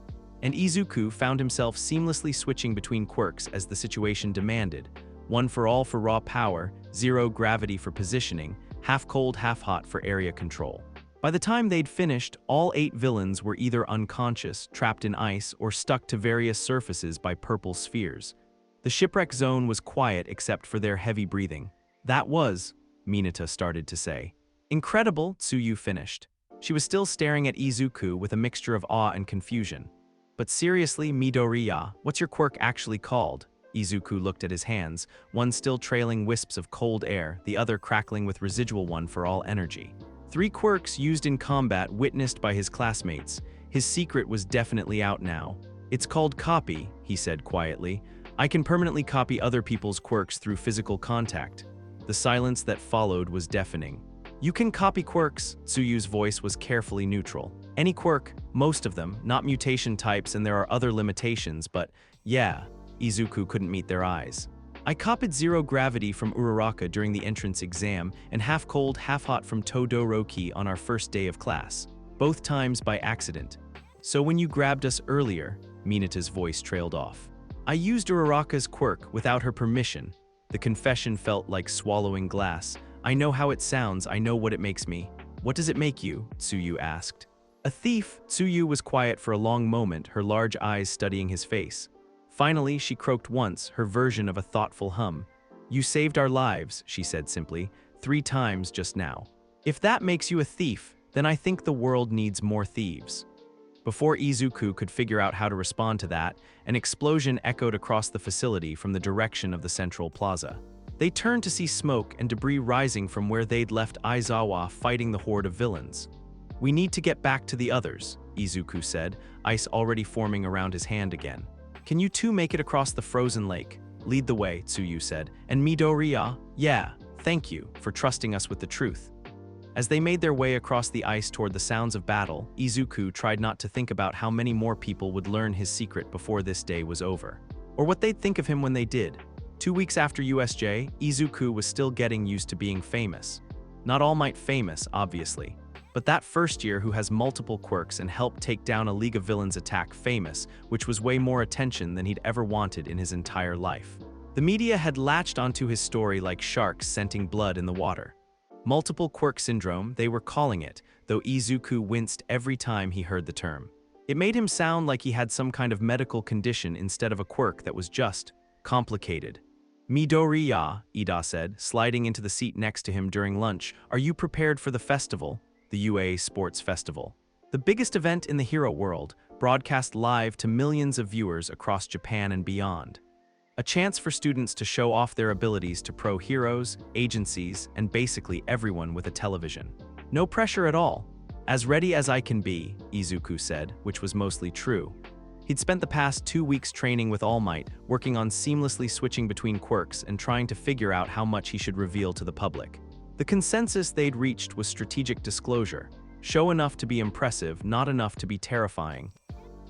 And Izuku found himself seamlessly switching between quirks as the situation demanded, one for all for raw power, zero gravity for positioning, half cold, half hot for area control. By the time they'd finished, all 8 villains were either unconscious, trapped in ice, or stuck to various surfaces by purple spheres. The shipwreck zone was quiet except for their heavy breathing. That was, Minato started to say. Incredible, Tsuyu finished. She was still staring at Izuku with a mixture of awe and confusion. But seriously, Midoriya, what's your quirk actually called? Izuku looked at his hands, one still trailing wisps of cold air, the other crackling with residual one for all energy. 3 quirks used in combat witnessed by his classmates. His secret was definitely out now. It's called copy, he said quietly. I can permanently copy other people's quirks through physical contact. The silence that followed was deafening. You can copy quirks, Tsuyu's voice was carefully neutral. Any quirk, most of them, not mutation types, and there are other limitations, but yeah, Izuku couldn't meet their eyes. I copied zero gravity from Uraraka during the entrance exam and half cold, half hot from Todoroki on our first day of class, both times by accident. So when you grabbed us earlier, Minato's voice trailed off. I used Uraraka's quirk without her permission. The confession felt like swallowing glass. I know how it sounds, I know what it makes me. What does it make you? Tsuyu asked. A thief. Tsuyu was quiet for a long moment, her large eyes studying his face. Finally, she croaked once, her version of a thoughtful hum. You saved our lives, she said simply, 3 times just now. If that makes you a thief, then I think the world needs more thieves. Before Izuku could figure out how to respond to that, an explosion echoed across the facility from the direction of the central plaza. They turned to see smoke and debris rising from where they'd left Aizawa fighting the horde of villains. We need to get back to the others, Izuku said, ice already forming around his hand again. Can you two make it across the frozen lake? Lead the way, Tsuyu said. And Midoriya, yeah, thank you for trusting us with the truth. As they made their way across the ice toward the sounds of battle, Izuku tried not to think about how many more people would learn his secret before this day was over. Or what they'd think of him when they did. 2 weeks after USJ, Izuku was still getting used to being famous. Not All Might famous, obviously. But that first year who has multiple quirks and helped take down a League of Villains attack famous, which was way more attention than he'd ever wanted in his entire life. The media had latched onto his story like sharks scenting blood in the water. Multiple quirk syndrome, they were calling it, though Izuku winced every time he heard the term. It made him sound like he had some kind of medical condition instead of a quirk that was just complicated. Midoriya, Ida said, sliding into the seat next to him during lunch. Are you prepared for the festival? The UA Sports Festival. The biggest event in the hero world, broadcast live to millions of viewers across Japan and beyond. A chance for students to show off their abilities to pro heroes, agencies, and basically everyone with a television. No pressure at all. As ready as I can be, Izuku said, which was mostly true. He'd spent the past 2 weeks training with All Might, working on seamlessly switching between quirks and trying to figure out how much he should reveal to the public. The consensus they'd reached was strategic disclosure. Show enough to be impressive, not enough to be terrifying.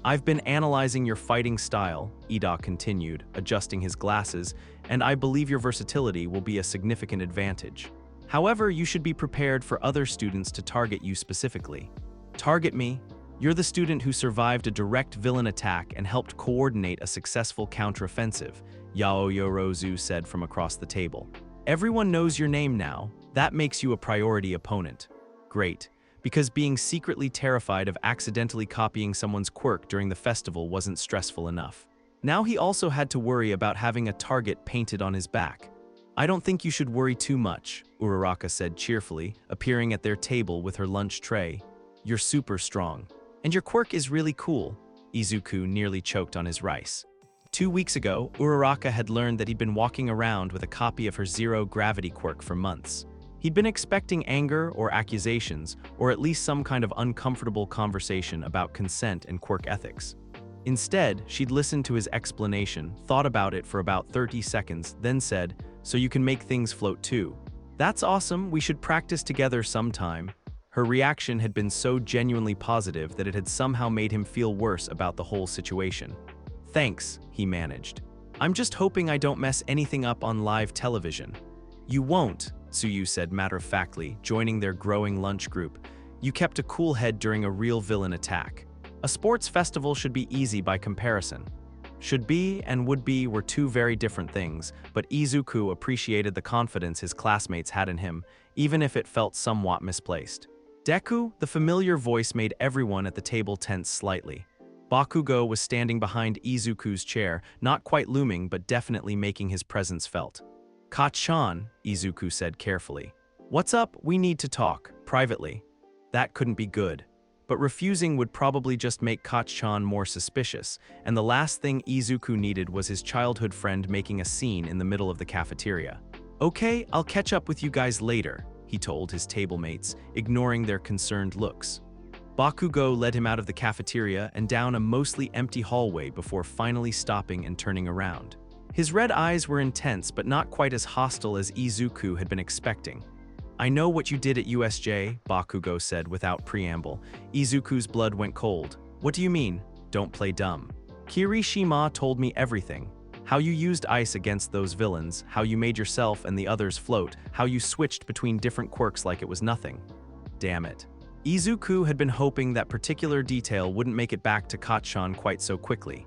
I've been analyzing your fighting style, Ida continued, adjusting his glasses, and I believe your versatility will be a significant advantage. However, you should be prepared for other students to target you specifically. Target me? You're the student who survived a direct villain attack and helped coordinate a successful counteroffensive, Yaoyorozu said from across the table. Everyone knows your name now. That makes you a priority opponent. Great. because being secretly terrified of accidentally copying someone's quirk during the festival wasn't stressful enough. Now he also had to worry about having a target painted on his back. "I don't think you should worry too much," Uraraka said cheerfully, appearing at their table with her lunch tray. "You're super strong. And your quirk is really cool." Izuku nearly choked on his rice. 2 weeks ago, Uraraka had learned that he'd been walking around with a copy of her zero-gravity quirk for months. He'd been expecting anger or accusations, or at least some kind of uncomfortable conversation about consent and quirk ethics. Instead, she'd listened to his explanation, thought about it for about 30 seconds, then said, "So you can make things float too. That's awesome, we should practice together sometime." Her reaction had been so genuinely positive that it had somehow made him feel worse about the whole situation. "Thanks," he managed. "I'm just hoping I don't mess anything up on live television." "You won't," Tsuyu said matter-of-factly, joining their growing lunch group. "You kept a cool head during a real villain attack. A sports festival should be easy by comparison." Should be and would be were two very different things, but Izuku appreciated the confidence his classmates had in him, even if it felt somewhat misplaced. Deku, the familiar voice, made everyone at the table tense slightly. Bakugo was standing behind Izuku's chair, not quite looming but definitely making his presence felt. "Kachan," Izuku said carefully. "What's up? We need to talk, privately." That couldn't be good. But refusing would probably just make Kachan more suspicious, and the last thing Izuku needed was his childhood friend making a scene in the middle of the cafeteria. "Okay, I'll catch up with you guys later," he told his tablemates, ignoring their concerned looks. Bakugo led him out of the cafeteria and down a mostly empty hallway before finally stopping and turning around. His red eyes were intense but not quite as hostile as Izuku had been expecting. "I know what you did at USJ," Bakugo said without preamble. Izuku's blood went cold. "What do you mean? Don't play dumb." "Kirishima told me everything. How you used ice against those villains, how you made yourself and the others float, how you switched between different quirks like it was nothing." Damn it. Izuku had been hoping that particular detail wouldn't make it back to Kachan quite so quickly.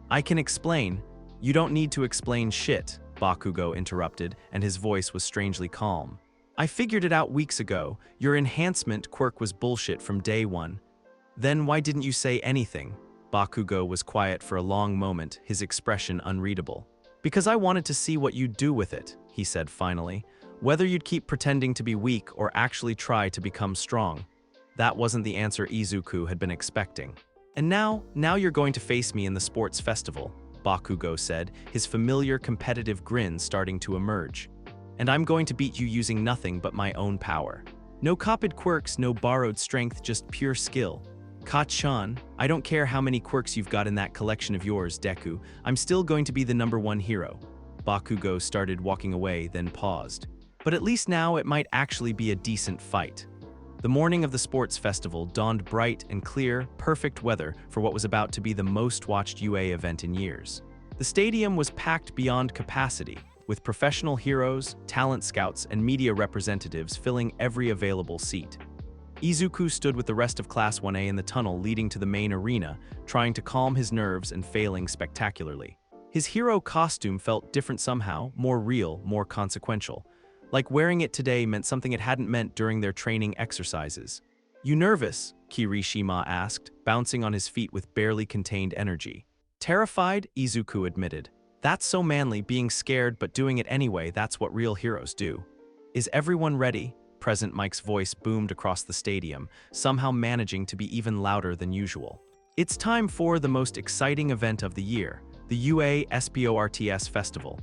"I can explain." "You don't need to explain shit," Bakugo interrupted, and his voice was strangely calm. "I figured it out weeks ago. Your enhancement quirk was bullshit from day one." "Then why didn't you say anything?" Bakugo was quiet for a long moment, his expression unreadable. "Because I wanted to see what you'd do with it," he said finally. "Whether you'd keep pretending to be weak or actually try to become strong." That wasn't the answer Izuku had been expecting. "And now you're going to face me in the sports festival," Bakugo said, his familiar competitive grin starting to emerge. "And I'm going to beat you using nothing but my own power. No copied quirks, no borrowed strength, just pure skill. Kachan, I don't care how many quirks you've got in that collection of yours, Deku, I'm still going to be the #1 hero." Bakugo started walking away, then paused. "But at least now it might actually be a decent fight." The morning of the sports festival dawned bright and clear, perfect weather for what was about to be the most watched UA event in years. The stadium was packed beyond capacity, with professional heroes, talent scouts, and media representatives filling every available seat. Izuku stood with the rest of Class 1A in the tunnel leading to the main arena, trying to calm his nerves and failing spectacularly. His hero costume felt different somehow, more real, more consequential. Like wearing it today meant something it hadn't meant during their training exercises. "You nervous?" Kirishima asked, bouncing on his feet with barely contained energy. "Terrified?" Izuku admitted. "That's so manly, being scared but doing it anyway, that's what real heroes do." "Is everyone ready?" Present Mike's voice boomed across the stadium, somehow managing to be even louder than usual. "It's time for the most exciting event of the year, the UA Sports Festival."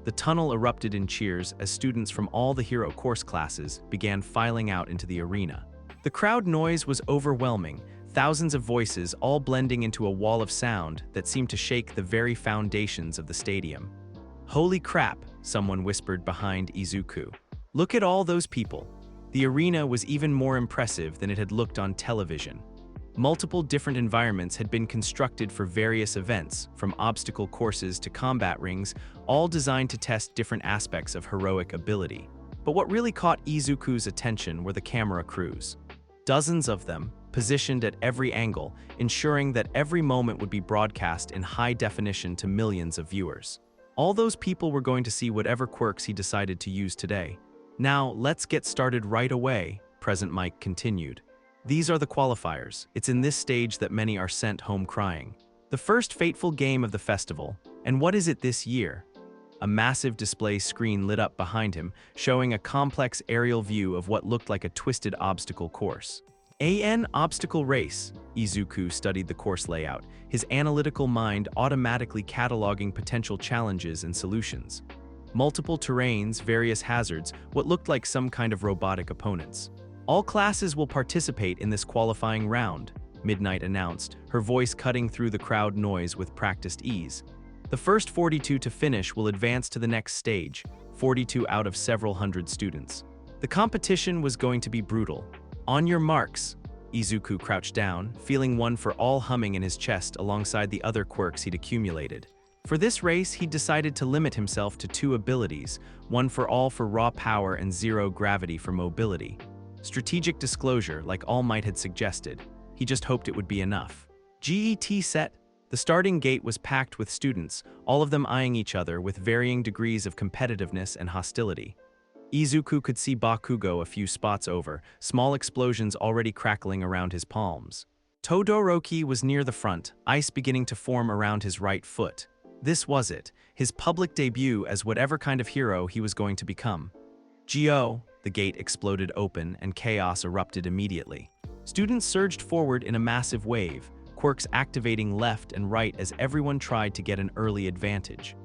The tunnel erupted in cheers as students from all the hero course classes began filing out into the arena. The crowd noise was overwhelming, thousands of voices all blending into a wall of sound that seemed to shake the very foundations of the stadium. "Holy crap," someone whispered behind Izuku. "Look at all those people." The arena was even more impressive than it had looked on television. Multiple different environments had been constructed for various events, from obstacle courses to combat rings, all designed to test different aspects of heroic ability. But what really caught Izuku's attention were the camera crews. Dozens of them, positioned at every angle, ensuring that every moment would be broadcast in high definition to millions of viewers. All those people were going to see whatever quirks he decided to use today. "Now, let's get started right away," Present Mike continued. These are the qualifiers. It's in this stage that many are sent home crying. The first fateful game of the festival, and what is it this year? A massive display screen lit up behind him, showing a complex aerial view of what looked like a twisted obstacle course. An obstacle race. Izuku studied the course layout, his analytical mind automatically cataloging potential challenges and solutions. Multiple terrains, various hazards, what looked like some kind of robotic opponents. All classes will participate in this qualifying round, Midnight announced, her voice cutting through the crowd noise with practiced ease. The first 42 to finish will advance to the next stage, 42 out of several hundred students. The competition was going to be brutal. On your marks. Izuku crouched down, feeling one for all humming in his chest alongside the other quirks he'd accumulated. For this race, he'd decided to limit himself to 2 abilities, one for all for raw power and 0 gravity for mobility. Strategic disclosure, like All Might had suggested. He just hoped it would be enough. GET set. The starting gate was packed with students, all of them eyeing each other with varying degrees of competitiveness and hostility. Izuku could see Bakugo a few spots over, small explosions already crackling around his palms. Todoroki was near the front, ice beginning to form around his right foot. This was it, his public debut as whatever kind of hero he was going to become. Gyo, the gate exploded open and chaos erupted immediately. Students surged forward in a massive wave, quirks activating left and right as everyone tried to get an early advantage.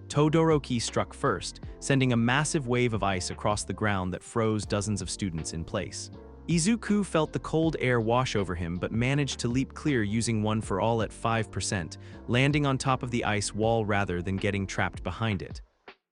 Todoroki struck first, sending a massive wave of ice across the ground that froze dozens of students in place. Izuku felt the cold air wash over him but managed to leap clear using one for all at 5%, landing on top of the ice wall rather than getting trapped behind it.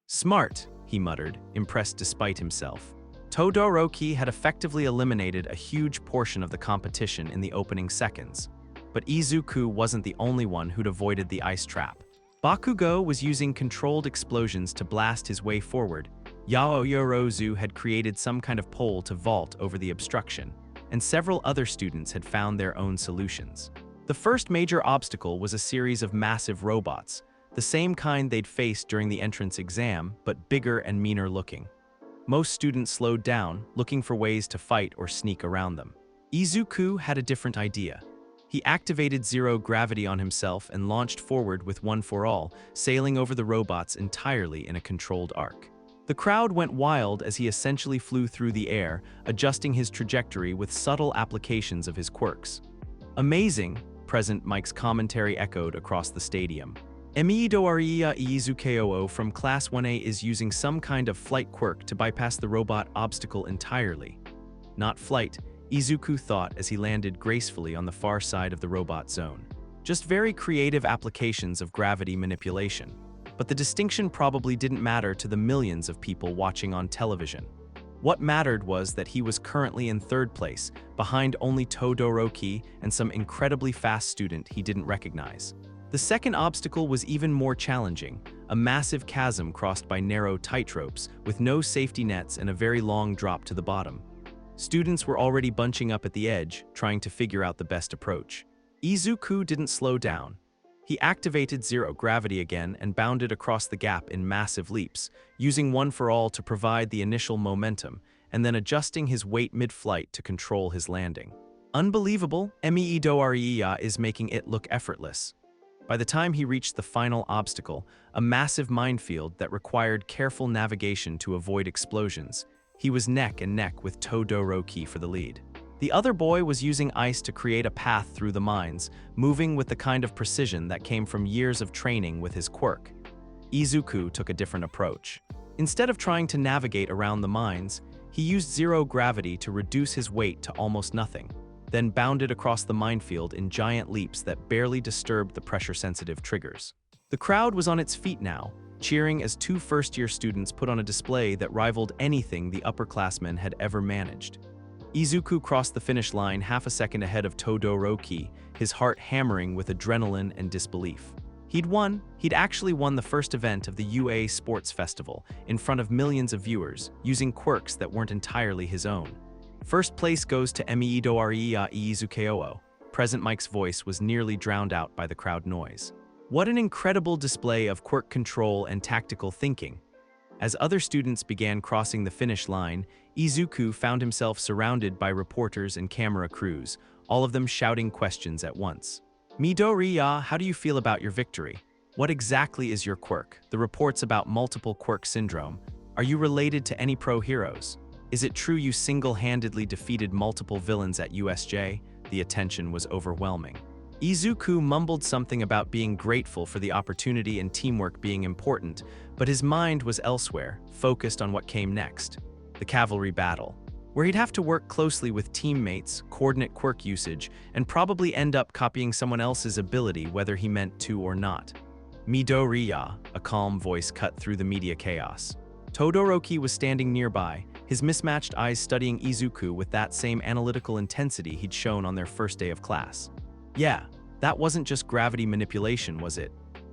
Smart, he muttered, impressed despite himself. Todoroki had effectively eliminated a huge portion of the competition in the opening seconds. But Izuku wasn't the only one who'd avoided the ice trap. Bakugo was using controlled explosions to blast his way forward. Yaoyorozu had created some kind of pole to vault over the obstruction, and several other students had found their own solutions. The first major obstacle was a series of massive robots, the same kind they'd faced during the entrance exam, but bigger and meaner looking. Most students slowed down, looking for ways to fight or sneak around them. Izuku had a different idea. He activated 0 gravity on himself and launched forward with one for all, sailing over the robots entirely in a controlled arc. The crowd went wild as he essentially flew through the air, adjusting his trajectory with subtle applications of his quirks. Amazing, Present Mike's commentary echoed across the stadium. Midoriya Izukeo from Class 1A is using some kind of flight quirk to bypass the robot obstacle entirely. Not flight, Izuku thought as he landed gracefully on the far side of the robot zone. Just very creative applications of gravity manipulation. But the distinction probably didn't matter to the millions of people watching on television. What mattered was that he was currently in 3rd place, behind only Todoroki and some incredibly fast student he didn't recognize. The second obstacle was even more challenging, a massive chasm crossed by narrow tightropes with no safety nets and a very long drop to the bottom. Students were already bunching up at the edge, trying to figure out the best approach. Izuku didn't slow down. He activated 0 gravity again and bounded across the gap in massive leaps, using one for all to provide the initial momentum, and then adjusting his weight mid-flight to control his landing. Unbelievable, Midoriya is making it look effortless. By the time he reached the final obstacle, a massive minefield that required careful navigation to avoid explosions, he was neck and neck with Todoroki for the lead. The other boy was using ice to create a path through the mines, moving with the kind of precision that came from years of training with his quirk. Izuku took a different approach. Instead of trying to navigate around the mines, he used 0 gravity to reduce his weight to almost nothing, then bounded across the minefield in giant leaps that barely disturbed the pressure-sensitive triggers. The crowd was on its feet now, cheering as 2 first-year students put on a display that rivaled anything the upperclassmen had ever managed. Izuku crossed the finish line half a second ahead of Todoroki, his heart hammering with adrenaline and disbelief. He'd actually won the first event of the UA Sports Festival in front of millions of viewers, using quirks that weren't entirely his own. First place goes to Midoriya Izukeo. Present Mike's voice was nearly drowned out by the crowd noise. What an incredible display of quirk control and tactical thinking. As other students began crossing the finish line, Izuku found himself surrounded by reporters and camera crews, all of them shouting questions at once. Midoriya, how do you feel about your victory? What exactly is your quirk? The reports about multiple quirk syndrome. Are you related to any pro heroes? Is it true you single-handedly defeated multiple villains at USJ? The attention was overwhelming. Izuku mumbled something about being grateful for the opportunity and teamwork being important, but his mind was elsewhere, focused on what came next. The cavalry battle, where he'd have to work closely with teammates, coordinate quirk usage, and probably end up copying someone else's ability whether he meant to or not. Midoriya, a calm voice cut through the media chaos. Todoroki was standing nearby, his mismatched eyes studying Izuku with that same analytical intensity he'd shown on their first day of class. Yeah, that wasn't just gravity manipulation, was it?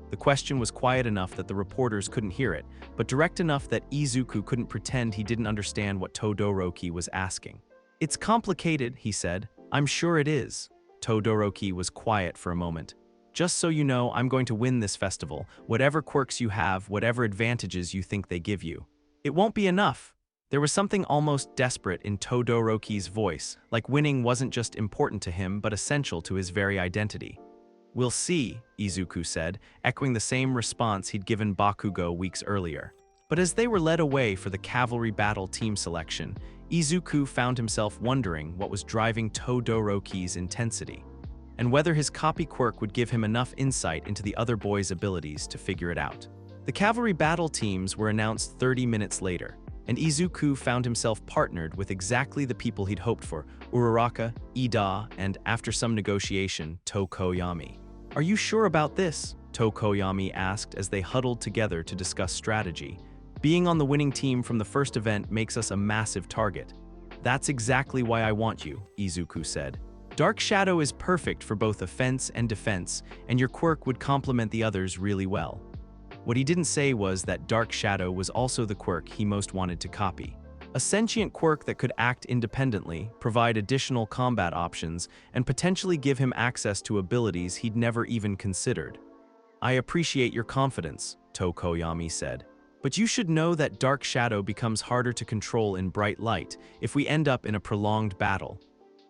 The question was quiet enough that the reporters couldn't hear it, but direct enough that Izuku couldn't pretend he didn't understand what Todoroki was asking. It's complicated, he said. I'm sure it is. Todoroki was quiet for a moment. Just so you know, I'm going to win this festival, whatever quirks you have, whatever advantages you think they give you. It won't be enough. There was something almost desperate in Todoroki's voice, like winning wasn't just important to him but essential to his very identity. We'll see, Izuku said, echoing the same response he'd given Bakugo weeks earlier. But as they were led away for the cavalry battle team selection, Izuku found himself wondering what was driving Todoroki's intensity, and whether his copy quirk would give him enough insight into the other boys' abilities to figure it out. The cavalry battle teams were announced 30 minutes later, and Izuku found himself partnered with exactly the people he'd hoped for: Uraraka, Ida, and, after some negotiation, Tokoyami. Are you sure about this? Tokoyami asked as they huddled together to discuss strategy. Being on the winning team from the first event makes us a massive target. That's exactly why I want you, Izuku said. Dark Shadow is perfect for both offense and defense, and your quirk would complement the others really well. What he didn't say was that Dark Shadow was also the quirk he most wanted to copy. A sentient quirk that could act independently, provide additional combat options, and potentially give him access to abilities he'd never even considered. I appreciate your confidence, Tokoyami said. But you should know that Dark Shadow becomes harder to control in bright light if we end up in a prolonged battle.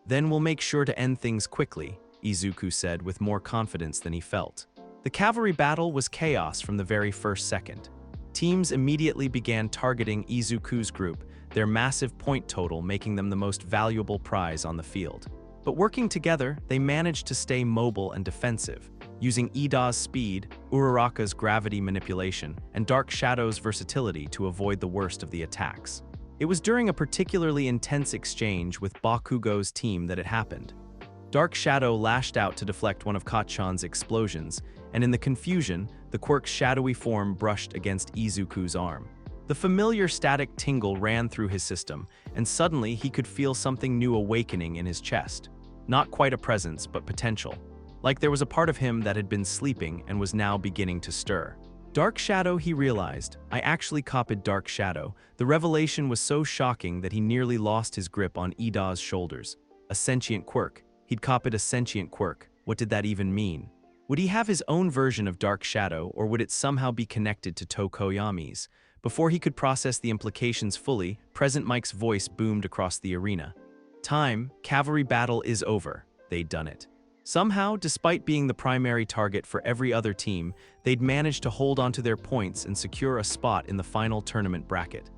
Then we'll make sure to end things quickly, Izuku said with more confidence than he felt. The cavalry battle was chaos from the very first second. Teams immediately began targeting Izuku's group, their massive point total making them the most valuable prize on the field. But working together, they managed to stay mobile and defensive, using Ida's speed, Uraraka's gravity manipulation, and Dark Shadow's versatility to avoid the worst of the attacks. It was during a particularly intense exchange with Bakugo's team that it happened. Dark Shadow lashed out to deflect one of Kacchan's explosions, and in the confusion, the quirk's shadowy form brushed against Izuku's arm. The familiar static tingle ran through his system, and suddenly he could feel something new awakening in his chest. Not quite a presence, but potential. Like there was a part of him that had been sleeping and was now beginning to stir. Dark Shadow, he realized. I actually copied Dark Shadow. The revelation was so shocking that he nearly lost his grip on Ida's shoulders. A sentient quirk. He'd copied a sentient quirk. What did that even mean? Would he have his own version of Dark Shadow, or would it somehow be connected to Tokoyami's? Before he could process the implications fully, Present Mike's voice boomed across the arena. Time, cavalry battle is over. They'd done it. Somehow, despite being the primary target for every other team, they'd managed to hold onto their points and secure a spot in the final tournament bracket.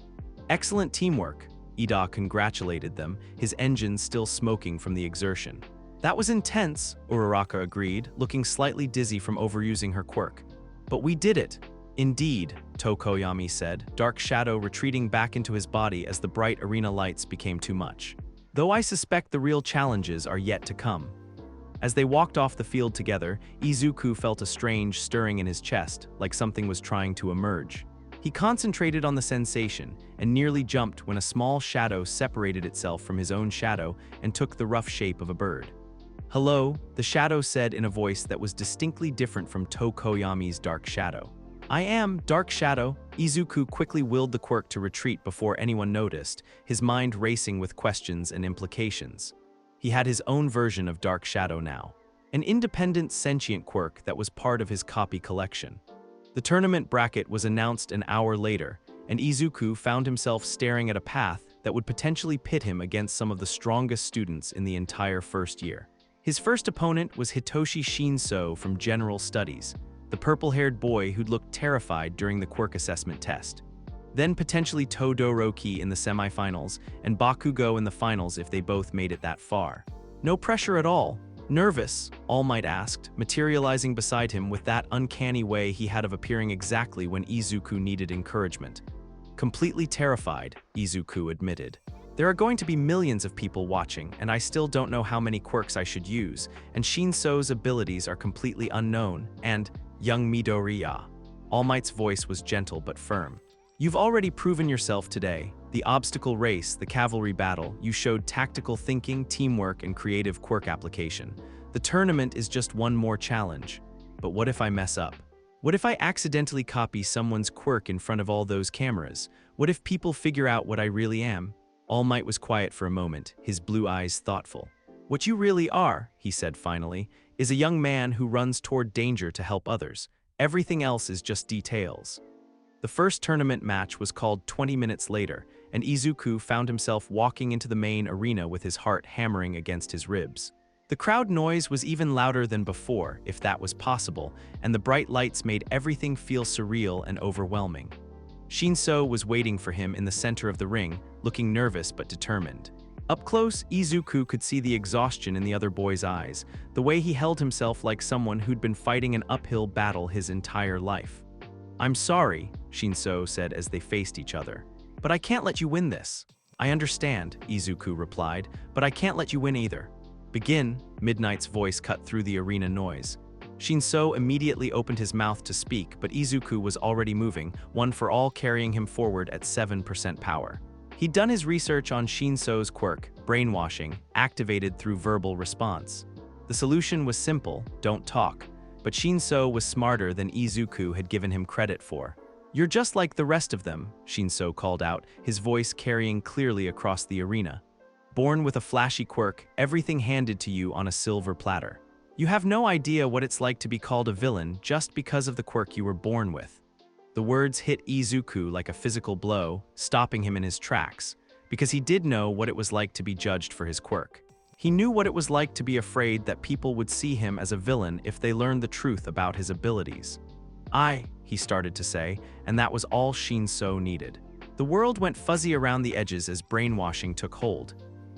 Excellent teamwork, Ida congratulated them, his engines still smoking from the exertion. That was intense, Uraraka agreed, looking slightly dizzy from overusing her quirk. But we did it. Indeed, Tokoyami said, Dark Shadow retreating back into his body as the bright arena lights became too much. Though I suspect the real challenges are yet to come. As they walked off the field together, Izuku felt a strange stirring in his chest, like something was trying to emerge. He concentrated on the sensation and nearly jumped when a small shadow separated itself from his own shadow and took the rough shape of a bird. Hello, the shadow said in a voice that was distinctly different from Tokoyami's Dark Shadow. I am Dark Shadow. Izuku quickly willed the quirk to retreat before anyone noticed, his mind racing with questions and implications. He had his own version of Dark Shadow now, an independent sentient quirk that was part of his copy collection. The tournament bracket was announced an hour later, and Izuku found himself staring at a path that would potentially pit him against some of the strongest students in the entire first year. His first opponent was Hitoshi Shinso from General Studies, the purple-haired boy who'd looked terrified during the quirk assessment test. Then potentially Todoroki in the semifinals, and Bakugo in the finals if they both made it that far. No pressure at all. Nervous, All Might asked, materializing beside him with that uncanny way he had of appearing exactly when Izuku needed encouragement. Completely terrified, Izuku admitted. There are going to be millions of people watching, and I still don't know how many quirks I should use, and Shinso's abilities are completely unknown, and young Midoriya. All Might's voice was gentle but firm. You've already proven yourself today. The obstacle race, the cavalry battle, you showed tactical thinking, teamwork, and creative quirk application. The tournament is just one more challenge. But what if I mess up? What if I accidentally copy someone's quirk in front of all those cameras? What if people figure out what I really am? All Might was quiet for a moment, his blue eyes thoughtful. What you really are, he said finally, is a young man who runs toward danger to help others. Everything else is just details. The first tournament match was called 20 minutes later, and Izuku found himself walking into the main arena with his heart hammering against his ribs. The crowd noise was even louder than before, if that was possible, and the bright lights made everything feel surreal and overwhelming. Shinso was waiting for him in the center of the ring, looking nervous but determined. Up close, Izuku could see the exhaustion in the other boy's eyes, the way he held himself like someone who'd been fighting an uphill battle his entire life. "I'm sorry," Shinso said as they faced each other, "but I can't let you win this." "I understand," Izuku replied, "but I can't let you win either." "Begin," Midnight's voice cut through the arena noise. Shinso immediately opened his mouth to speak, but Izuku was already moving, one for all carrying him forward at 7% power. He'd done his research on Shinso's quirk, brainwashing, activated through verbal response. The solution was simple: don't talk. But Shinso was smarter than Izuku had given him credit for. "You're just like the rest of them," Shinso called out, his voice carrying clearly across the arena. "Born with a flashy quirk, everything handed to you on a silver platter. You have no idea what it's like to be called a villain just because of the quirk you were born with." The words hit Izuku like a physical blow, stopping him in his tracks, because he did know what it was like to be judged for his quirk. He knew what it was like to be afraid that people would see him as a villain if they learned the truth about his abilities. He started to say, and that was all Shinso needed. The world went fuzzy around the edges as brainwashing took hold.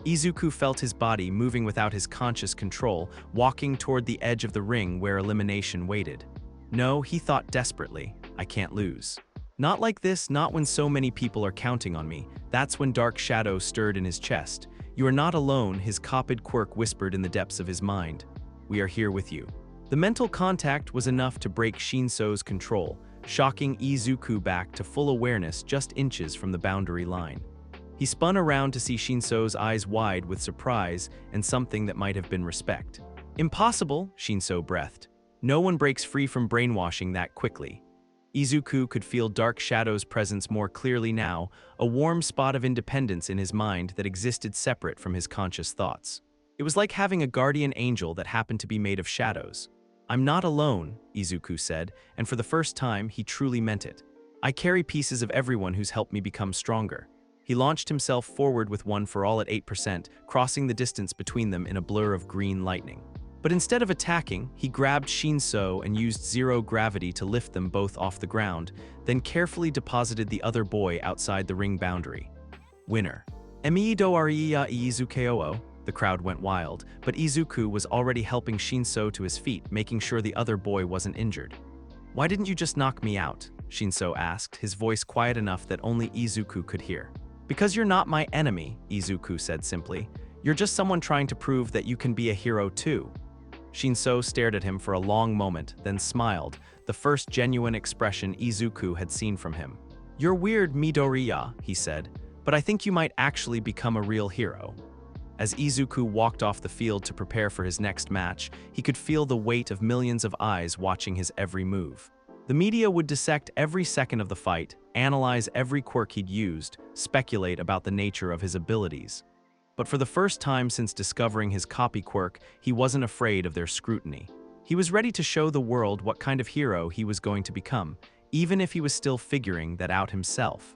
Izuku felt his body moving without his conscious control, walking toward the edge of the ring where elimination waited. No, he thought desperately, I can't lose. Not like this, not when so many people are counting on me. That's when dark shadows stirred in his chest. You are not alone, his copied quirk whispered in the depths of his mind. We are here with you. The mental contact was enough to break Shinso's control, shocking Izuku back to full awareness just inches from the boundary line. He spun around to see Shinso's eyes wide with surprise and something that might have been respect. Impossible, Shinso breathed. No one breaks free from brainwashing that quickly. Izuku could feel Dark Shadow's presence more clearly now, a warm spot of independence in his mind that existed separate from his conscious thoughts. It was like having a guardian angel that happened to be made of shadows. I'm not alone, Izuku said, and for the first time, he truly meant it. I carry pieces of everyone who's helped me become stronger. He launched himself forward with one for all at 8%, crossing the distance between them in a blur of green lightning. But instead of attacking, he grabbed Shinso and used zero gravity to lift them both off the ground, then carefully deposited the other boy outside the ring boundary. Winner. Midoriya Izukeo. The crowd went wild, but Izuku was already helping Shinso to his feet, making sure the other boy wasn't injured. Why didn't you just knock me out? Shinso asked, his voice quiet enough that only Izuku could hear. Because you're not my enemy, Izuku said simply. You're just someone trying to prove that you can be a hero too. Shinso stared at him for a long moment, then smiled, the first genuine expression Izuku had seen from him. You're weird, Midoriya, he said, but I think you might actually become a real hero. As Izuku walked off the field to prepare for his next match, he could feel the weight of millions of eyes watching his every move. The media would dissect every second of the fight, analyze every quirk he'd used, speculate about the nature of his abilities. But for the first time since discovering his copy quirk, he wasn't afraid of their scrutiny. He was ready to show the world what kind of hero he was going to become, even if he was still figuring that out himself.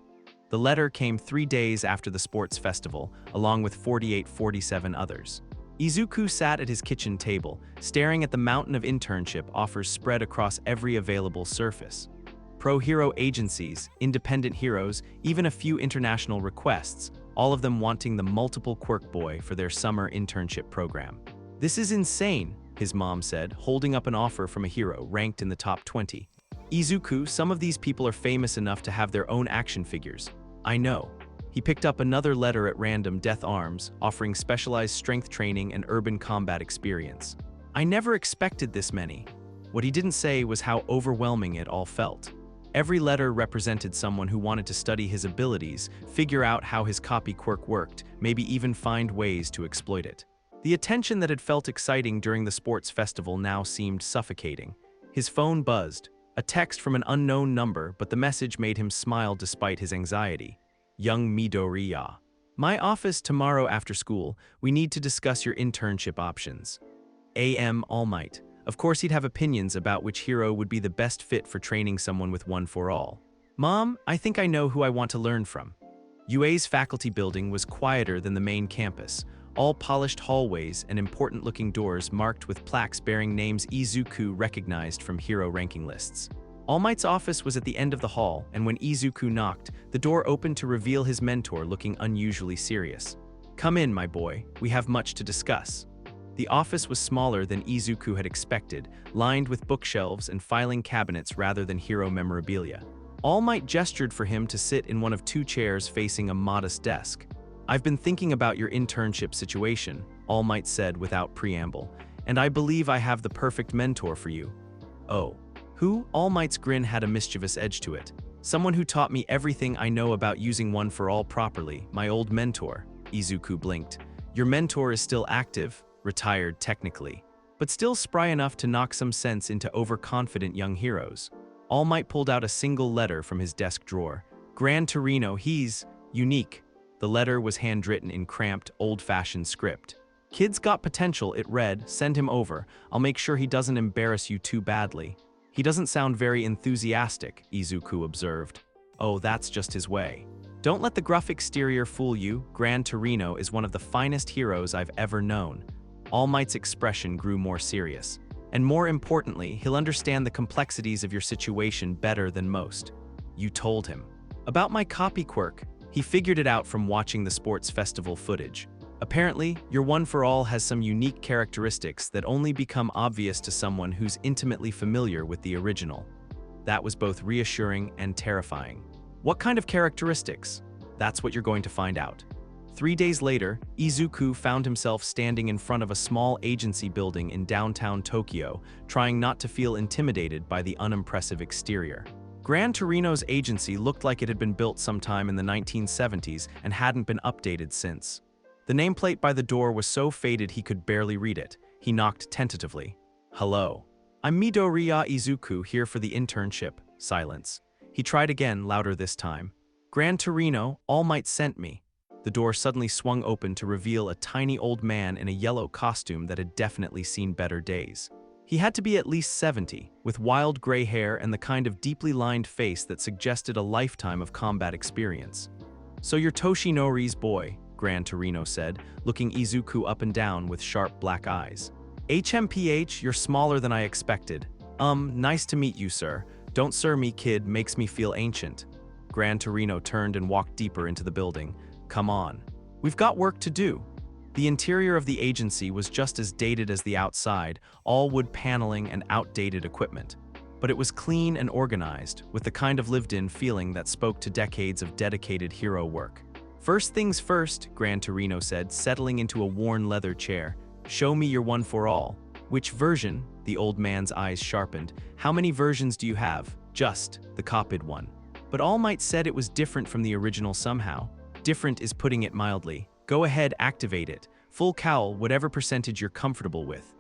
The letter came 3 days after the sports festival, along with 47 others. Izuku sat at his kitchen table, staring at the mountain of internship offers spread across every available surface. Pro-hero agencies, independent heroes, even a few international requests, all of them wanting the multiple Quirk boy for their summer internship program. "This is insane," his mom said, holding up an offer from a hero ranked in the top 20. "Izuku, some of these people are famous enough to have their own action figures." "I know." He picked up another letter at random, Death Arms, offering specialized strength training and urban combat experience. "I never expected this many." What he didn't say was how overwhelming it all felt. Every letter represented someone who wanted to study his abilities, figure out how his copy Quirk worked, maybe even find ways to exploit it. The attention that had felt exciting during the sports festival now seemed suffocating. His phone buzzed, a text from an unknown number, but the message made him smile despite his anxiety. "Young Midoriya. My office tomorrow after school. We need to discuss your internship options." A.M. All Might. Of course he'd have opinions about which hero would be the best fit for training someone with one for all. "Mom, I think I know who I want to learn from." UA's faculty building was quieter than the main campus, all polished hallways and important-looking doors marked with plaques bearing names Izuku recognized from hero ranking lists. All Might's office was at the end of the hall, and when Izuku knocked, the door opened to reveal his mentor looking unusually serious. "Come in, my boy. We have much to discuss." The office was smaller than Izuku had expected, lined with bookshelves and filing cabinets rather than hero memorabilia. All Might gestured for him to sit in one of 2 chairs facing a modest desk. "I've been thinking about your internship situation," All Might said without preamble, "and I believe I have the perfect mentor for you." "Oh. Who?" All Might's grin had a mischievous edge to it. "Someone who taught me everything I know about using one for all properly, my old mentor." Izuku blinked. "Your mentor is still active, retired technically, but still spry enough to knock some sense into overconfident young heroes." All Might pulled out a single letter from his desk drawer. "Gran Torino, he's unique." The letter was handwritten in cramped, old-fashioned script. "Kid's got potential," it read. "Send him over. I'll make sure he doesn't embarrass you too badly." "He doesn't sound very enthusiastic," Izuku observed. "Oh, that's just his way." "Don't let the gruff exterior fool you. Gran Torino is one of the finest heroes I've ever known." All Might's expression grew more serious. "And more importantly, he'll understand the complexities of your situation better than most." "You told him." "About my copy Quirk. He figured it out from watching the sports festival footage. Apparently, your one for all has some unique characteristics that only become obvious to someone who's intimately familiar with the original." That was both reassuring and terrifying. "What kind of characteristics?" "That's what you're going to find out." 3 days later, Izuku found himself standing in front of a small agency building in downtown Tokyo, trying not to feel intimidated by the unimpressive exterior. Gran Torino's agency looked like it had been built sometime in the 1970s and hadn't been updated since. The nameplate by the door was so faded he could barely read it. He knocked tentatively. "Hello. I'm Midoriya Izuku, here for the internship." Silence. He tried again, louder this time. "Gran Torino, All Might sent me." The door suddenly swung open to reveal a tiny old man in a yellow costume that had definitely seen better days. He had to be at least 70, with wild gray hair and the kind of deeply lined face that suggested a lifetime of combat experience. "So you're Toshinori's boy," Gran Torino said, looking Izuku up and down with sharp black eyes. "HMPH, you're smaller than I expected." Nice to meet you, sir." "Don't sir me, kid, makes me feel ancient." Gran Torino turned and walked deeper into the building. "Come on. We've got work to do." The interior of the agency was just as dated as the outside, all wood paneling and outdated equipment. But it was clean and organized, with the kind of lived-in feeling that spoke to decades of dedicated hero work. "First things first," Gran Torino said, settling into a worn leather chair. "Show me your one for all." "Which version?" The old man's eyes sharpened. "How many versions do you have?" "Just the copied one." But All Might said it was different from the original somehow. "Different is putting it mildly. Go ahead, activate it. Full cowl, whatever percentage you're comfortable with."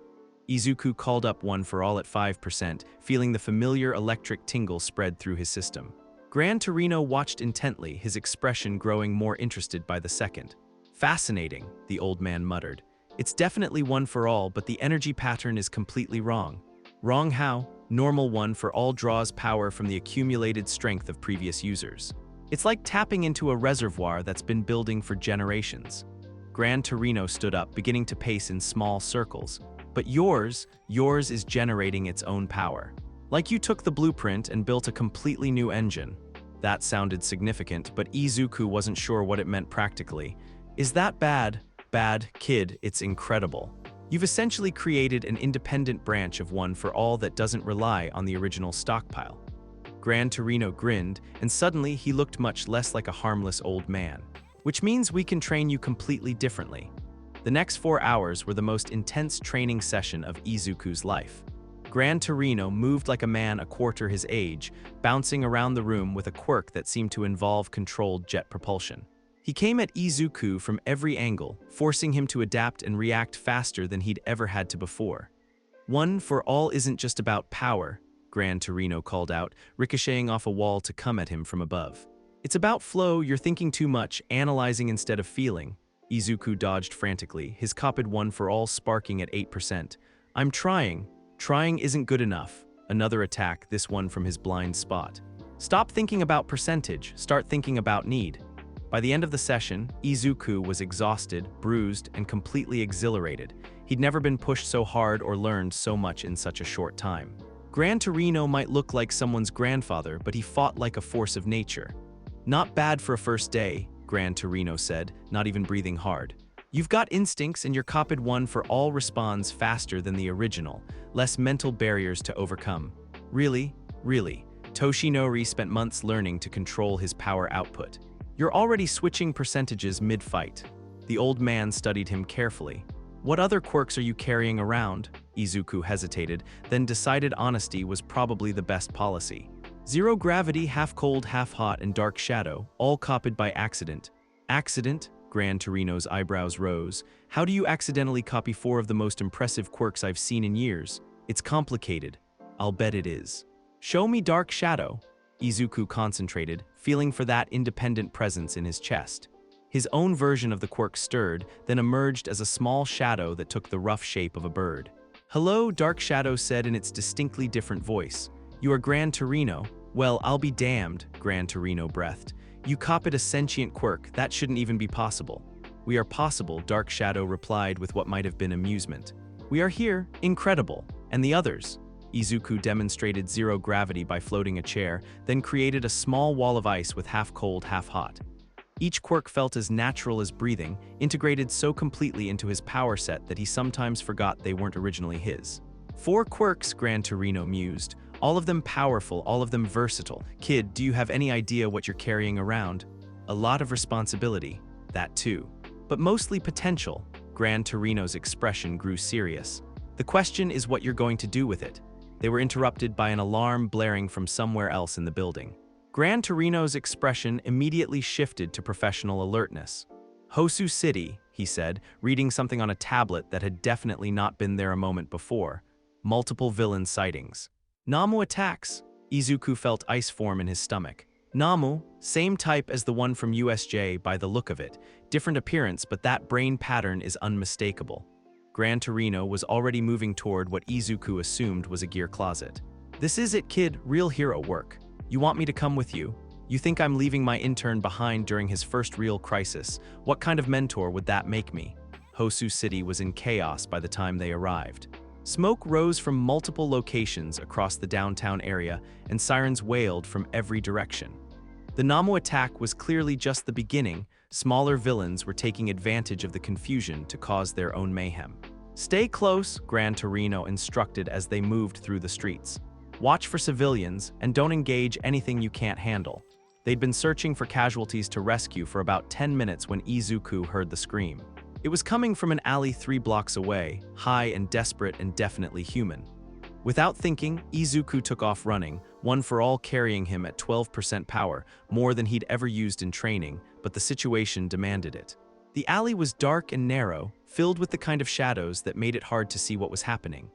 Izuku called up one for all at 5%, feeling the familiar electric tingle spread through his system. Gran Torino watched intently, his expression growing more interested by the second. "Fascinating," the old man muttered. "It's definitely one for all, but the energy pattern is completely wrong." "Wrong how?" Normal 1 for all draws power from the accumulated strength of previous users. It's like tapping into a reservoir that's been building for generations. Gran Torino stood up, beginning to pace in small circles. But yours is generating its own power. Like you took the blueprint and built a completely new engine. That sounded significant, but Izuku wasn't sure what it meant practically. Is that bad? Bad, kid, it's incredible. You've essentially created an independent branch of 1 for all that doesn't rely on the original stockpile. Gran Torino grinned, and suddenly he looked much less like a harmless old man. Which means we can train you completely differently. The next 4 hours were the most intense training session of Izuku's life. Gran Torino moved like a man a quarter his age, bouncing around the room with a quirk that seemed to involve controlled jet propulsion. He came at Izuku from every angle, forcing him to adapt and react faster than he'd ever had to before. 1 for all isn't just about power, Gran Torino called out, ricocheting off a wall to come at him from above. It's about flow. You're thinking too much, analyzing instead of feeling. Izuku dodged frantically, his copid 1 for all sparking at 8%. I'm trying. Trying isn't good enough. Another attack, this one from his blind spot. Stop thinking about percentage, start thinking about need. By the end of the session, Izuku was exhausted, bruised, and completely exhilarated. He'd never been pushed so hard or learned so much in such a short time. Gran Torino might look like someone's grandfather, but he fought like a force of nature. Not bad for a first day, Gran Torino said, not even breathing hard. You've got instincts and your copid 1 for all responds faster than the original, less mental barriers to overcome. Really? Toshinori spent months learning to control his power output. You're already switching percentages mid-fight. The old man studied him carefully. What other quirks are you carrying around? Izuku hesitated, then decided honesty was probably the best policy. Zero gravity, half cold, half hot, and dark shadow, all copied by accident. Accident? Gran Torino's eyebrows rose. How do you accidentally copy 4 of the most impressive quirks I've seen in years? It's complicated. I'll bet it is. Show me dark shadow. Izuku concentrated, feeling for that independent presence in his chest. His own version of the quirk stirred, then emerged as a small shadow that took the rough shape of a bird. Hello, Dark Shadow said in its distinctly different voice. You are Gran Torino? Well, I'll be damned, Gran Torino breathed. You copied a sentient quirk, that shouldn't even be possible. We are possible, Dark Shadow replied with what might have been amusement. We are here, incredible. And the others? Izuku demonstrated zero gravity by floating a chair, then created a small wall of ice with half cold, half hot. Each quirk felt as natural as breathing, integrated so completely into his power set that he sometimes forgot they weren't originally his. 4 quirks, Gran Torino mused. All of them powerful, all of them versatile. Kid, do you have any idea what you're carrying around? A lot of responsibility. That too. But mostly potential. Gran Torino's expression grew serious. The question is what you're going to do with it. They were interrupted by an alarm blaring from somewhere else in the building. Gran Torino's expression immediately shifted to professional alertness. Hosu City, he said, reading something on a tablet that had definitely not been there a moment before. Multiple villain sightings. Namu attacks. Izuku felt ice form in his stomach. Namu, same type as the one from USJ by the look of it. Different appearance, but that brain pattern is unmistakable. Gran Torino was already moving toward what Izuku assumed was a gear closet. This is it, kid, real hero work. You want me to come with you? You think I'm leaving my intern behind during his first real crisis? What kind of mentor would that make me? Hosu City was in chaos by the time they arrived. Smoke rose from multiple locations across the downtown area, and sirens wailed from every direction. The Namu attack was clearly just the beginning. Smaller villains were taking advantage of the confusion to cause their own mayhem. Stay close, Gran Torino instructed as they moved through the streets. Watch for civilians, and don't engage anything you can't handle. They'd been searching for casualties to rescue for about 10 minutes when Izuku heard the scream. It was coming from an alley 3 blocks away, high and desperate and definitely human. Without thinking, Izuku took off running, 1 for all carrying him at 12% power, more than he'd ever used in training, but the situation demanded it. The alley was dark and narrow, filled with the kind of shadows that made it hard to see what was happening.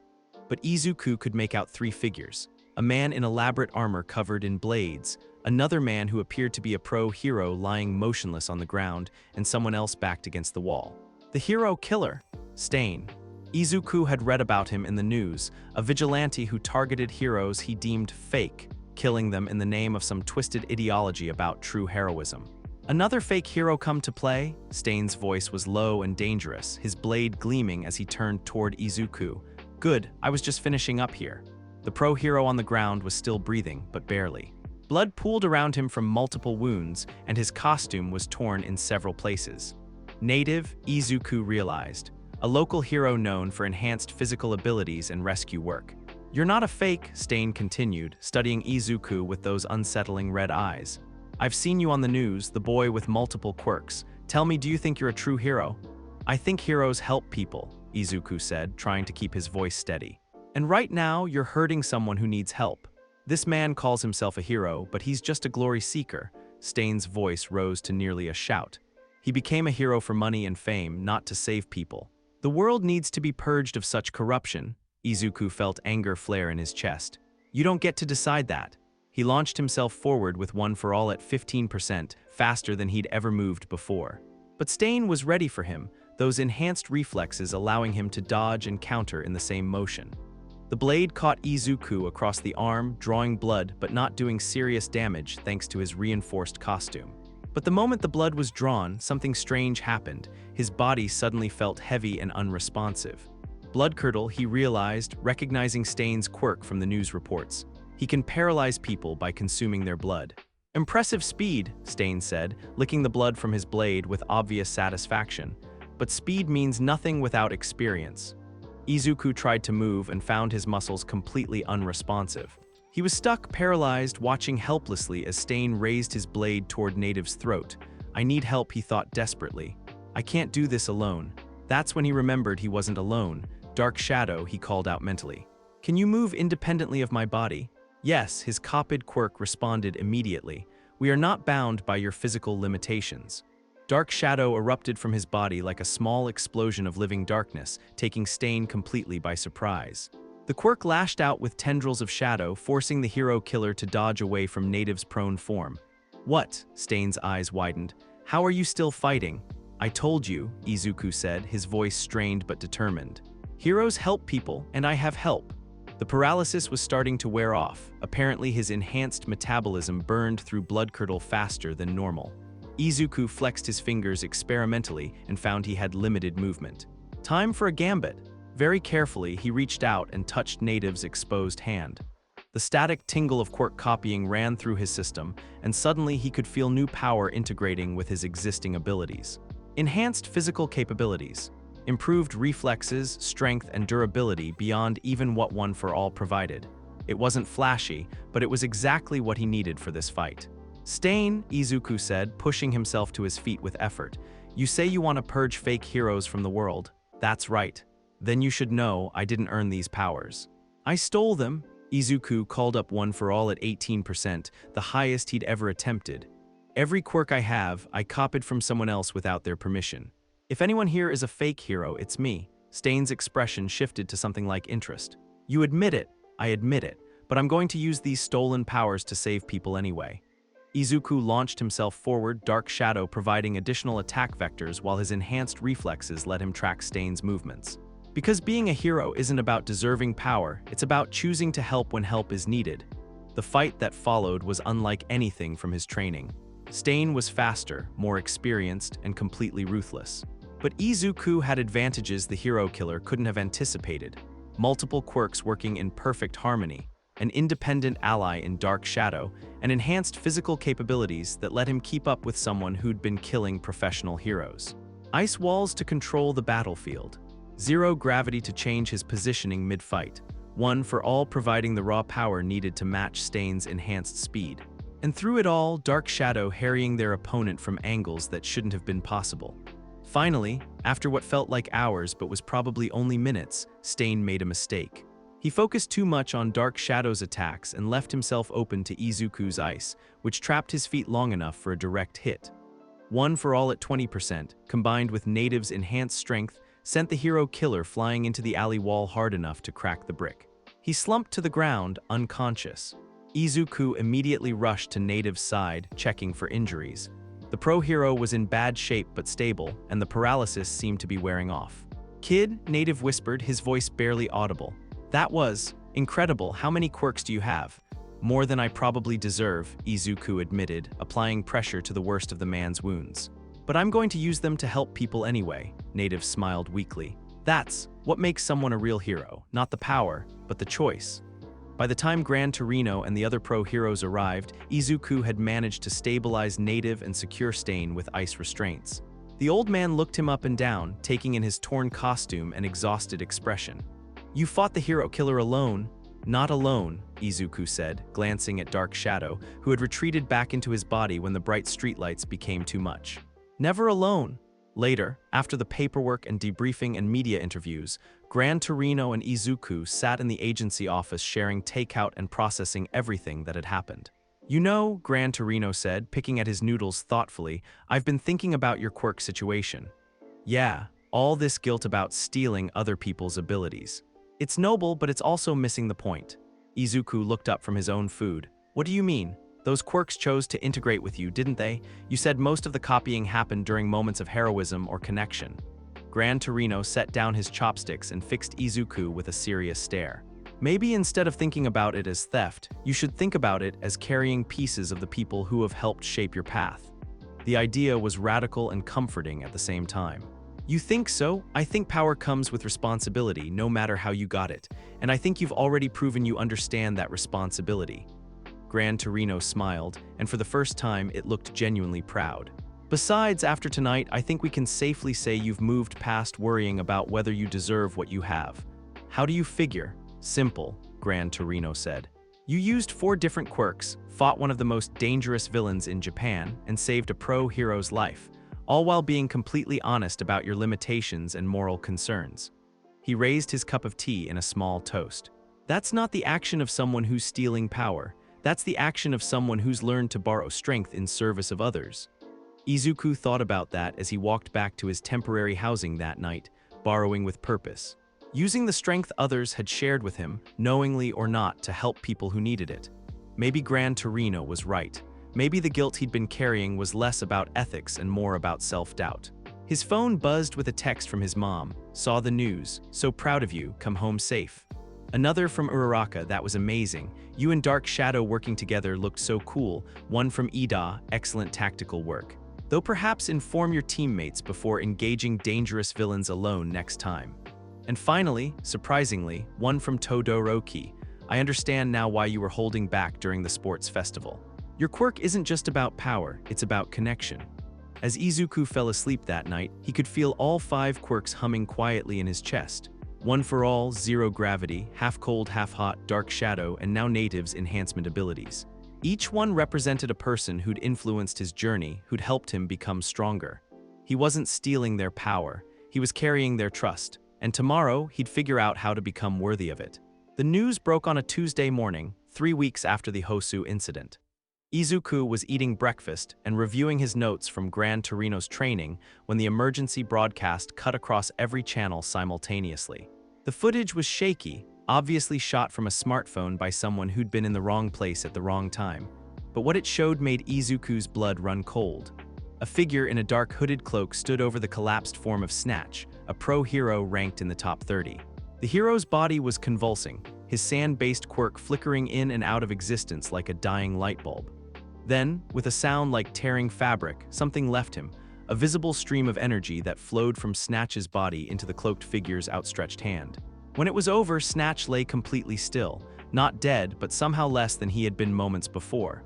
But Izuku could make out 3 figures. A man in elaborate armor covered in blades, another man who appeared to be a pro-hero lying motionless on the ground, and someone else backed against the wall. The hero killer, Stain. Izuku had read about him in the news, a vigilante who targeted heroes he deemed fake, killing them in the name of some twisted ideology about true heroism. Another fake hero come to play? Stain's voice was low and dangerous, his blade gleaming as he turned toward Izuku. Good, I was just finishing up here. The pro hero on the ground was still breathing, but barely. Blood pooled around him from multiple wounds, and his costume was torn in several places. Native, Izuku realized. A local hero known for enhanced physical abilities and rescue work. You're not a fake, Stain continued, studying Izuku with those unsettling red eyes. I've seen you on the news, the boy with multiple quirks. Tell me, do you think you're a true hero? I think heroes help people, Izuku said, trying to keep his voice steady. And right now, you're hurting someone who needs help. This man calls himself a hero, but he's just a glory seeker. Stain's voice rose to nearly a shout. He became a hero for money and fame, not to save people. The world needs to be purged of such corruption. Izuku felt anger flare in his chest. You don't get to decide that. He launched himself forward with one for all at 15%, faster than he'd ever moved before. But Stain was ready for him, those enhanced reflexes allowing him to dodge and counter in the same motion. The blade caught Izuku across the arm, drawing blood but not doing serious damage thanks to his reinforced costume. But the moment the blood was drawn, something strange happened. His body suddenly felt heavy and unresponsive. Bloodcurdle, he realized, recognizing Stain's quirk from the news reports. He can paralyze people by consuming their blood. Impressive speed, Stain said, licking the blood from his blade with obvious satisfaction. But speed means nothing without experience. Izuku tried to move and found his muscles completely unresponsive. He was stuck, paralyzed, watching helplessly as Stain raised his blade toward Native's throat. I need help, he thought desperately. I can't do this alone. That's when he remembered he wasn't alone. Dark Shadow, he called out mentally. Can you move independently of my body? Yes, his copied quirk responded immediately. We are not bound by your physical limitations. Dark Shadow erupted from his body like a small explosion of living darkness, taking Stain completely by surprise. The quirk lashed out with tendrils of shadow, forcing the hero killer to dodge away from Native's prone form. What? Stain's eyes widened. How are you still fighting? I told you, Izuku said, his voice strained but determined. Heroes help people, and I have help. The paralysis was starting to wear off. Apparently his enhanced metabolism burned through Bloodcurdle faster than normal. Izuku flexed his fingers experimentally and found he had limited movement. Time for a gambit. Very carefully, he reached out and touched Native's exposed hand. The static tingle of quirk copying ran through his system, and suddenly he could feel new power integrating with his existing abilities. Enhanced physical capabilities. Improved reflexes, strength, and durability beyond even what One for All provided. It wasn't flashy, but it was exactly what he needed for this fight. Stain, Izuku said, pushing himself to his feet with effort. You say you want to purge fake heroes from the world. That's right. Then you should know I didn't earn these powers. I stole them. Izuku called up One for All at 18%, the highest he'd ever attempted. Every quirk I have, I copied from someone else without their permission. If anyone here is a fake hero, it's me. Stain's expression shifted to something like interest. You admit it. I admit it. But I'm going to use these stolen powers to save people anyway. Izuku launched himself forward, Dark Shadow providing additional attack vectors while his enhanced reflexes let him track Stain's movements. Because being a hero isn't about deserving power, it's about choosing to help when help is needed. The fight that followed was unlike anything from his training. Stain was faster, more experienced, and completely ruthless. But Izuku had advantages the hero killer couldn't have anticipated. Multiple quirks working in perfect harmony, an independent ally in Dark Shadow, and enhanced physical capabilities that let him keep up with someone who'd been killing professional heroes. Ice walls to control the battlefield. Zero gravity to change his positioning mid-fight. One for All providing the raw power needed to match Stain's enhanced speed. And through it all, Dark Shadow harrying their opponent from angles that shouldn't have been possible. Finally, after what felt like hours but was probably only minutes, Stain made a mistake. He focused too much on Dark Shadow's attacks and left himself open to Izuku's ice, which trapped his feet long enough for a direct hit. One for All at 20%, combined with Native's enhanced strength, sent the hero killer flying into the alley wall hard enough to crack the brick. He slumped to the ground, unconscious. Izuku immediately rushed to Native's side, checking for injuries. The pro hero was in bad shape but stable, and the paralysis seemed to be wearing off. Kid, Native whispered, his voice barely audible. That was incredible. How many quirks do you have? More than I probably deserve, Izuku admitted, applying pressure to the worst of the man's wounds. But I'm going to use them to help people anyway, Native smiled weakly. That's what makes someone a real hero, not the power, but the choice. By the time Grand Torino and the other pro heroes arrived, Izuku had managed to stabilize Native and secure Stain with ice restraints. The old man looked him up and down, taking in his torn costume and exhausted expression. You fought the hero killer alone? Not alone, Izuku said, glancing at Dark Shadow, who had retreated back into his body when the bright streetlights became too much. Never alone. Later, after the paperwork and debriefing and media interviews, Gran Torino and Izuku sat in the agency office sharing takeout and processing everything that had happened. You know, Gran Torino said, picking at his noodles thoughtfully, I've been thinking about your Quirk situation. Yeah, all this guilt about stealing other people's abilities. It's noble, but it's also missing the point. Izuku looked up from his own food. What do you mean? Those quirks chose to integrate with you, didn't they? You said most of the copying happened during moments of heroism or connection. Gran Torino set down his chopsticks and fixed Izuku with a serious stare. Maybe instead of thinking about it as theft, you should think about it as carrying pieces of the people who have helped shape your path. The idea was radical and comforting at the same time. You think so? I think power comes with responsibility, no matter how you got it, and I think you've already proven you understand that responsibility. Gran Torino smiled, and for the first time it looked genuinely proud. Besides, after tonight, I think we can safely say you've moved past worrying about whether you deserve what you have. How do you figure? Simple, Gran Torino said. You used 4 different quirks, fought one of the most dangerous villains in Japan, and saved a pro-hero's life, all while being completely honest about your limitations and moral concerns. He raised his cup of tea in a small toast. That's not the action of someone who's stealing power. That's the action of someone who's learned to borrow strength in service of others. Izuku thought about that as he walked back to his temporary housing that night, borrowing with purpose. Using the strength others had shared with him, knowingly or not, to help people who needed it. Maybe Gran Torino was right. Maybe the guilt he'd been carrying was less about ethics and more about self-doubt. His phone buzzed with a text from his mom. Saw the news. So proud of you. Come home safe. Another from Uraraka. That was amazing. You and Dark Shadow working together looked so cool. One from Ida. Excellent tactical work. Though perhaps inform your teammates before engaging dangerous villains alone next time. And finally, surprisingly, one from Todoroki. I understand now why you were holding back during the sports festival. Your quirk isn't just about power, it's about connection. As Izuku fell asleep that night, he could feel all 5 quirks humming quietly in his chest. One for all, zero gravity, half cold, half hot, dark shadow, and now native's enhancement abilities. Each one represented a person who'd influenced his journey, who'd helped him become stronger. He wasn't stealing their power, he was carrying their trust, and tomorrow he'd figure out how to become worthy of it. The news broke on a Tuesday morning, 3 weeks after the Hosu incident. Izuku was eating breakfast and reviewing his notes from Gran Torino's training when the emergency broadcast cut across every channel simultaneously. The footage was shaky, obviously shot from a smartphone by someone who'd been in the wrong place at the wrong time. But what it showed made Izuku's blood run cold. A figure in a dark hooded cloak stood over the collapsed form of Snatch, a pro-hero ranked in the top 30. The hero's body was convulsing, his sand-based quirk flickering in and out of existence like a dying light bulb. Then, with a sound like tearing fabric, something left him, a visible stream of energy that flowed from Snatch's body into the cloaked figure's outstretched hand. When it was over, Snatch lay completely still, not dead, but somehow less than he had been moments before.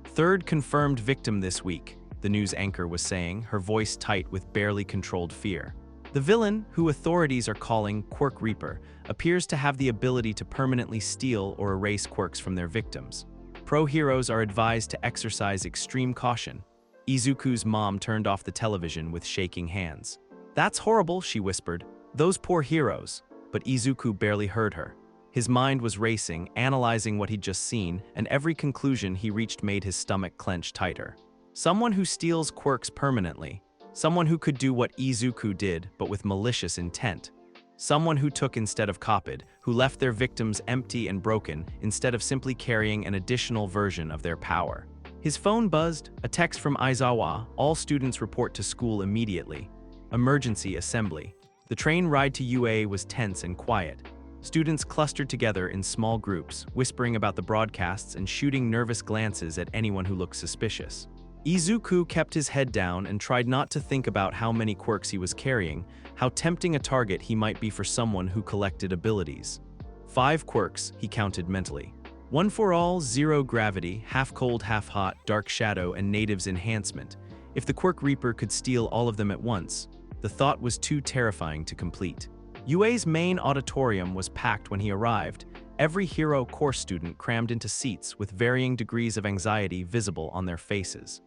Third confirmed victim this week, the news anchor was saying, her voice tight with barely controlled fear. The villain, who authorities are calling Quirk Reaper, appears to have the ability to permanently steal or erase quirks from their victims. Pro-heroes are advised to exercise extreme caution. Izuku's mom turned off the television with shaking hands. That's horrible, she whispered. Those poor heroes. But Izuku barely heard her. His mind was racing, analyzing what he'd just seen, and every conclusion he reached made his stomach clench tighter. Someone who steals quirks permanently. Someone who could do what Izuku did, but with malicious intent. Someone who took instead of copied, who left their victims empty and broken instead of simply carrying an additional version of their power. His phone buzzed, a text from Aizawa, all students report to school immediately. Emergency assembly. The The train ride to UA was tense and quiet. Students clustered together in small groups, whispering about the broadcasts and shooting nervous glances at anyone who looked suspicious. Izuku kept his head down and tried not to think about how many quirks he was carrying, how tempting a target he might be for someone who collected abilities. 5 quirks, he counted mentally. 1 for all, 0 gravity, half cold, half hot, dark shadow, and native's enhancement. If the Quirk Reaper could steal all of them at once, the thought was too terrifying to complete. UA's main auditorium was packed when he arrived, every hero course student crammed into seats with varying degrees of anxiety visible on their faces.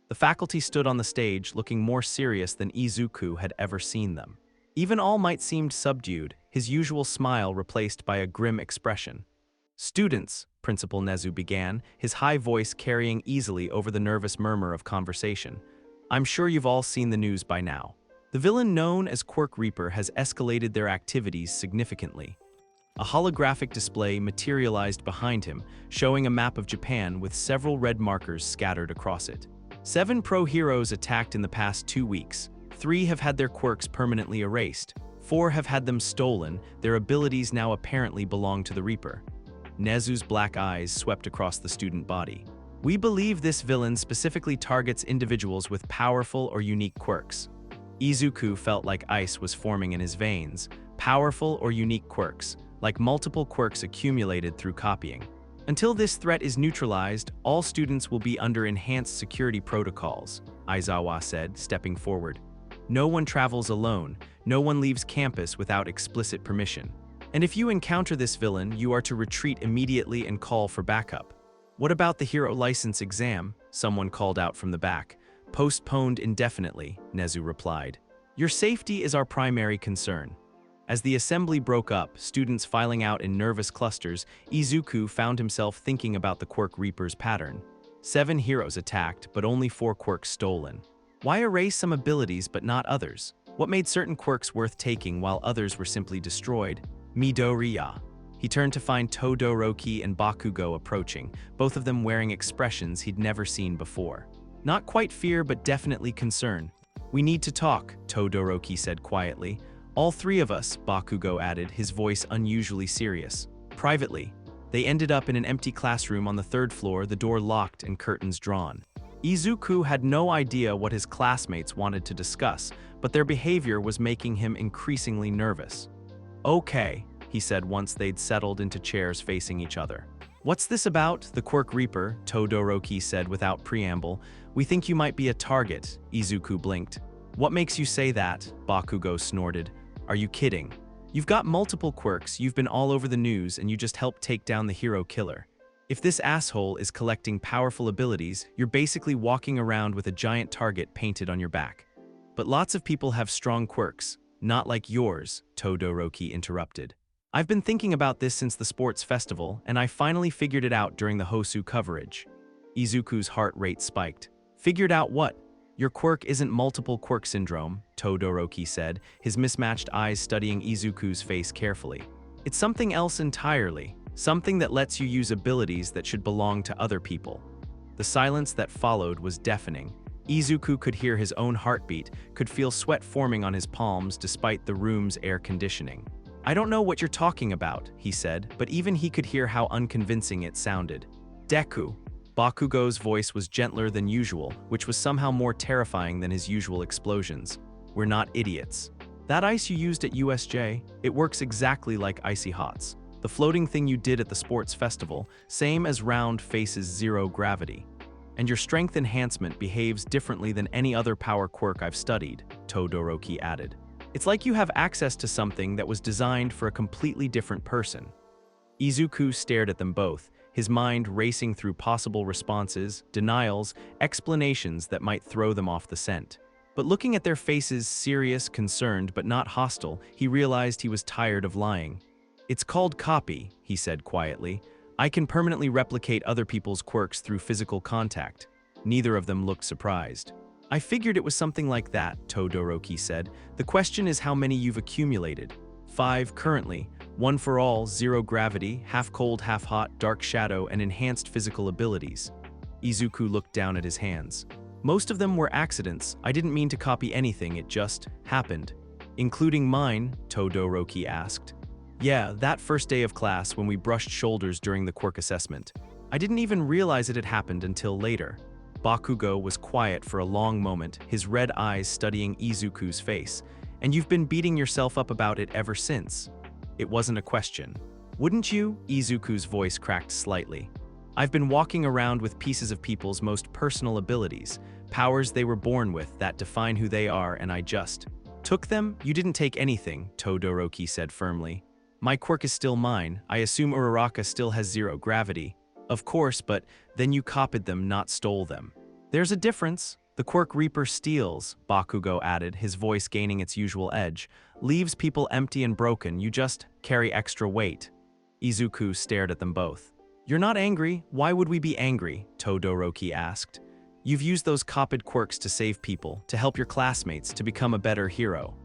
The faculty stood on the stage looking more serious than Izuku had ever seen them. Even All Might seemed subdued, his usual smile replaced by a grim expression. "Students," Principal Nezu began, his high voice carrying easily over the nervous murmur of conversation. "I'm sure you've all seen the news by now. The villain known as Quirk Reaper has escalated their activities significantly." A holographic display materialized behind him, showing a map of Japan with several red markers scattered across it. 7 pro heroes attacked in the past 2 weeks. 3 have had their quirks permanently erased. 4 have had them stolen, their abilities now apparently belong to the Reaper. Nezu's black eyes swept across the student body. "We believe this villain specifically targets individuals with powerful or unique quirks." Izuku felt like ice was forming in his veins. Powerful or unique quirks, like multiple quirks accumulated through copying. "Until this threat is neutralized, all students will be under enhanced security protocols," Aizawa said, stepping forward. "No one travels alone, no one leaves campus without explicit permission. And if you encounter this villain, you are to retreat immediately and call for backup." "What about the hero license exam?" someone called out from the back. "Postponed indefinitely," Nezu replied. "Your safety is our primary concern." As the assembly broke up, students filing out in nervous clusters, Izuku found himself thinking about the Quirk Reaper's pattern. 7 heroes attacked, but only 4 quirks stolen. Why erase some abilities but not others? What made certain quirks worth taking while others were simply destroyed? Midoriya. He turned to find Todoroki and Bakugo approaching, both of them wearing expressions he'd never seen before. Not quite fear, but definitely concern. "We need to talk," Todoroki said quietly. "All 3 of us," Bakugo added, his voice unusually serious. "Privately." They ended up in an empty classroom on the 3rd floor, the door locked and curtains drawn. Izuku had no idea what his classmates wanted to discuss, but their behavior was making him increasingly nervous. "Okay," he said once they'd settled into chairs facing each other. "What's this about, the Quirk Reaper?" Todoroki said without preamble. "We think you might be a target," Izuku blinked. "What makes you say that?" Bakugo snorted. "Are you kidding? You've got multiple quirks, you've been all over the news, and you just helped take down the hero killer. If this asshole is collecting powerful abilities, you're basically walking around with a giant target painted on your back." "But lots of people have strong quirks, not like yours," Todoroki interrupted. "I've been thinking about this since the sports festival, and I finally figured it out during the Hosu coverage." Izuku's heart rate spiked. "Figured out what?" "Your quirk isn't multiple quirk syndrome," Todoroki said, his mismatched eyes studying Izuku's face carefully. "It's something else entirely, something that lets you use abilities that should belong to other people." The silence that followed was deafening. Izuku could hear his own heartbeat, could feel sweat forming on his palms despite the room's air conditioning. "I don't know what you're talking about," he said, but even he could hear how unconvincing it sounded. "Deku." Bakugo's voice was gentler than usual, which was somehow more terrifying than his usual explosions. "We're not idiots. That ice you used at USJ, it works exactly like Icy Hots. The floating thing you did at the sports festival, same as round faces 0 gravity. And your strength enhancement behaves differently than any other power quirk I've studied," Todoroki added. "It's like you have access to something that was designed for a completely different person." Izuku stared at them both, his mind racing through possible responses, denials, explanations that might throw them off the scent. But looking at their faces, serious, concerned, but not hostile, he realized he was tired of lying. "It's called copy," he said quietly. "I can permanently replicate other people's quirks through physical contact." Neither of them looked surprised. "I figured it was something like that," Todoroki said. "The question is how many you've accumulated." 5 currently. 1 for all, 0 gravity, half cold, half hot, dark shadow, and enhanced physical abilities." Izuku looked down at his hands. "Most of them were accidents. I didn't mean to copy anything, it just happened." Including mine, Todoroki asked. Yeah, that first day of class when we brushed shoulders during the quirk assessment. I didn't even realize it had happened until later. Bakugo was quiet for a long moment, his red eyes studying Izuku's face. And you've been beating yourself up about it ever since. It wasn't a question. Wouldn't you? Izuku's voice cracked slightly. I've been walking around with pieces of people's most personal abilities, powers they were born with that define who they are, and I just took them? You didn't take anything, Todoroki said firmly. My quirk is still mine. I assume Uraraka still has zero gravity. Of course, but then you copied them, not stole them. There's a difference. The quirk Reaper steals, Bakugo added, his voice gaining its usual edge. Leaves people empty and broken, you just carry extra weight. Izuku stared at them both. You're not angry, why would we be angry? Todoroki asked. You've used those copied quirks to save people, to help your classmates, to become a better hero.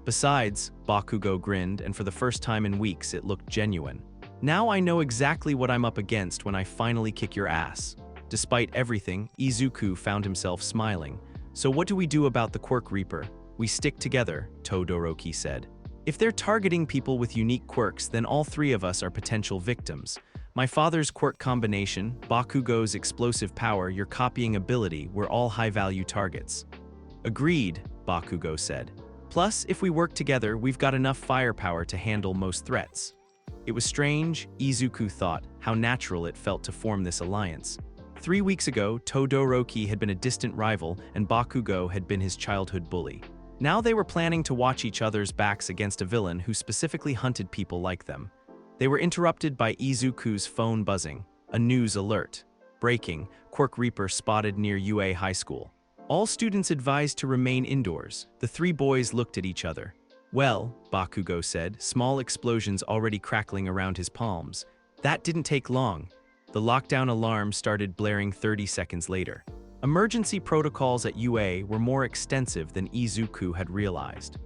Besides, Bakugo grinned, and for the first time in weeks it looked genuine. Now I know exactly what I'm up against when I finally kick your ass. Despite everything, Izuku found himself smiling. So what do we do about the Quirk Reaper? We stick together, Todoroki said. If they're targeting people with unique quirks, then all three of us are potential victims. My father's quirk combination, Bakugo's explosive power, your copying ability, were all high-value targets. Agreed, Bakugo said. Plus, if we work together, we've got enough firepower to handle most threats. It was strange, Izuku thought, how natural it felt to form this alliance. 3 weeks ago, Todoroki had been a distant rival and Bakugo had been his childhood bully. Now they were planning to watch each other's backs against a villain who specifically hunted people like them. They were interrupted by Izuku's phone buzzing. A news alert. Breaking, Quirk Reaper spotted near UA High School. All students advised to remain indoors. The three boys looked at each other. Well, Bakugo said, small explosions already crackling around his palms. That didn't take long. The lockdown alarm started blaring 30 seconds later. Emergency protocols at UA were more extensive than Izuku had realized.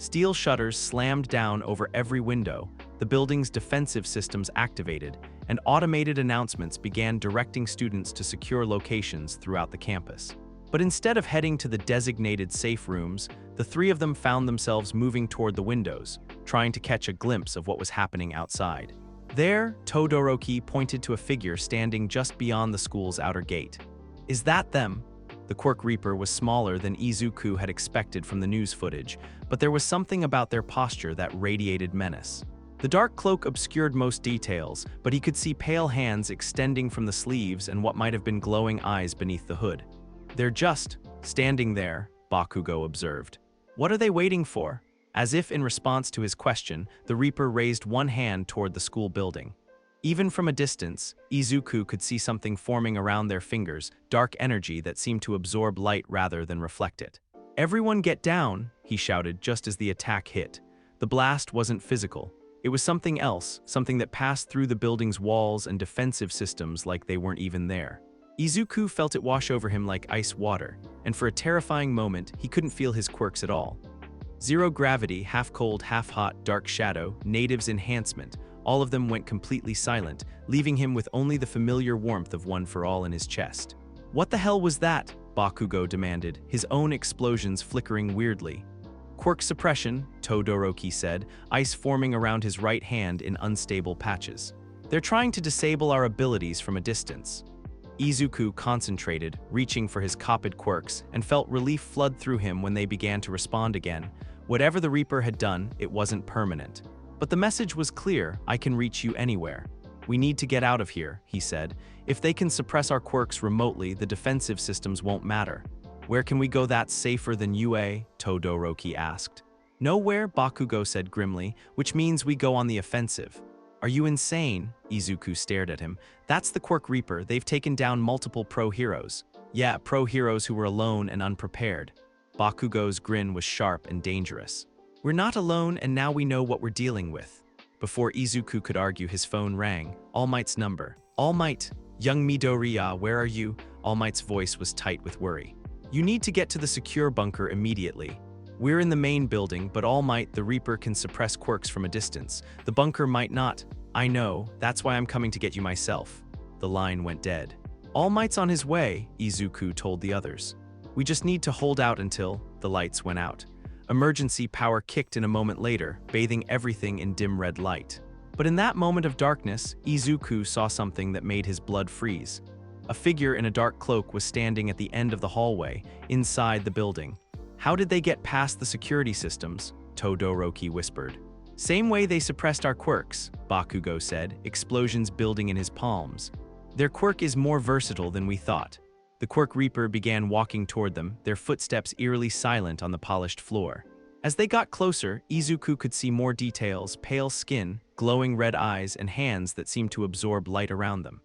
Steel shutters slammed down over every window, the building's defensive systems activated, and automated announcements began directing students to secure locations throughout the campus. But instead of heading to the designated safe rooms, the three of them found themselves moving toward the windows, trying to catch a glimpse of what was happening outside. There, Todoroki pointed to a figure standing just beyond the school's outer gate. Is that them? The Quirk Reaper was smaller than Izuku had expected from the news footage, but there was something about their posture that radiated menace. The dark cloak obscured most details, but he could see pale hands extending from the sleeves and what might have been glowing eyes beneath the hood. They're just standing there, Bakugo observed. What are they waiting for? As if in response to his question, the Reaper raised one hand toward the school building. Even from a distance, Izuku could see something forming around their fingers, dark energy that seemed to absorb light rather than reflect it. Everyone get down, he shouted just as the attack hit. The blast wasn't physical. It was something else, something that passed through the building's walls and defensive systems like they weren't even there. Izuku felt it wash over him like ice water, and for a terrifying moment, he couldn't feel his quirks at all. Zero gravity, half cold, half hot, dark shadow, native's enhancement, all of them went completely silent, leaving him with only the familiar warmth of One for All in his chest. What the hell was that? Bakugo demanded, his own explosions flickering weirdly. Quirk suppression, Todoroki said, ice forming around his right hand in unstable patches. They're trying to disable our abilities from a distance. Izuku concentrated, reaching for his copied quirks, and felt relief flood through him when they began to respond again. Whatever the Reaper had done, it wasn't permanent. But the message was clear, I can reach you anywhere. We need to get out of here, he said. If they can suppress our quirks remotely, the defensive systems won't matter. Where can we go that's safer than UA? Todoroki asked. Nowhere, Bakugo said grimly, which means we go on the offensive. Are you insane? Izuku stared at him. That's the Quirk Reaper. They've taken down multiple pro-heroes. Yeah, pro-heroes who were alone and unprepared. Bakugo's grin was sharp and dangerous. We're not alone, and now we know what we're dealing with. Before Izuku could argue, his phone rang. All Might's number. All Might. Young Midoriya, where are you? All Might's voice was tight with worry. You need to get to the secure bunker immediately. We're in the main building, but All Might, the Reaper, can suppress quirks from a distance. The bunker might not. I know, that's why I'm coming to get you myself. The line went dead. All Might's on his way, Izuku told the others. We just need to hold out until the lights went out. Emergency power kicked in a moment later, bathing everything in dim red light. But in that moment of darkness, Izuku saw something that made his blood freeze. A figure in a dark cloak was standing at the end of the hallway, inside the building. "How did they get past the security systems?" Todoroki whispered. "Same way they suppressed our quirks," Bakugo said, explosions building in his palms. "Their quirk is more versatile than we thought." The Quirk Reaper began walking toward them, their footsteps eerily silent on the polished floor. As they got closer, Izuku could see more details: pale skin, glowing red eyes, and hands that seemed to absorb light around them.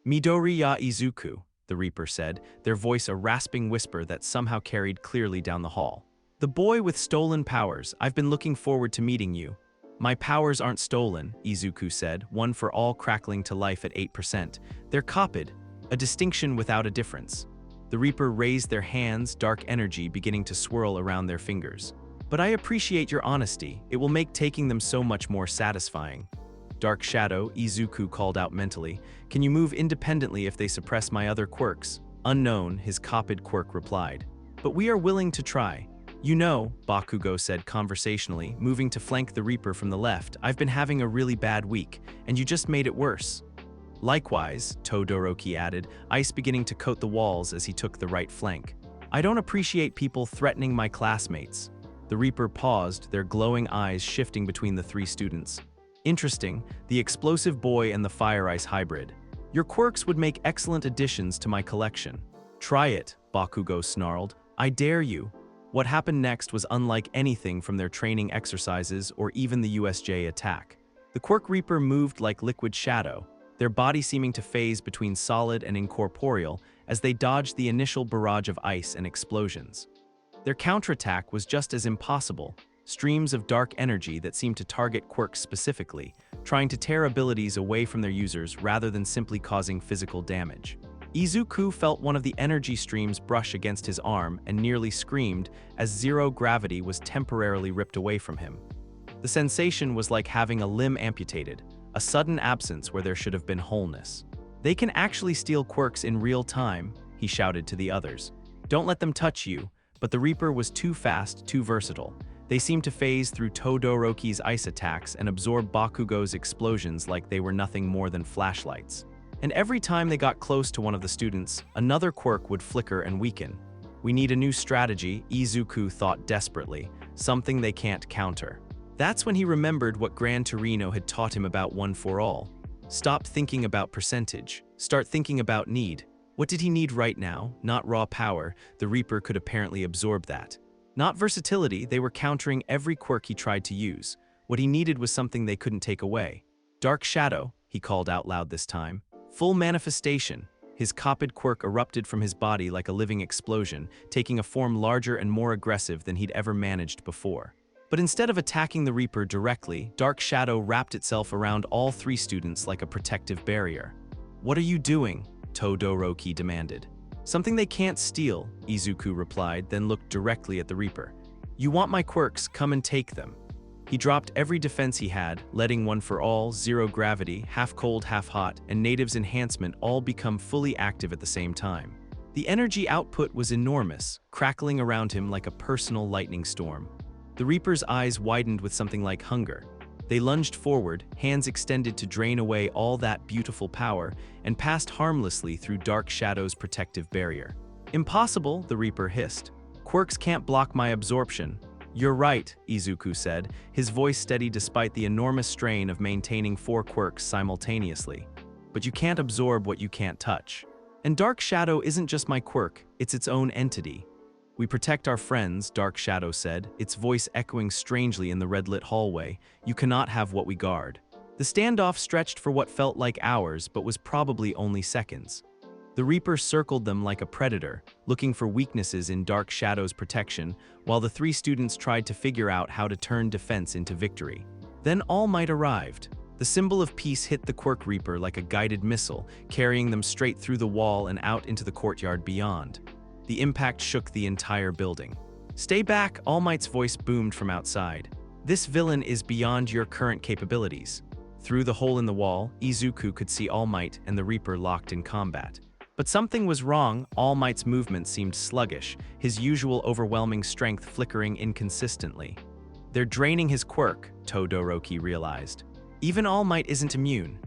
"Midoriya Izuku," the Reaper said, their voice a rasping whisper that somehow carried clearly down the hall. "The boy with stolen powers, I've been looking forward to meeting you." "My powers aren't stolen," Izuku said, one for all crackling to life at 8%. "They're copied, a distinction without a difference." The Reaper raised their hands, dark energy beginning to swirl around their fingers. "But I appreciate your honesty. It will make taking them so much more satisfying." "Dark Shadow," Izuku called out mentally. "Can you move independently if they suppress my other quirks?" "Unknown," his copied quirk replied. "But we are willing to try." "You know," Bakugo said conversationally, moving to flank the Reaper from the left, "I've been having a really bad week, and you just made it worse." "Likewise," Todoroki added, ice beginning to coat the walls as he took the right flank. "I don't appreciate people threatening my classmates." The Reaper paused, their glowing eyes shifting between the three students. "Interesting, the explosive boy and the fire ice hybrid. Your quirks would make excellent additions to my collection." "Try it," Bakugo snarled. "I dare you." What happened next was unlike anything from their training exercises or even the USJ attack. The Quirk Reaper moved like liquid shadow, their body seeming to phase between solid and incorporeal as they dodged the initial barrage of ice and explosions. Their counterattack was just as impossible, streams of dark energy that seemed to target quirks specifically, trying to tear abilities away from their users rather than simply causing physical damage. Izuku felt one of the energy streams brush against his arm and nearly screamed as zero gravity was temporarily ripped away from him. The sensation was like having a limb amputated, a sudden absence where there should have been wholeness. "They can actually steal quirks in real time," he shouted to the others. "Don't let them touch you." But the Reaper was too fast, too versatile. They seemed to phase through Todoroki's ice attacks and absorb Bakugo's explosions like they were nothing more than flashlights. And every time they got close to one of the students, another quirk would flicker and weaken. "We need a new strategy," Izuku thought desperately, "something they can't counter." That's when he remembered what Gran Torino had taught him about One for All. Stop thinking about percentage. Start thinking about need. What did he need right now? Not raw power. The Reaper could apparently absorb that. Not versatility. They were countering every quirk he tried to use. What he needed was something they couldn't take away. "Dark Shadow," he called out loud this time. "Full manifestation." His copied quirk erupted from his body like a living explosion, taking a form larger and more aggressive than he'd ever managed before. But instead of attacking the Reaper directly, Dark Shadow wrapped itself around all three students like a protective barrier. "What are you doing?" Todoroki demanded. "Something they can't steal," Izuku replied, then looked directly at the Reaper. "You want my quirks, come and take them." He dropped every defense he had, letting One for All, Zero Gravity, Half Cold, Half Hot, and Native's Enhancement all become fully active at the same time. The energy output was enormous, crackling around him like a personal lightning storm. The Reaper's eyes widened with something like hunger. They lunged forward, hands extended to drain away all that beautiful power, and passed harmlessly through Dark Shadow's protective barrier. "Impossible," the Reaper hissed. "Quirks can't block my absorption." "You're right," Izuku said, his voice steady despite the enormous strain of maintaining 4 quirks simultaneously. "But you can't absorb what you can't touch. And Dark Shadow isn't just my quirk, it's its own entity." "We protect our friends," Dark Shadow said, its voice echoing strangely in the red-lit hallway. "You cannot have what we guard." The standoff stretched for what felt like hours, but was probably only seconds. The Reaper circled them like a predator, looking for weaknesses in Dark Shadow's protection, while the 3 students tried to figure out how to turn defense into victory. Then All Might arrived. The symbol of peace hit the Quirk Reaper like a guided missile, carrying them straight through the wall and out into the courtyard beyond. The impact shook the entire building. "Stay back," All Might's voice boomed from outside. "This villain is beyond your current capabilities." Through the hole in the wall, Izuku could see All Might and the Reaper locked in combat. But something was wrong. All Might's movement seemed sluggish, his usual overwhelming strength flickering inconsistently. They're draining his quirk, Todoroki realized. Even All Might isn't immune.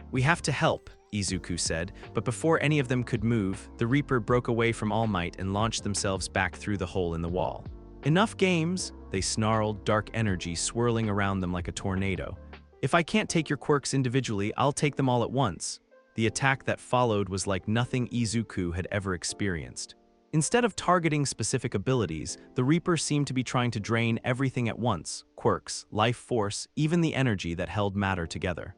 We have to help, Izuku said, but before any of them could move, the Reaper broke away from All Might and launched themselves back through the hole in the wall. Enough games, they snarled, dark energy swirling around them like a tornado. If I can't take your quirks individually, I'll take them all at once. The attack that followed was like nothing Izuku had ever experienced. Instead of targeting specific abilities, the Reaper seemed to be trying to drain everything at once: quirks, life force, even the energy that held matter together.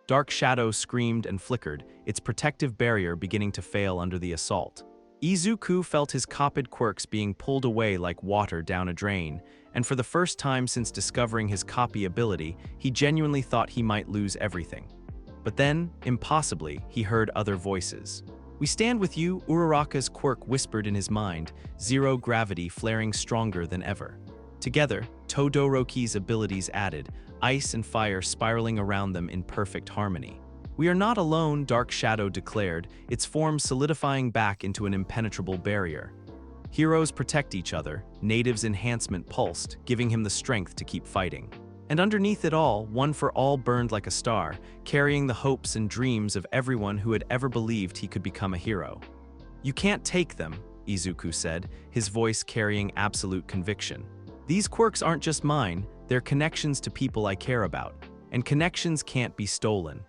Dark Shadow screamed and flickered, its protective barrier beginning to fail under the assault. Izuku felt his copied quirks being pulled away like water down a drain, and for the first time since discovering his copy ability, he genuinely thought he might lose everything. But then, impossibly, he heard other voices. "We stand with you," Uraraka's quirk whispered in his mind, zero gravity flaring stronger than ever. Together, Todoroki's abilities added, ice and fire spiraling around them in perfect harmony. "We are not alone," Dark Shadow declared, its form solidifying back into an impenetrable barrier. "Heroes protect each other," Native's enhancement pulsed, giving him the strength to keep fighting. And underneath it all, One for All burned like a star, carrying the hopes and dreams of everyone who had ever believed he could become a hero. "You can't take them," Izuku said, his voice carrying absolute conviction. "These quirks aren't just mine, they're connections to people I care about, and connections can't be stolen."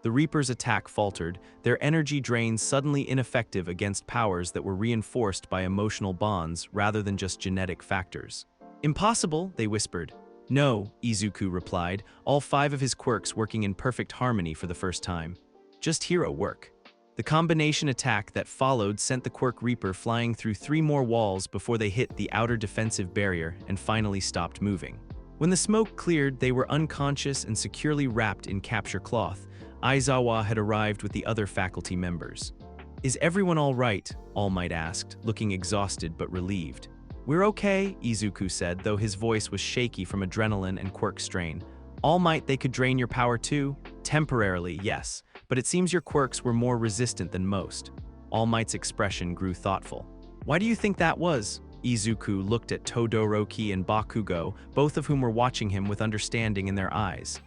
The Reaper's attack faltered, their energy drains suddenly ineffective against powers that were reinforced by emotional bonds rather than just genetic factors. "Impossible," they whispered. "No," Izuku replied, all 5 of his quirks working in perfect harmony for the first time. "Just hero work." The combination attack that followed sent the Quirk Reaper flying through 3 more walls before they hit the outer defensive barrier and finally stopped moving. When the smoke cleared, they were unconscious and securely wrapped in capture cloth. Aizawa had arrived with the other faculty members. "Is everyone all right?" All Might asked, looking exhausted but relieved. "We're okay," Izuku said, though his voice was shaky from adrenaline and quirk strain. "All Might, they could drain your power too?" "Temporarily, yes, but it seems your quirks were more resistant than most." All Might's expression grew thoughtful. "Why do you think that was?" Izuku looked at Todoroki and Bakugo, both of whom were watching him with understanding in their eyes.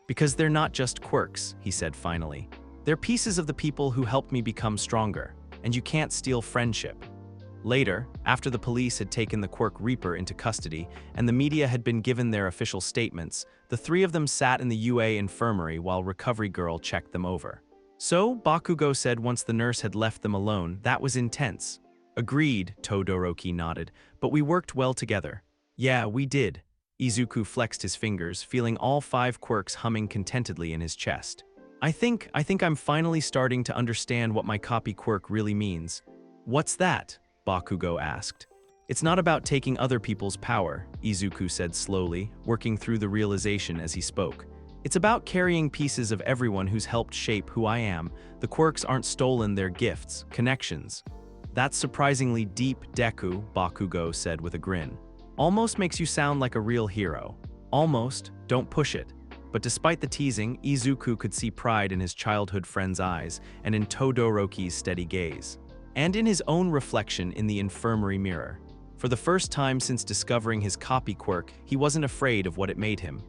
"Because they're not just quirks," he said finally. "They're pieces of the people who helped me become stronger, and you can't steal friendship." Later, after the police had taken the Quirk Reaper into custody and the media had been given their official statements, the 3 of them sat in the UA infirmary while Recovery Girl checked them over. "So," Bakugo said once the nurse had left them alone, "that was intense." "Agreed," Todoroki nodded, "but we worked well together." "Yeah, we did." Izuku flexed his fingers, feeling all 5 quirks humming contentedly in his chest. I think I'm finally starting to understand what my copy quirk really means." "What's that?" Bakugo asked. "It's not about taking other people's power," Izuku said slowly, working through the realization as he spoke. "It's about carrying pieces of everyone who's helped shape who I am. The quirks aren't stolen, they're gifts, connections." "That's surprisingly deep, Deku," Bakugo said with a grin. "Almost makes you sound like a real hero." "Almost, don't push it." But despite the teasing, Izuku could see pride in his childhood friend's eyes and in Todoroki's steady gaze. And in his own reflection in the infirmary mirror. For the first time since discovering his copy quirk, he wasn't afraid of what it made him.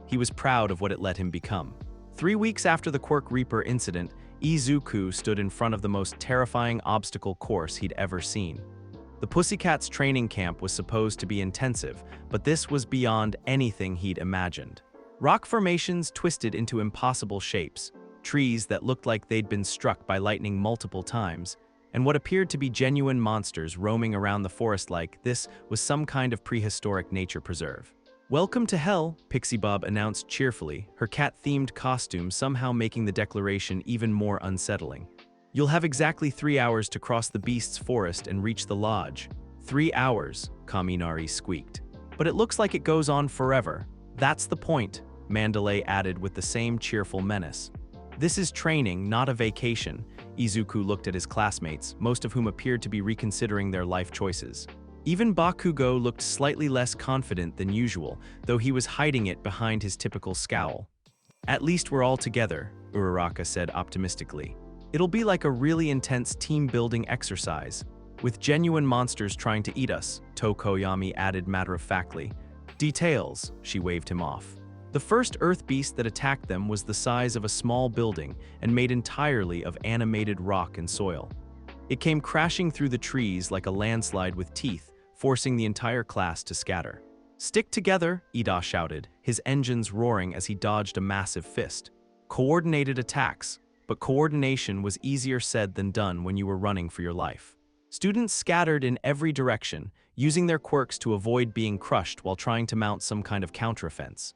He was proud of what it let him become. 3 weeks after the Quirk Reaper incident, Izuku stood in front of the most terrifying obstacle course he'd ever seen. The Pussycat's training camp was supposed to be intensive, but this was beyond anything he'd imagined. Rock formations twisted into impossible shapes, trees that looked like they'd been struck by lightning multiple times, and what appeared to be genuine monsters roaming around the forest like this was some kind of prehistoric nature preserve. "Welcome to Hell," Pixie Bob announced cheerfully, her cat-themed costume somehow making the declaration even more unsettling. "You'll have exactly 3 hours to cross the beast's forest and reach the lodge." 3 hours, Kaminari squeaked. "But it looks like it goes on forever." "That's the point," Mandalay added with the same cheerful menace. "This is training, not a vacation." Izuku looked at his classmates, most of whom appeared to be reconsidering their life choices. Even Bakugo looked slightly less confident than usual, though he was hiding it behind his typical scowl. "At least we're all together," Uraraka said optimistically. It'll be like a really intense team-building exercise, with genuine monsters trying to eat us, Tokoyami added matter-of-factly. Details, she waved him off. The first earth beast that attacked them was the size of a small building and made entirely of animated rock and soil. It came crashing through the trees like a landslide with teeth, forcing the entire class to scatter. "Stick together," Ida shouted, his engines roaring as he dodged a massive fist. Coordinated attacks, but coordination was easier said than done when you were running for your life. Students scattered in every direction, using their quirks to avoid being crushed while trying to mount some kind of counteroffense.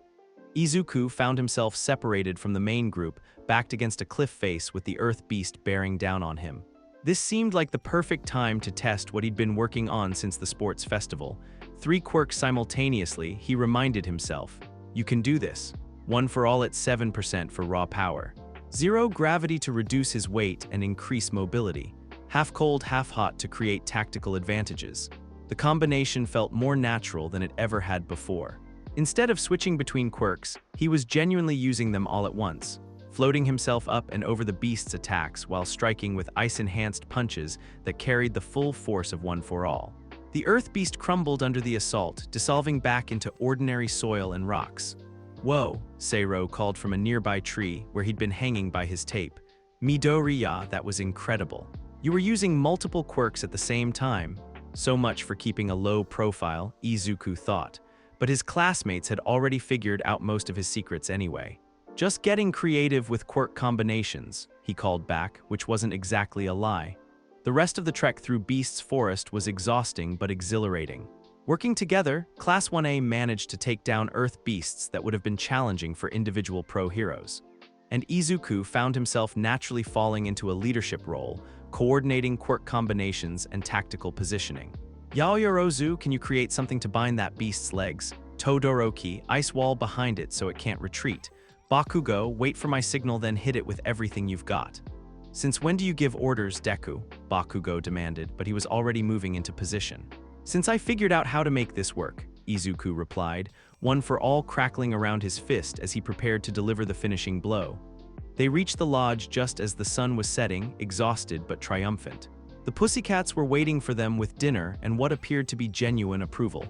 Izuku found himself separated from the main group, backed against a cliff face with the earth beast bearing down on him. This seemed like the perfect time to test what he'd been working on since the sports festival. 3 quirks simultaneously, he reminded himself. You can do this. 1 for all at 7% for raw power. 0 gravity to reduce his weight and increase mobility. Half cold, half hot to create tactical advantages. The combination felt more natural than it ever had before. Instead of switching between quirks, he was genuinely using them all at once, floating himself up and over the beast's attacks while striking with ice-enhanced punches that carried the full force of 1 for all. The earth beast crumbled under the assault, dissolving back into ordinary soil and rocks. "Whoa," Seiro called from a nearby tree where he'd been hanging by his tape. "Midoriya, that was incredible. You were using multiple quirks at the same time." So much for keeping a low profile, Izuku thought. But his classmates had already figured out most of his secrets anyway. "Just getting creative with quirk combinations," he called back, which wasn't exactly a lie. The rest of the trek through Beast's Forest was exhausting but exhilarating. Working together, Class 1A managed to take down Earth beasts that would have been challenging for individual pro heroes. And Izuku found himself naturally falling into a leadership role, coordinating quirk combinations and tactical positioning. "Yaoyorozu, can you create something to bind that beast's legs? Todoroki, ice wall behind it so it can't retreat. Bakugo, wait for my signal then hit it with everything you've got." "Since when do you give orders, Deku?" Bakugo demanded, but he was already moving into position. "Since I figured out how to make this work," Izuku replied, 1 for all crackling around his fist as he prepared to deliver the finishing blow. They reached the lodge just as the sun was setting, exhausted but triumphant. The Pussycats were waiting for them with dinner and what appeared to be genuine approval.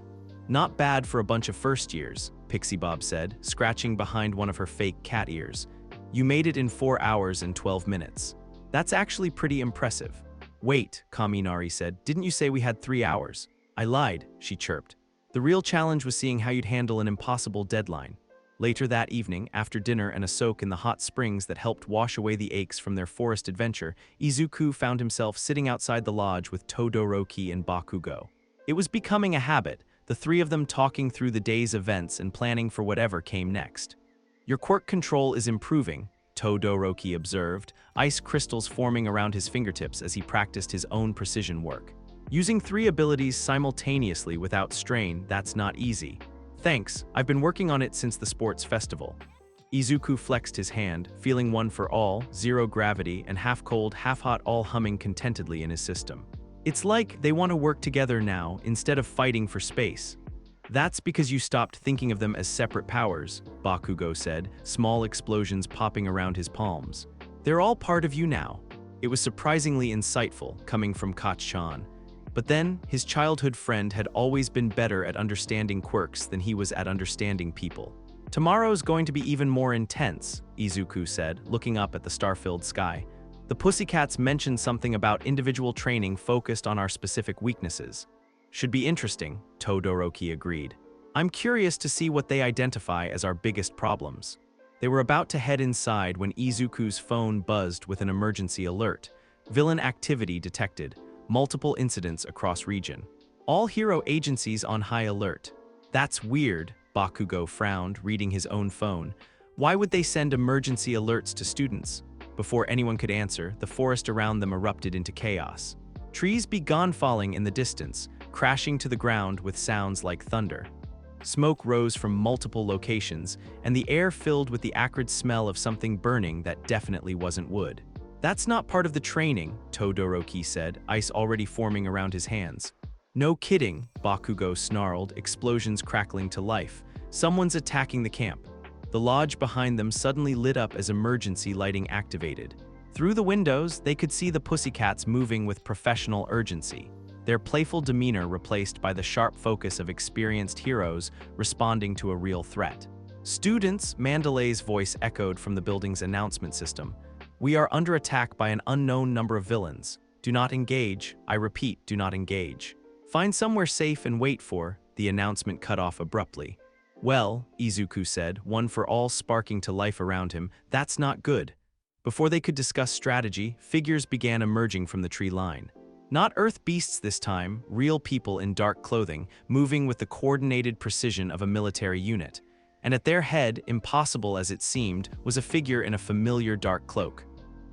"Not bad for a bunch of first years," Pixie Bob said, scratching behind one of her fake cat ears. "You made it in 4 hours and 12 minutes. That's actually pretty impressive." "Wait," Kaminari said, "didn't you say we had 3 hours?" "I lied," she chirped. "The real challenge was seeing how you'd handle an impossible deadline." Later that evening, after dinner and a soak in the hot springs that helped wash away the aches from their forest adventure, Izuku found himself sitting outside the lodge with Todoroki and Bakugo. It was becoming a habit, the 3 of them talking through the day's events and planning for whatever came next. "Your quirk control is improving," Todoroki observed, ice crystals forming around his fingertips as he practiced his own precision work. "Using 3 abilities simultaneously without strain, that's not easy." "Thanks, I've been working on it since the sports festival." Izuku flexed his hand, feeling 1 for all, 0 gravity, and half cold, half hot all humming contentedly in his system. "It's like they want to work together now instead of fighting for space." "That's because you stopped thinking of them as separate powers," Bakugo said, small explosions popping around his palms. "They're all part of you now." It was surprisingly insightful, coming from Koch-chan. But then, his childhood friend had always been better at understanding quirks than he was at understanding people. "Tomorrow's going to be even more intense," Izuku said, looking up at the star-filled sky. "The Pussycats mentioned something about individual training focused on our specific weaknesses." "Should be interesting," Todoroki agreed. "I'm curious to see what they identify as our biggest problems." They were about to head inside when Izuku's phone buzzed with an emergency alert. "Villain activity detected. Multiple incidents across region. All hero agencies on high alert." "That's weird," Bakugo frowned, reading his own phone. "Why would they send emergency alerts to students?" Before anyone could answer, the forest around them erupted into chaos. Trees began falling in the distance, crashing to the ground with sounds like thunder. Smoke rose from multiple locations, and the air filled with the acrid smell of something burning that definitely wasn't wood. "That's not part of the training," Todoroki said, ice already forming around his hands. "No kidding," Bakugo snarled, explosions crackling to life. "Someone's attacking the camp." The lodge behind them suddenly lit up as emergency lighting activated. Through the windows, they could see the Pussycats moving with professional urgency, their playful demeanor replaced by the sharp focus of experienced heroes responding to a real threat. "Students," Mandalay's voice echoed from the building's announcement system. "We are under attack by an unknown number of villains. Do not engage. I repeat, do not engage. Find somewhere safe and wait for," the announcement cut off abruptly. "Well," Izuku said, one for all sparking to life around him, "that's not good." Before they could discuss strategy, figures began emerging from the tree line. Not earth beasts this time, real people in dark clothing, moving with the coordinated precision of a military unit. And at their head, impossible as it seemed, was a figure in a familiar dark cloak.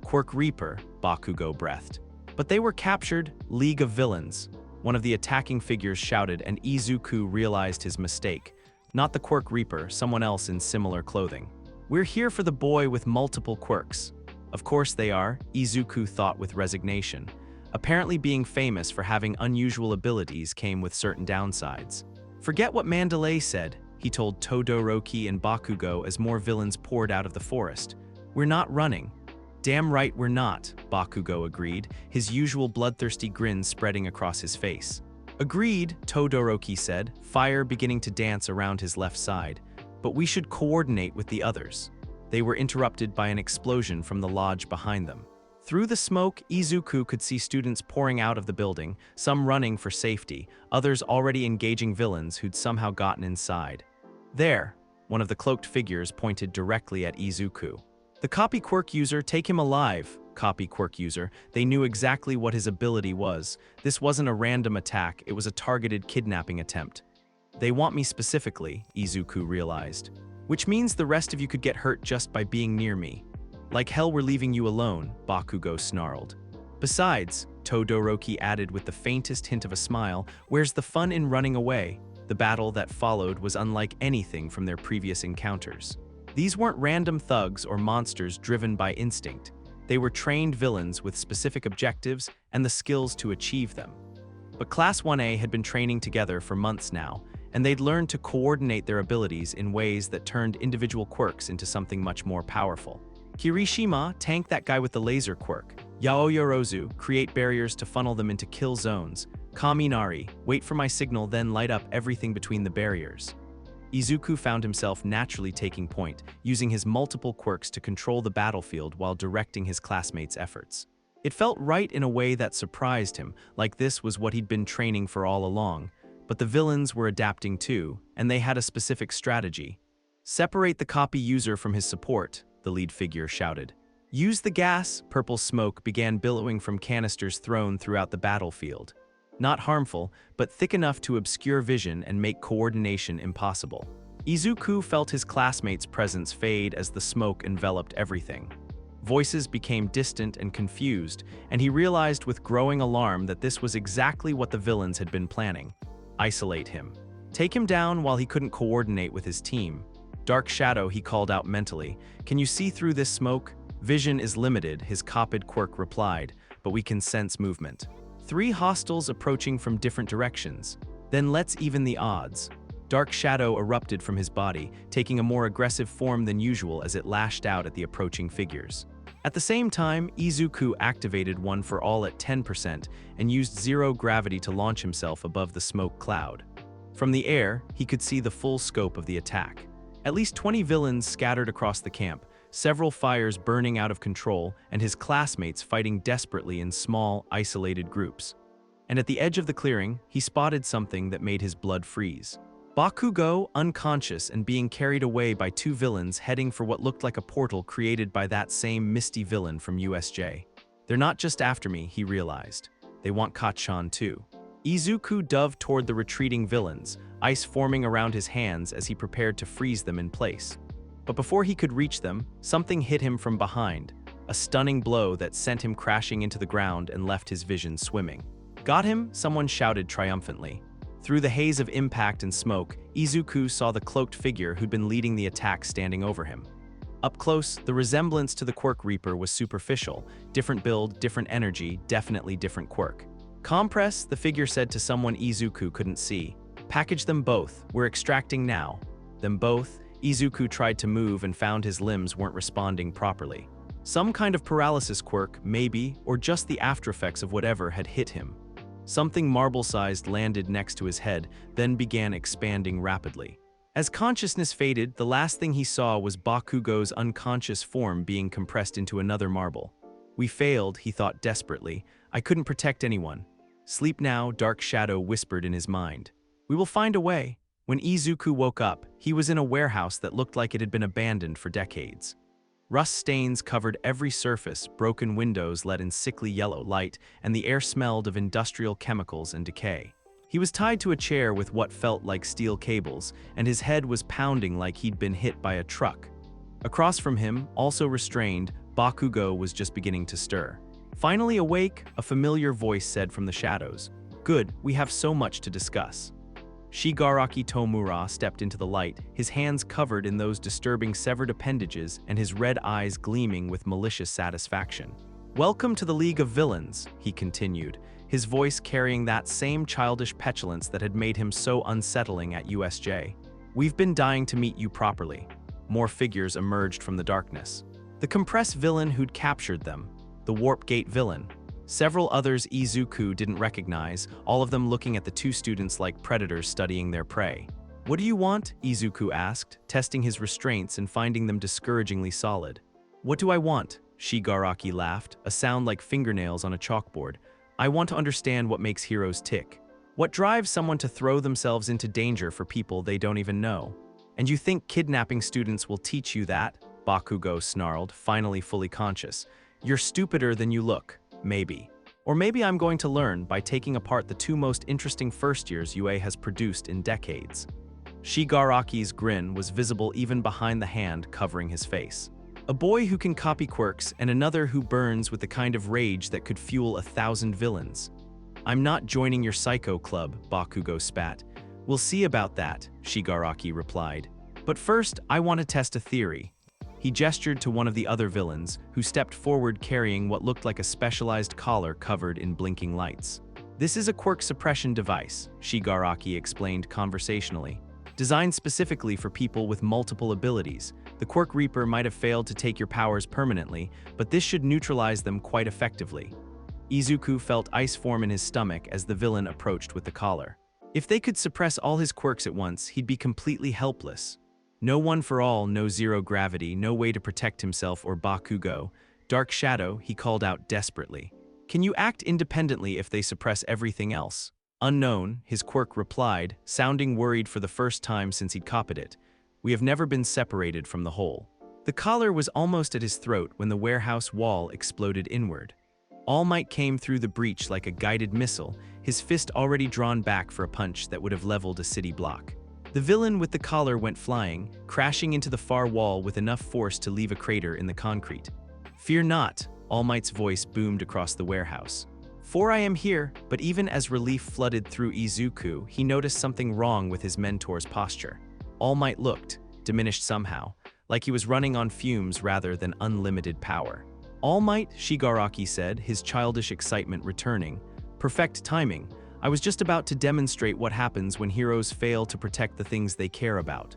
"Quirk Reaper," Bakugo breathed. "But they were captured, League of Villains," one of the attacking figures shouted, and Izuku realized his mistake. Not the Quirk Reaper, someone else in similar clothing. "We're here for the boy with multiple quirks." Of course they are, Izuku thought with resignation. Apparently being famous for having unusual abilities came with certain downsides. "Forget what Mandalay said," he told Todoroki and Bakugo as more villains poured out of the forest. "We're not running." "Damn right we're not," Bakugo agreed, his usual bloodthirsty grin spreading across his face. "Agreed," Todoroki said, fire beginning to dance around his left side. "But we should coordinate with the others." They were interrupted by an explosion from the lodge behind them. Through the smoke, Izuku could see students pouring out of the building, some running for safety, others already engaging villains who'd somehow gotten inside. "There," one of the cloaked figures pointed directly at Izuku. "The copy quirk user, take him alive." Copy quirk user, they knew exactly what his ability was. This wasn't a random attack, it was a targeted kidnapping attempt. "They want me specifically," Izuku realized. "Which means the rest of you could get hurt just by being near me." "Like hell we're leaving you alone," Bakugo snarled. "Besides," Todoroki added with the faintest hint of a smile, "where's the fun in running away?" The battle that followed was unlike anything from their previous encounters. These weren't random thugs or monsters driven by instinct. They were trained villains with specific objectives and the skills to achieve them. But Class 1A had been training together for months now, and they'd learned to coordinate their abilities in ways that turned individual quirks into something much more powerful. "Kirishima, tank that guy with the laser quirk." "Yaoyorozu, create barriers to funnel them into kill zones." "Kaminari, wait for my signal then light up everything between the barriers." Izuku found himself naturally taking point, using his multiple quirks to control the battlefield while directing his classmates' efforts. It felt right in a way that surprised him, like this was what he'd been training for all along. But the villains were adapting too, and they had a specific strategy. "Separate the copy user from his support," the lead figure shouted. "Use the gas." Purple smoke began billowing from canisters thrown throughout the battlefield. Not harmful, but thick enough to obscure vision and make coordination impossible. Izuku felt his classmates' presence fade as the smoke enveloped everything. Voices became distant and confused, and he realized with growing alarm that this was exactly what the villains had been planning. Isolate him. Take him down while he couldn't coordinate with his team. "Dark Shadow," he called out mentally. "Can you see through this smoke?" "Vision is limited," his copied quirk replied, "but we can sense movement." 3 hostiles approaching from different directions. "Then let's even the odds." Dark Shadow erupted from his body, taking a more aggressive form than usual as it lashed out at the approaching figures. At the same time, Izuku activated One for All at 10% and used zero gravity to launch himself above the smoke cloud. From the air, he could see the full scope of the attack. At least 20 villains scattered across the camp, several fires burning out of control, and his classmates fighting desperately in small, isolated groups. And at the edge of the clearing, he spotted something that made his blood freeze. Bakugo, unconscious and being carried away by 2 villains heading for what looked like a portal created by that same misty villain from USJ. "They're not just after me," he realized. "They want Kacchan too." Izuku dove toward the retreating villains, ice forming around his hands as he prepared to freeze them in place. But before he could reach them, something hit him from behind, a stunning blow that sent him crashing into the ground and left his vision swimming. "Got him?" someone shouted triumphantly. Through the haze of impact and smoke, Izuku saw the cloaked figure who'd been leading the attack standing over him. Up close, the resemblance to the Quirk Reaper was superficial. Different build, different energy, definitely different quirk. "Compress," the figure said to someone Izuku couldn't see. "Package them both. We're extracting now." Them both. Izuku tried to move and found his limbs weren't responding properly. Some kind of paralysis quirk, maybe, or just the aftereffects of whatever had hit him. Something marble-sized landed next to his head, then began expanding rapidly. As consciousness faded, the last thing he saw was Bakugo's unconscious form being compressed into another marble. We failed, he thought desperately. I couldn't protect anyone. Sleep now, Dark Shadow whispered in his mind. We will find a way. When Izuku woke up, he was in a warehouse that looked like it had been abandoned for decades. Rust stains covered every surface, broken windows let in sickly yellow light, and the air smelled of industrial chemicals and decay. He was tied to a chair with what felt like steel cables, and his head was pounding like he'd been hit by a truck. Across from him, also restrained, Bakugo was just beginning to stir. Finally awake, a familiar voice said from the shadows, "Good, we have so much to discuss." Shigaraki Tomura stepped into the light, his hands covered in those disturbing severed appendages and his red eyes gleaming with malicious satisfaction. "Welcome to the League of Villains," he continued, his voice carrying that same childish petulance that had made him so unsettling at USJ. "We've been dying to meet you properly." More figures emerged from the darkness. The compressed villain who'd captured them, the Warp Gate villain. Several others Izuku didn't recognize, all of them looking at the two students like predators studying their prey. "What do you want?" Izuku asked, testing his restraints and finding them discouragingly solid. "What do I want?" Shigaraki laughed, a sound like fingernails on a chalkboard. "I want to understand what makes heroes tick. What drives someone to throw themselves into danger for people they don't even know? And you think kidnapping students will teach you that?" Bakugo snarled, finally fully conscious. "You're stupider than you look. Maybe. Or maybe I'm going to learn by taking apart the two most interesting first years UA has produced in decades." Shigaraki's grin was visible even behind the hand covering his face. "A boy who can copy quirks and another who burns with the kind of rage that could fuel 1,000 villains. I'm not joining your psycho club," Bakugo spat. "We'll see about that," Shigaraki replied. "But first, I want to test a theory." He gestured to one of the other villains, who stepped forward carrying what looked like a specialized collar covered in blinking lights. "This is a quirk suppression device," Shigaraki explained conversationally. "Designed specifically for people with multiple abilities. The Quirk Reaper might have failed to take your powers permanently, but this should neutralize them quite effectively." Izuku felt ice form in his stomach as the villain approached with the collar. If they could suppress all his quirks at once, he'd be completely helpless. No one for all, no zero gravity, no way to protect himself or Bakugo. "Dark Shadow," he called out desperately. "Can you act independently if they suppress everything else?" "Unknown," his quirk replied, sounding worried for the first time since he'd copied it. "We have never been separated from the whole." The collar was almost at his throat when the warehouse wall exploded inward. All Might came through the breach like a guided missile, his fist already drawn back for a punch that would have leveled a city block. The villain with the collar went flying, crashing into the far wall with enough force to leave a crater in the concrete. "Fear not," All Might's voice boomed across the warehouse. "For I am here," but even as relief flooded through Izuku, he noticed something wrong with his mentor's posture. All Might looked, diminished somehow, like he was running on fumes rather than unlimited power. "All Might," Shigaraki said, his childish excitement returning. "Perfect timing. I was just about to demonstrate what happens when heroes fail to protect the things they care about."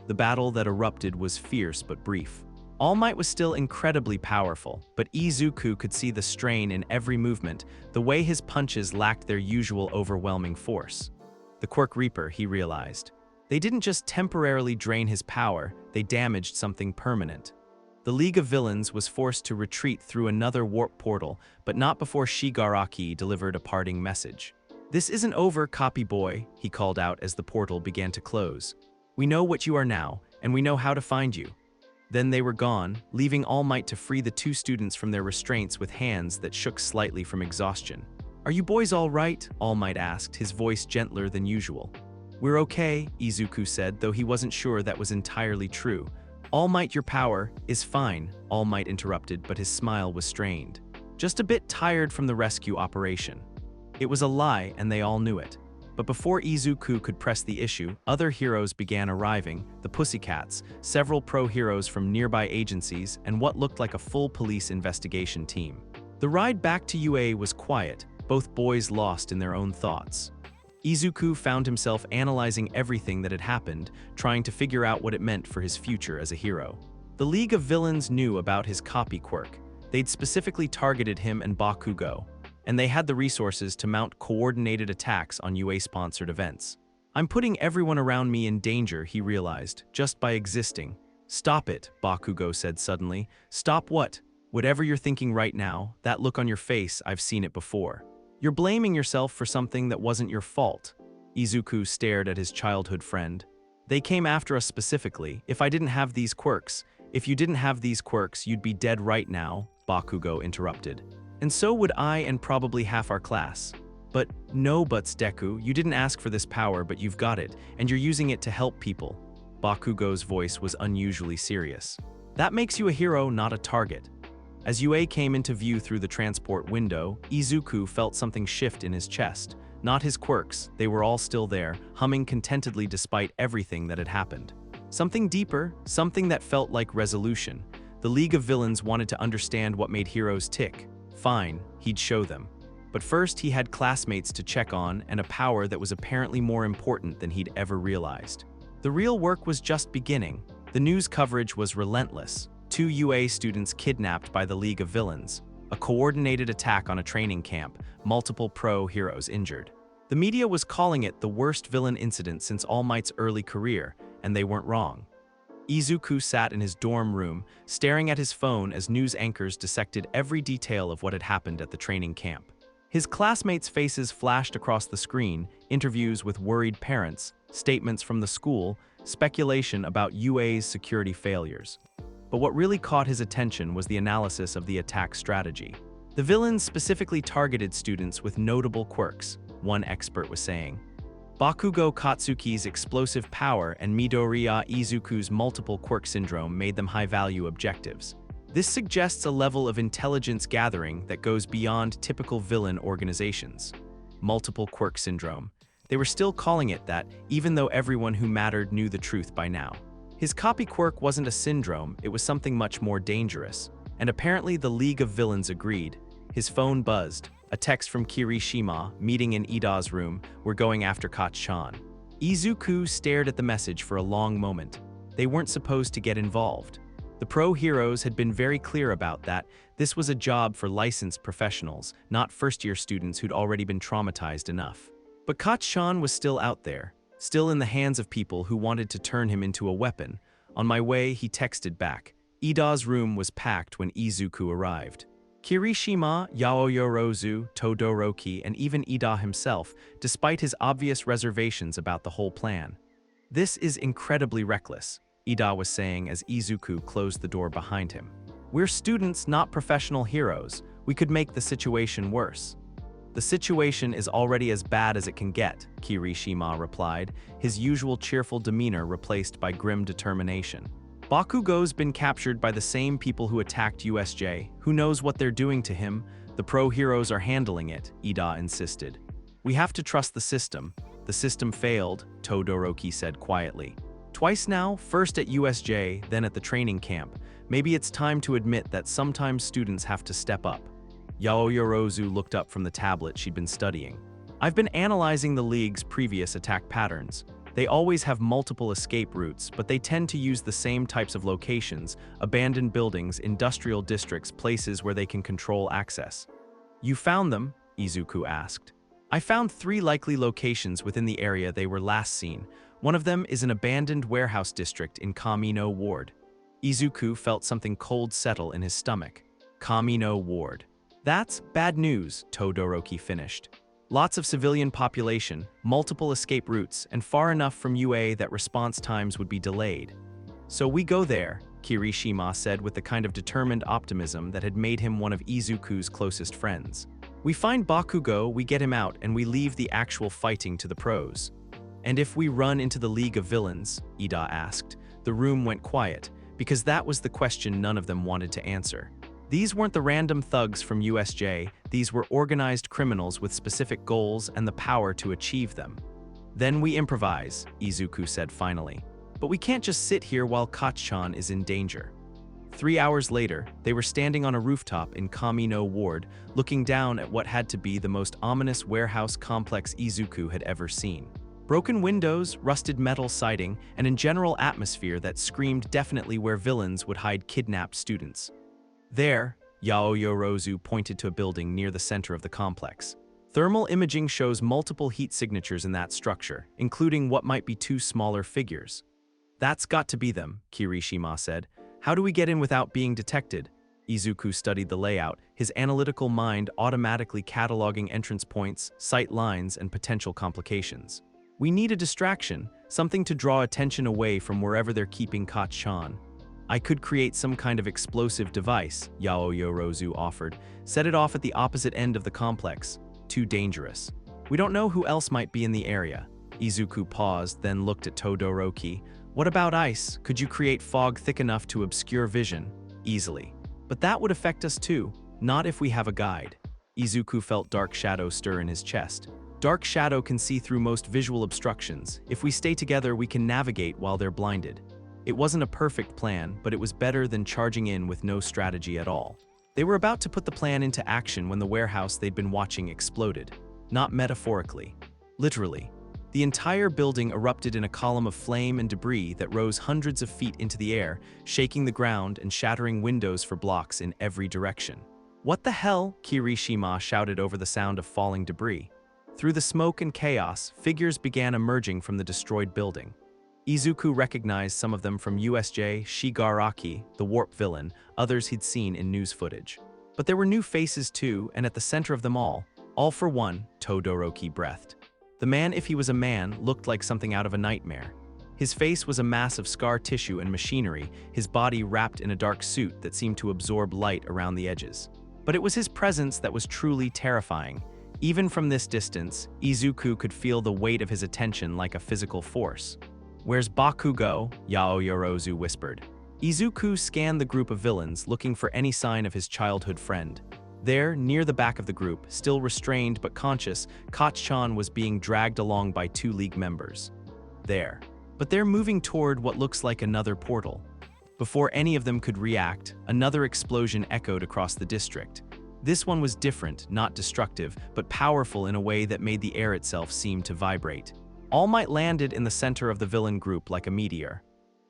The battle that erupted was fierce but brief. All Might was still incredibly powerful, but Izuku could see the strain in every movement, the way his punches lacked their usual overwhelming force. The Quirk Reaper, he realized. They didn't just temporarily drain his power, they damaged something permanent. The League of Villains was forced to retreat through another warp portal, but not before Shigaraki delivered a parting message. "This isn't over, copy boy," he called out as the portal began to close. "We know what you are now, and we know how to find you." Then they were gone, leaving All Might to free the two students from their restraints with hands that shook slightly from exhaustion. "Are you boys all right?" All Might asked, his voice gentler than usual. "We're okay," Izuku said, though he wasn't sure that was entirely true. "All Might, your power is fine," All Might interrupted, but his smile was strained. "Just a bit tired from the rescue operation." It was a lie, and they all knew it. But before Izuku could press the issue, other heroes began arriving, the Pussycats, several pro-heroes from nearby agencies, and what looked like a full police investigation team. The ride back to UA was quiet, both boys lost in their own thoughts. Izuku found himself analyzing everything that had happened, trying to figure out what it meant for his future as a hero. The League of Villains knew about his copy Quirk. They'd specifically targeted him and Bakugo, and they had the resources to mount coordinated attacks on UA-sponsored events. I'm putting everyone around me in danger, he realized, just by existing. Stop it, Bakugo said suddenly. Stop what? Whatever you're thinking right now, that look on your face, I've seen it before. You're blaming yourself for something that wasn't your fault. Izuku stared at his childhood friend. They came after us specifically. If I didn't have these quirks, if you didn't have these quirks, you'd be dead right now, Bakugo interrupted. And so would I and probably half our class. But no buts, Deku, you didn't ask for this power, but you've got it, and you're using it to help people. Bakugo's voice was unusually serious. That makes you a hero, not a target. As UA came into view through the transport window, Izuku felt something shift in his chest. Not his quirks, they were all still there, humming contentedly despite everything that had happened. Something deeper, something that felt like resolution. The League of Villains wanted to understand what made heroes tick. Fine, he'd show them. But first he had classmates to check on and a power that was apparently more important than he'd ever realized. The real work was just beginning. The news coverage was relentless. 2 UA students kidnapped by the League of Villains. A coordinated attack on a training camp. Multiple pro heroes injured. The media was calling it the worst villain incident since All Might's early career, and they weren't wrong. Izuku sat in his dorm room, staring at his phone as news anchors dissected every detail of what had happened at the training camp. His classmates' faces flashed across the screen, interviews with worried parents, statements from the school, speculation about UA's security failures. But what really caught his attention was the analysis of the attack strategy. The villains specifically targeted students with notable quirks, one expert was saying. Bakugo Katsuki's explosive power and Midoriya Izuku's multiple quirk syndrome made them high-value objectives. This suggests a level of intelligence gathering that goes beyond typical villain organizations. Multiple quirk syndrome. They were still calling it that, even though everyone who mattered knew the truth by now. His copy quirk wasn't a syndrome, it was something much more dangerous. And apparently the League of Villains agreed. His phone buzzed. A text from Kirishima, meeting in Ida's room, "We're going after Kacchan." Izuku stared at the message for a long moment. They weren't supposed to get involved. The pro heroes had been very clear about that. This was a job for licensed professionals, not first-year students who'd already been traumatized enough. But Kacchan was still out there, still in the hands of people who wanted to turn him into a weapon. On my way, he texted back. Ida's room was packed when Izuku arrived. Kirishima, Yaoyorozu, Todoroki, and even Ida himself, despite his obvious reservations about the whole plan. This is incredibly reckless, Ida was saying as Izuku closed the door behind him. We're students, not professional heroes. We could make the situation worse. The situation is already as bad as it can get, Kirishima replied, his usual cheerful demeanor replaced by grim determination. Bakugo's been captured by the same people who attacked USJ. Who knows what they're doing to him? The pro heroes are handling it, Ida insisted. We have to trust the system. The system failed, Todoroki said quietly. Twice now, first at USJ, then at the training camp. Maybe it's time to admit that sometimes students have to step up. Yaoyorozu looked up from the tablet she'd been studying. I've been analyzing the League's previous attack patterns. They always have multiple escape routes, but they tend to use the same types of locations, abandoned buildings, industrial districts, places where they can control access. You found them? Izuku asked. I found 3 likely locations within the area they were last seen. One of them is an abandoned warehouse district in Kamino Ward. Izuku felt something cold settle in his stomach. Kamino Ward. That's bad news, Todoroki finished. Lots of civilian population, multiple escape routes, and far enough from UA that response times would be delayed. So we go there, Kirishima said with the kind of determined optimism that had made him one of Izuku's closest friends. We find Bakugo, we get him out, and we leave the actual fighting to the pros. And if we run into the League of Villains? Ida asked. The room went quiet, because that was the question none of them wanted to answer. These weren't the random thugs from USJ, these were organized criminals with specific goals and the power to achieve them. Then we improvise, Izuku said finally. But we can't just sit here while Kacchan is in danger. 3 hours later, they were standing on a rooftop in Kamino Ward, looking down at what had to be the most ominous warehouse complex Izuku had ever seen. Broken windows, rusted metal siding, and a general atmosphere that screamed definitely where villains would hide kidnapped students. There, Yaoyorozu pointed to a building near the center of the complex. Thermal imaging shows multiple heat signatures in that structure, including what might be two smaller figures. That's got to be them, Kirishima said. How do we get in without being detected? Izuku studied the layout, his analytical mind automatically cataloging entrance points, sight lines, and potential complications. We need a distraction, something to draw attention away from wherever they're keeping Kacchan. I could create some kind of explosive device, Yaoyorozu offered. Set it off at the opposite end of the complex. Too dangerous. We don't know who else might be in the area. Izuku paused, then looked at Todoroki. What about ice? Could you create fog thick enough to obscure vision? Easily. But that would affect us too, not if we have a guide. Izuku felt dark shadow stir in his chest. Dark shadow can see through most visual obstructions. If we stay together, we can navigate while they're blinded. It wasn't a perfect plan, but it was better than charging in with no strategy at all. They were about to put the plan into action when the warehouse they'd been watching exploded. Not metaphorically. Literally. The entire building erupted in a column of flame and debris that rose hundreds of feet into the air, shaking the ground and shattering windows for blocks in every direction. What the hell? Kirishima shouted over the sound of falling debris. Through the smoke and chaos, figures began emerging from the destroyed building. Izuku recognized some of them from USJ Shigaraki, the warp villain, others he'd seen in news footage. But there were new faces too, and at the center of them all for one, Todoroki breathed. The man, if he was a man, looked like something out of a nightmare. His face was a mass of scar tissue and machinery, his body wrapped in a dark suit that seemed to absorb light around the edges. But it was his presence that was truly terrifying. Even from this distance, Izuku could feel the weight of his attention like a physical force. "Where's Bakugo?" Yaoyorozu whispered. Izuku scanned the group of villains, looking for any sign of his childhood friend. There, near the back of the group, still restrained but conscious, Kacchan was being dragged along by two League members. There. But they're moving toward what looks like another portal. Before any of them could react, another explosion echoed across the district. This one was different, not destructive, but powerful in a way that made the air itself seem to vibrate. All Might landed in the center of the villain group like a meteor.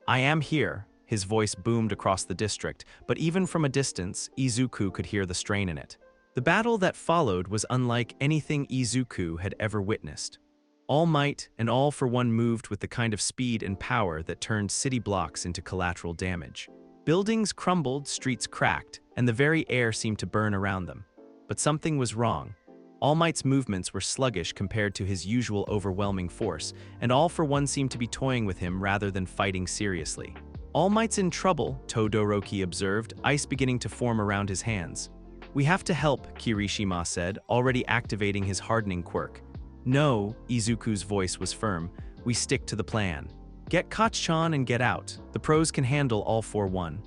"I am here," his voice boomed across the district, but even from a distance, Izuku could hear the strain in it. The battle that followed was unlike anything Izuku had ever witnessed. All Might and All for One moved with the kind of speed and power that turned city blocks into collateral damage. Buildings crumbled, streets cracked, and the very air seemed to burn around them. But something was wrong. All Might's movements were sluggish compared to his usual overwhelming force, and All for One seemed to be toying with him rather than fighting seriously. "All Might's in trouble," Todoroki observed, ice beginning to form around his hands. "We have to help," Kirishima said, already activating his hardening quirk. "No," Izuku's voice was firm. "We stick to the plan. Get Kacchan and get out. The pros can handle All for One."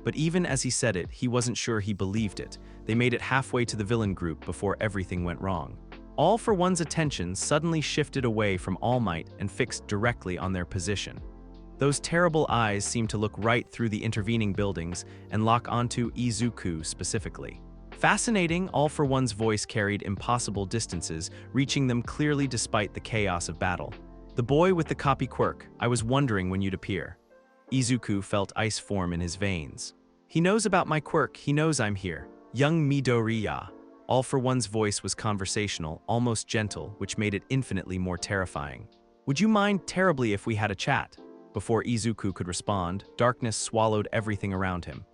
But even as he said it, he wasn't sure he believed it. They made it halfway to the villain group before everything went wrong. All for One's attention suddenly shifted away from All Might and fixed directly on their position. Those terrible eyes seemed to look right through the intervening buildings and lock onto Izuku specifically. Fascinating, All for One's voice carried impossible distances, reaching them clearly despite the chaos of battle. "The boy with the copy quirk, I was wondering when you'd appear." Izuku felt ice form in his veins. "He knows about my quirk, he knows I'm here. Young Midoriya." All for One's voice was conversational, almost gentle, which made it infinitely more terrifying. "Would you mind terribly if we had a chat?" Before Izuku could respond, darkness swallowed everything around him.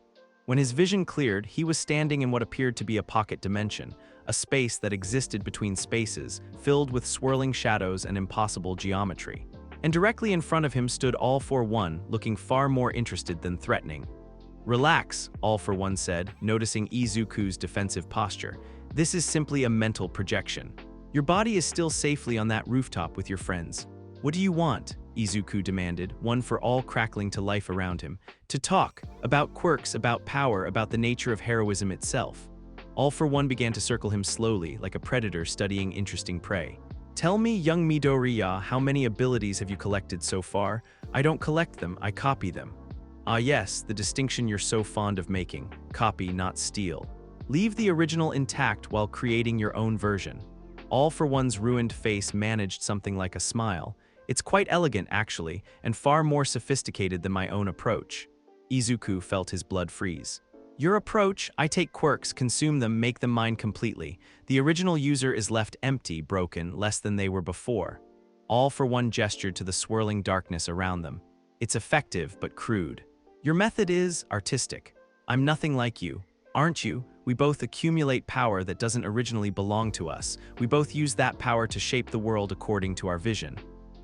When his vision cleared, he was standing in what appeared to be a pocket dimension, a space that existed between spaces, filled with swirling shadows and impossible geometry. And directly in front of him stood All for One, looking far more interested than threatening. "Relax," All for One said, noticing Izuku's defensive posture. "This is simply a mental projection. Your body is still safely on that rooftop with your friends." "What do you want?" Izuku demanded, one for all crackling to life around him. "To talk. About quirks, about power, about the nature of heroism itself." All for One began to circle him slowly, like a predator studying interesting prey. "Tell me, young Midoriya, how many abilities have you collected so far? I don't collect them, I copy them." "Ah yes, the distinction you're so fond of making. Copy, not steal. Leave the original intact while creating your own version." All for One's ruined face managed something like a smile. It's quite elegant, actually, and far more sophisticated than my own approach. Izuku felt his blood freeze. Your approach, I take quirks, consume them, make them mine completely. The original user is left empty, broken, less than they were before. All for One gestured to the swirling darkness around them. It's effective, but crude. Your method is artistic. I'm nothing like you, aren't you? We both accumulate power that doesn't originally belong to us. We both use that power to shape the world according to our vision.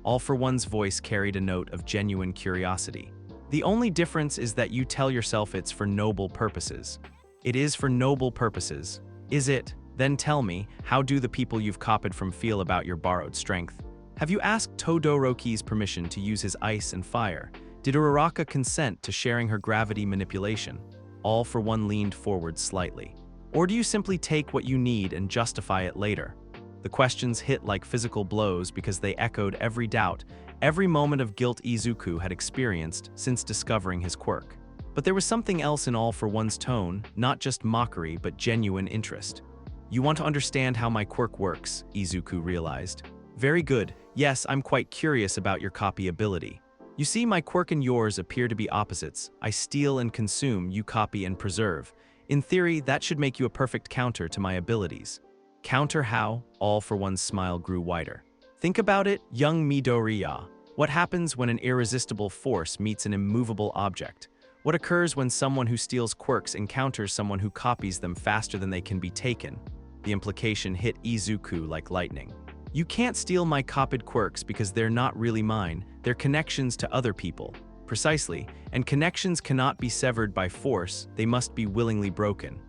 All for One's voice carried a note of genuine curiosity. The only difference is that you tell yourself it's for noble purposes. It is for noble purposes. Is it? Then tell me, how do the people you've copied from feel about your borrowed strength? Have you asked Todoroki's permission to use his ice and fire? Did Uraraka consent to sharing her gravity manipulation? All for One leaned forward slightly. Or do you simply take what you need and justify it later? The questions hit like physical blows because they echoed every doubt, every moment of guilt Izuku had experienced since discovering his quirk. But there was something else in All for One's tone, not just mockery but genuine interest. You want to understand how my quirk works, Izuku realized. Very good. Yes, I'm quite curious about your copy ability. You see, my quirk and yours appear to be opposites. I steal and consume, you copy and preserve. In theory, that should make you a perfect counter to my abilities. Counter how? All for One's smile grew wider. Think about it, young Midoriya. What happens when an irresistible force meets an immovable object? What occurs when someone who steals quirks encounters someone who copies them faster than they can be taken? The implication hit Izuku like lightning. You can't steal my copied quirks because they're not really mine, they're connections to other people. Precisely, and connections cannot be severed by force, they must be willingly broken.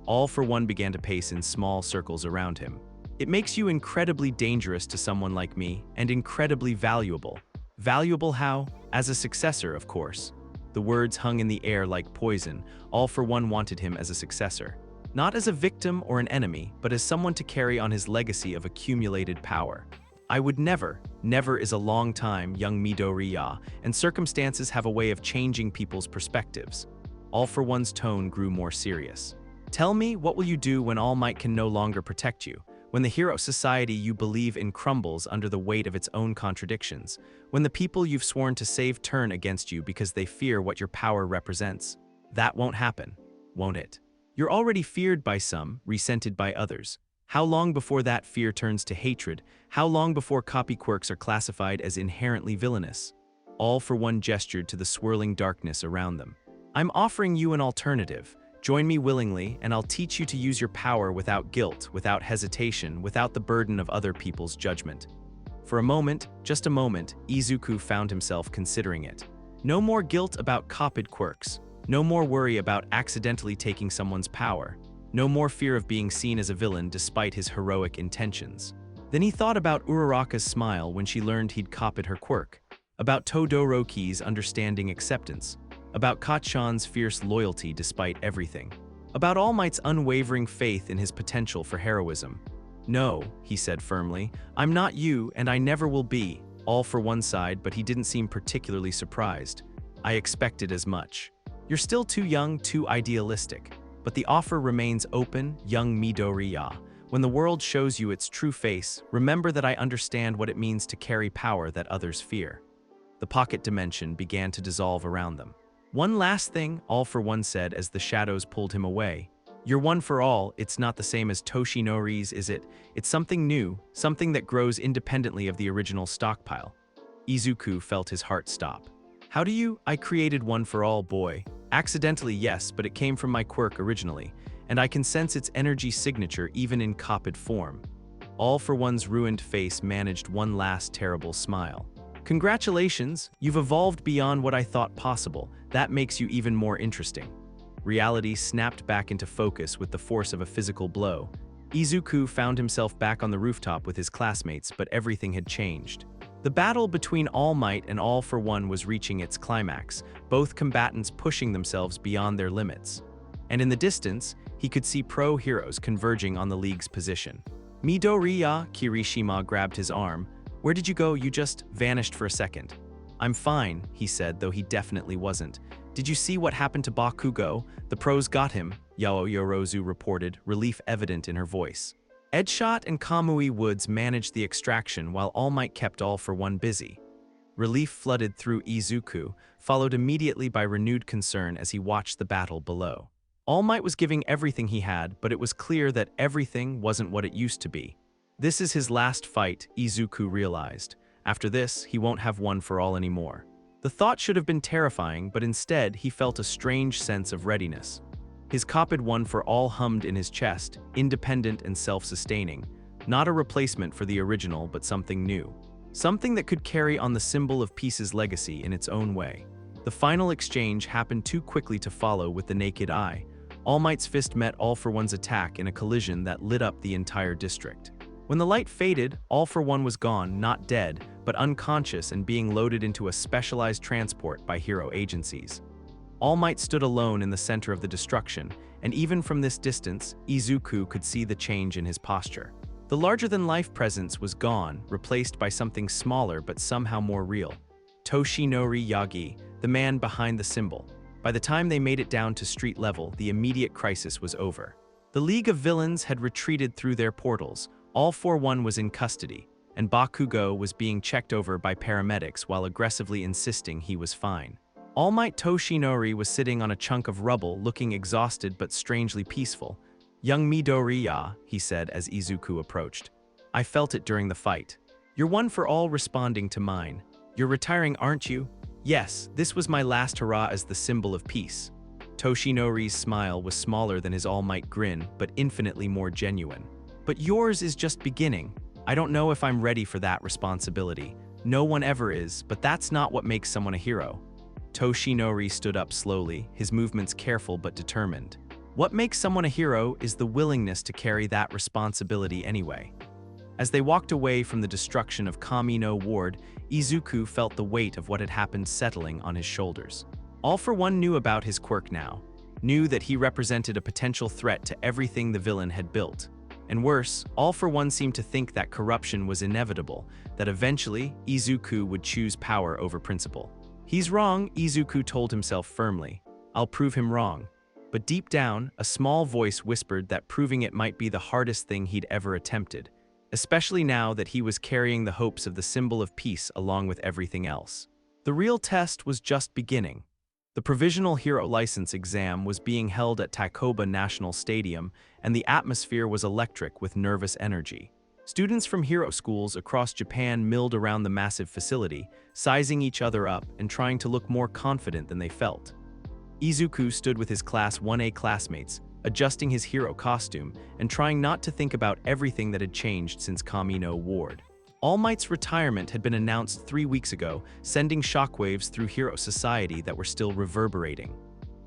All for One began to pace in small circles around him. It makes you incredibly dangerous to someone like me, and incredibly valuable. Valuable how? As a successor, of course. The words hung in the air like poison. All for One wanted him as a successor. Not as a victim or an enemy, but as someone to carry on his legacy of accumulated power. I would never is a long time, young Midoriya, and circumstances have a way of changing people's perspectives. All for One's tone grew more serious. Tell me, what will you do when All Might can no longer protect you? When the hero society you believe in crumbles under the weight of its own contradictions? When the people you've sworn to save turn against you because they fear what your power represents? That won't happen, won't it? You're already feared by some, resented by others. How long before that fear turns to hatred? How long before copy quirks are classified as inherently villainous? All for One gestured to the swirling darkness around them. I'm offering you an alternative. Join me willingly, and I'll teach you to use your power without guilt, without hesitation, without the burden of other people's judgment. For a moment, just a moment, Izuku found himself considering it. No more guilt about copied quirks. No more worry about accidentally taking someone's power. No more fear of being seen as a villain despite his heroic intentions. Then he thought about Uraraka's smile when she learned he'd copied her quirk, about Todoroki's understanding acceptance, about Kacchan's fierce loyalty despite everything, about All Might's unwavering faith in his potential for heroism. No, he said firmly, I'm not you and I never will be. All for One side, but he didn't seem particularly surprised. I expected as much. You're still too young, too idealistic. But the offer remains open, young Midoriya. When the world shows you its true face, remember that I understand what it means to carry power that others fear. The pocket dimension began to dissolve around them. One last thing, All for One said as the shadows pulled him away. You're one for all, it's not the same as Toshinori's, is it? It's something new, something that grows independently of the original stockpile. Izuku felt his heart stop. How do you? I created one for all, boy. Accidentally, yes, but it came from my quirk originally, and I can sense its energy signature even in copied form. All for One's ruined face managed one last terrible smile. Congratulations, you've evolved beyond what I thought possible. That makes you even more interesting. Reality snapped back into focus with the force of a physical blow. Izuku found himself back on the rooftop with his classmates, but everything had changed. The battle between All Might and All for One was reaching its climax, both combatants pushing themselves beyond their limits. And in the distance, he could see pro-heroes converging on the league's position. Midoriya, Kirishima grabbed his arm. Where did you go? You just vanished for a second. I'm fine, he said, though he definitely wasn't. Did you see what happened to Bakugo? The pros got him, Yaoyorozu reported, relief evident in her voice. Edshot and Kamui Woods managed the extraction while All Might kept All for One busy. Relief flooded through Izuku, followed immediately by renewed concern as he watched the battle below. All Might was giving everything he had, but it was clear that everything wasn't what it used to be. This is his last fight, Izuku realized. After this, he won't have One for All anymore. The thought should have been terrifying, but instead he felt a strange sense of readiness. His copied One for All hummed in his chest, independent and self-sustaining. Not a replacement for the original, but something new. Something that could carry on the symbol of peace's legacy in its own way. The final exchange happened too quickly to follow with the naked eye. All Might's fist met All for One's attack in a collision that lit up the entire district. When the light faded, All for One was gone, not dead, but unconscious and being loaded into a specialized transport by hero agencies. All Might stood alone in the center of the destruction, and even from this distance, Izuku could see the change in his posture. The larger-than-life presence was gone, replaced by something smaller but somehow more real. Toshinori Yagi, the man behind the symbol. By the time they made it down to street level, the immediate crisis was over. The League of Villains had retreated through their portals, All for One was in custody, and Bakugo was being checked over by paramedics while aggressively insisting he was fine. All Might Toshinori was sitting on a chunk of rubble, looking exhausted but strangely peaceful. "Young Midoriya," he said as Izuku approached. "I felt it during the fight. You're One for All responding to mine. You're retiring, aren't you?" "Yes, this was my last hurrah as the symbol of peace." Toshinori's smile was smaller than his All Might grin, but infinitely more genuine. "But yours is just beginning. I don't know if I'm ready for that responsibility. No one ever is, but that's not what makes someone a hero." Toshinori stood up slowly, his movements careful but determined. What makes someone a hero is the willingness to carry that responsibility anyway. As they walked away from the destruction of Kamino Ward, Izuku felt the weight of what had happened settling on his shoulders. All for One knew about his quirk now, knew that he represented a potential threat to everything the villain had built. And worse, All for One seemed to think that corruption was inevitable, that eventually Izuku would choose power over principle. "He's wrong," Izuku told himself firmly. "I'll prove him wrong." But deep down, a small voice whispered that proving it might be the hardest thing he'd ever attempted, especially now that he was carrying the hopes of the symbol of peace along with everything else. The real test was just beginning. The Provisional Hero License exam was being held at Takoba National Stadium, and the atmosphere was electric with nervous energy. Students from hero schools across Japan milled around the massive facility, sizing each other up and trying to look more confident than they felt. Izuku stood with his Class 1A classmates, adjusting his hero costume and trying not to think about everything that had changed since Kamino Ward. All Might's retirement had been announced 3 weeks ago, sending shockwaves through hero society that were still reverberating.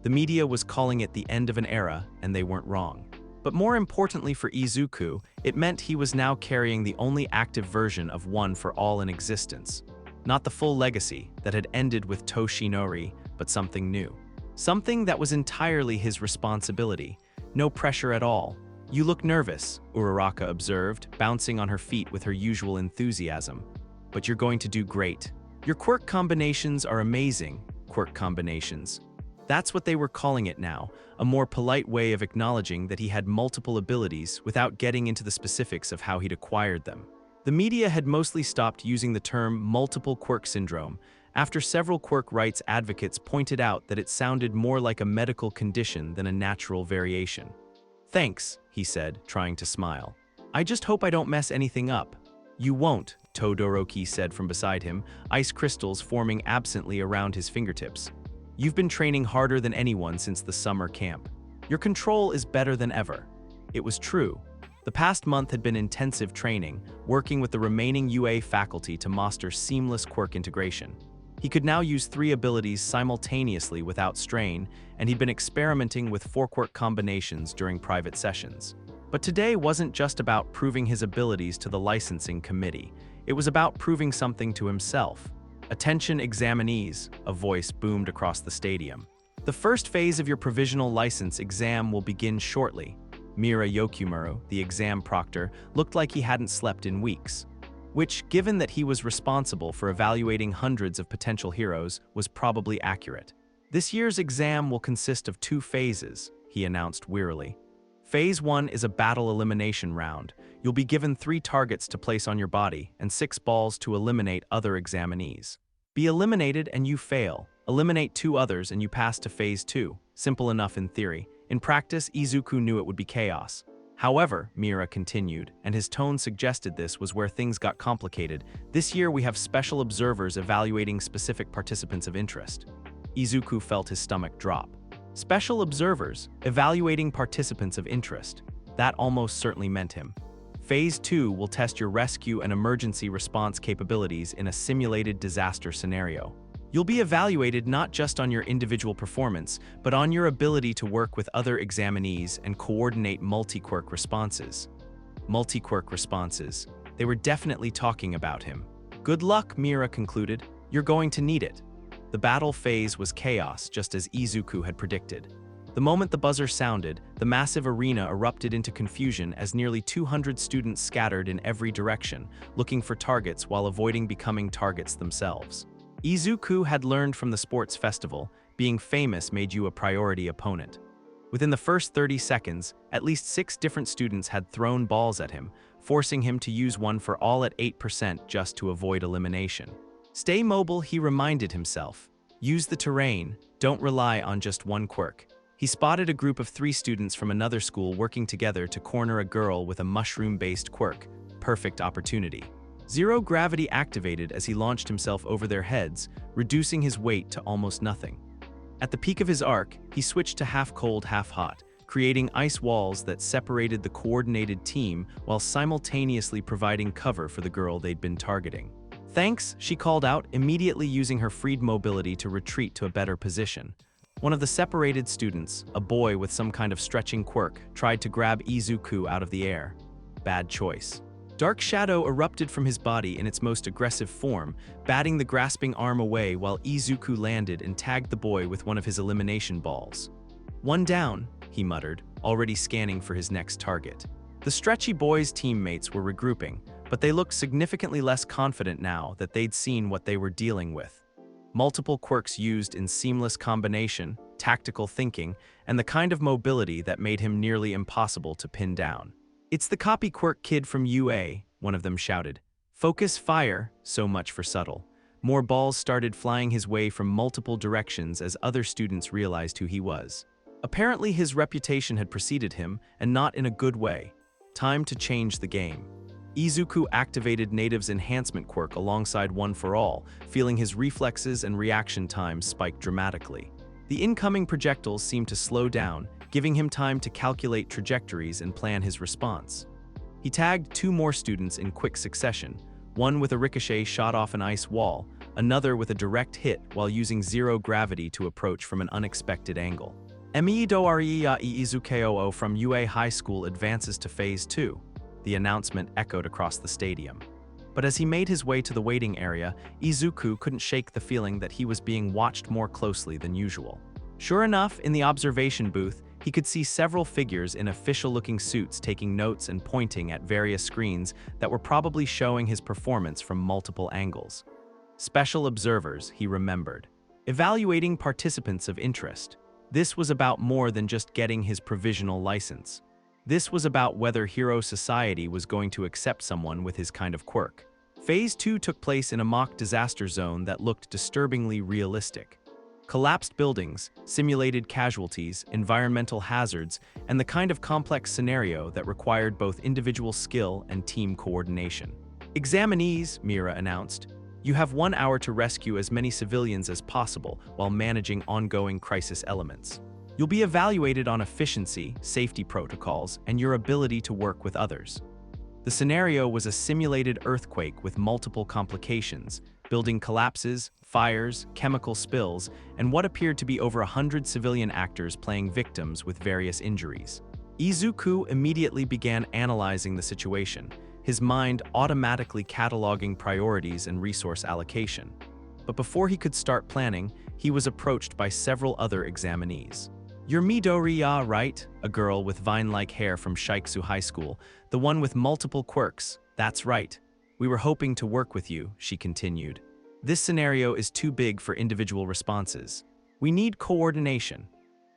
The media was calling it the end of an era, and they weren't wrong. But more importantly for Izuku, it meant he was now carrying the only active version of One for All in existence. Not the full legacy that had ended with Toshinori, but something new. Something that was entirely his responsibility. No pressure at all. "You look nervous," Uraraka observed, bouncing on her feet with her usual enthusiasm. "But you're going to do great. Your quirk combinations are amazing." Quirk combinations. That's what they were calling it now, a more polite way of acknowledging that he had multiple abilities without getting into the specifics of how he'd acquired them. The media had mostly stopped using the term multiple quirk syndrome, after several quirk rights advocates pointed out that it sounded more like a medical condition than a natural variation. "Thanks," he said, trying to smile. "I just hope I don't mess anything up." "You won't," Todoroki said from beside him, ice crystals forming absently around his fingertips. "You've been training harder than anyone since the summer camp. Your control is better than ever." It was true. The past month had been intensive training, working with the remaining UA faculty to master seamless quirk integration. He could now use 3 abilities simultaneously without strain, and he'd been experimenting with 4 quirk combinations during private sessions. But today wasn't just about proving his abilities to the licensing committee. It was about proving something to himself. "Attention examinees," a voice boomed across the stadium. "The first phase of your provisional license exam will begin shortly." Mira Yokumuro, the exam proctor, looked like he hadn't slept in weeks. Which, given that he was responsible for evaluating hundreds of potential heroes, was probably accurate. "This year's exam will consist of 2 phases," he announced wearily. Phase 1 is a battle elimination round. You'll be given 3 targets to place on your body and 6 balls to eliminate other examinees. Be eliminated and you fail. Eliminate 2 others and you pass to Phase 2. Simple enough in theory. In practice, Izuku knew it would be chaos. However, Mira continued, and his tone suggested this was where things got complicated. This year we have special observers evaluating specific participants of interest. Izuku felt his stomach drop. Special observers evaluating participants of interest. That almost certainly meant him. Phase 2 will test your rescue and emergency response capabilities in a simulated disaster scenario. You'll be evaluated not just on your individual performance, but on your ability to work with other examinees and coordinate multi-quirk responses. Multi-quirk responses. They were definitely talking about him. Good luck, Mira concluded. You're going to need it. The battle phase was chaos, just as Izuku had predicted. The moment the buzzer sounded, the massive arena erupted into confusion as nearly 200 students scattered in every direction, looking for targets while avoiding becoming targets themselves. Izuku had learned from the sports festival, being famous made you a priority opponent. Within the first 30 seconds, at least 6 different students had thrown balls at him, forcing him to use one for all at 8% just to avoid elimination. Stay mobile, he reminded himself. Use the terrain, don't rely on just one quirk. He spotted a group of 3 students from another school working together to corner a girl with a mushroom-based quirk. Perfect opportunity. Zero gravity activated as he launched himself over their heads, reducing his weight to almost nothing. At the peak of his arc, he switched to half-cold, half-hot, creating ice walls that separated the coordinated team while simultaneously providing cover for the girl they'd been targeting. Thanks, she called out, immediately using her freed mobility to retreat to a better position. One of the separated students, a boy with some kind of stretching quirk, tried to grab Izuku out of the air. Bad choice. Dark shadow erupted from his body in its most aggressive form, batting the grasping arm away while Izuku landed and tagged the boy with one of his elimination balls. One down, he muttered, already scanning for his next target. The stretchy boy's teammates were regrouping, but they looked significantly less confident now that they'd seen what they were dealing with. Multiple quirks used in seamless combination, tactical thinking, and the kind of mobility that made him nearly impossible to pin down. "It's the copy quirk kid from UA," one of them shouted. "Focus, fire," so much for subtle. More balls started flying his way from multiple directions as other students realized who he was. Apparently his reputation had preceded him, and not in a good way. Time to change the game. Izuku activated Native's enhancement quirk alongside One for All, feeling his reflexes and reaction times spike dramatically. The incoming projectiles seemed to slow down, giving him time to calculate trajectories and plan his response. He tagged 2 more students in quick succession, one with a ricochet shot off an ice wall, another with a direct hit while using zero gravity to approach from an unexpected angle. Midoriya Iizukeo from UA High School advances to Phase 2. The announcement echoed across the stadium. But as he made his way to the waiting area, Izuku couldn't shake the feeling that he was being watched more closely than usual. Sure enough, in the observation booth, he could see several figures in official-looking suits taking notes and pointing at various screens that were probably showing his performance from multiple angles. Special observers, he remembered. Evaluating participants of interest. This was about more than just getting his provisional license. This was about whether Hero Society was going to accept someone with his kind of quirk. Phase 2 took place in a mock disaster zone that looked disturbingly realistic. Collapsed buildings, simulated casualties, environmental hazards, and the kind of complex scenario that required both individual skill and team coordination. "Examinees," Mira announced, "you have 1 hour to rescue as many civilians as possible while managing ongoing crisis elements. You'll be evaluated on efficiency, safety protocols, and your ability to work with others." The scenario was a simulated earthquake with multiple complications, building collapses, fires, chemical spills, and what appeared to be over 100 civilian actors playing victims with various injuries. Izuku immediately began analyzing the situation, his mind automatically cataloging priorities and resource allocation. But before he could start planning, he was approached by several other examinees. "You're Midoriya, right? A girl with vine-like hair from Shiksu High School, the one with multiple quirks. That's right. We were hoping to work with you," she continued. "This scenario is too big for individual responses. We need coordination."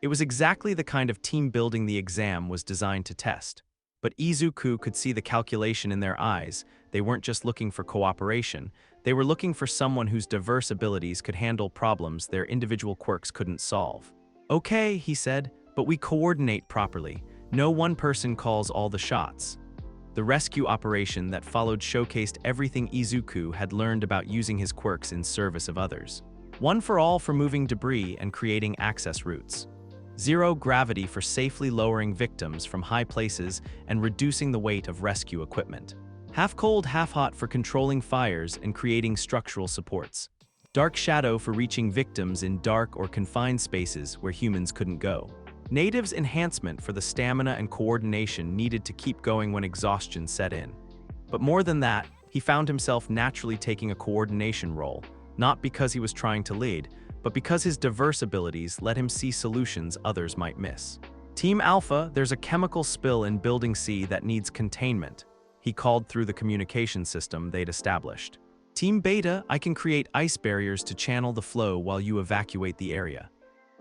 It was exactly the kind of team building the exam was designed to test. But Izuku could see the calculation in their eyes. They weren't just looking for cooperation, they were looking for someone whose diverse abilities could handle problems their individual quirks couldn't solve. "Okay," he said, "but we coordinate properly. No one person calls all the shots." The rescue operation that followed showcased everything Izuku had learned about using his quirks in service of others. One for all for moving debris and creating access routes. Zero gravity for safely lowering victims from high places and reducing the weight of rescue equipment. Half cold, half hot for controlling fires and creating structural supports. Dark shadow for reaching victims in dark or confined spaces where humans couldn't go. Native's enhancement for the stamina and coordination needed to keep going when exhaustion set in. But more than that, he found himself naturally taking a coordination role, not because he was trying to lead, but because his diverse abilities let him see solutions others might miss. Team Alpha, there's a chemical spill in Building C that needs containment. He called through the communication system they'd established. Team Beta, I can create ice barriers to channel the flow while you evacuate the area.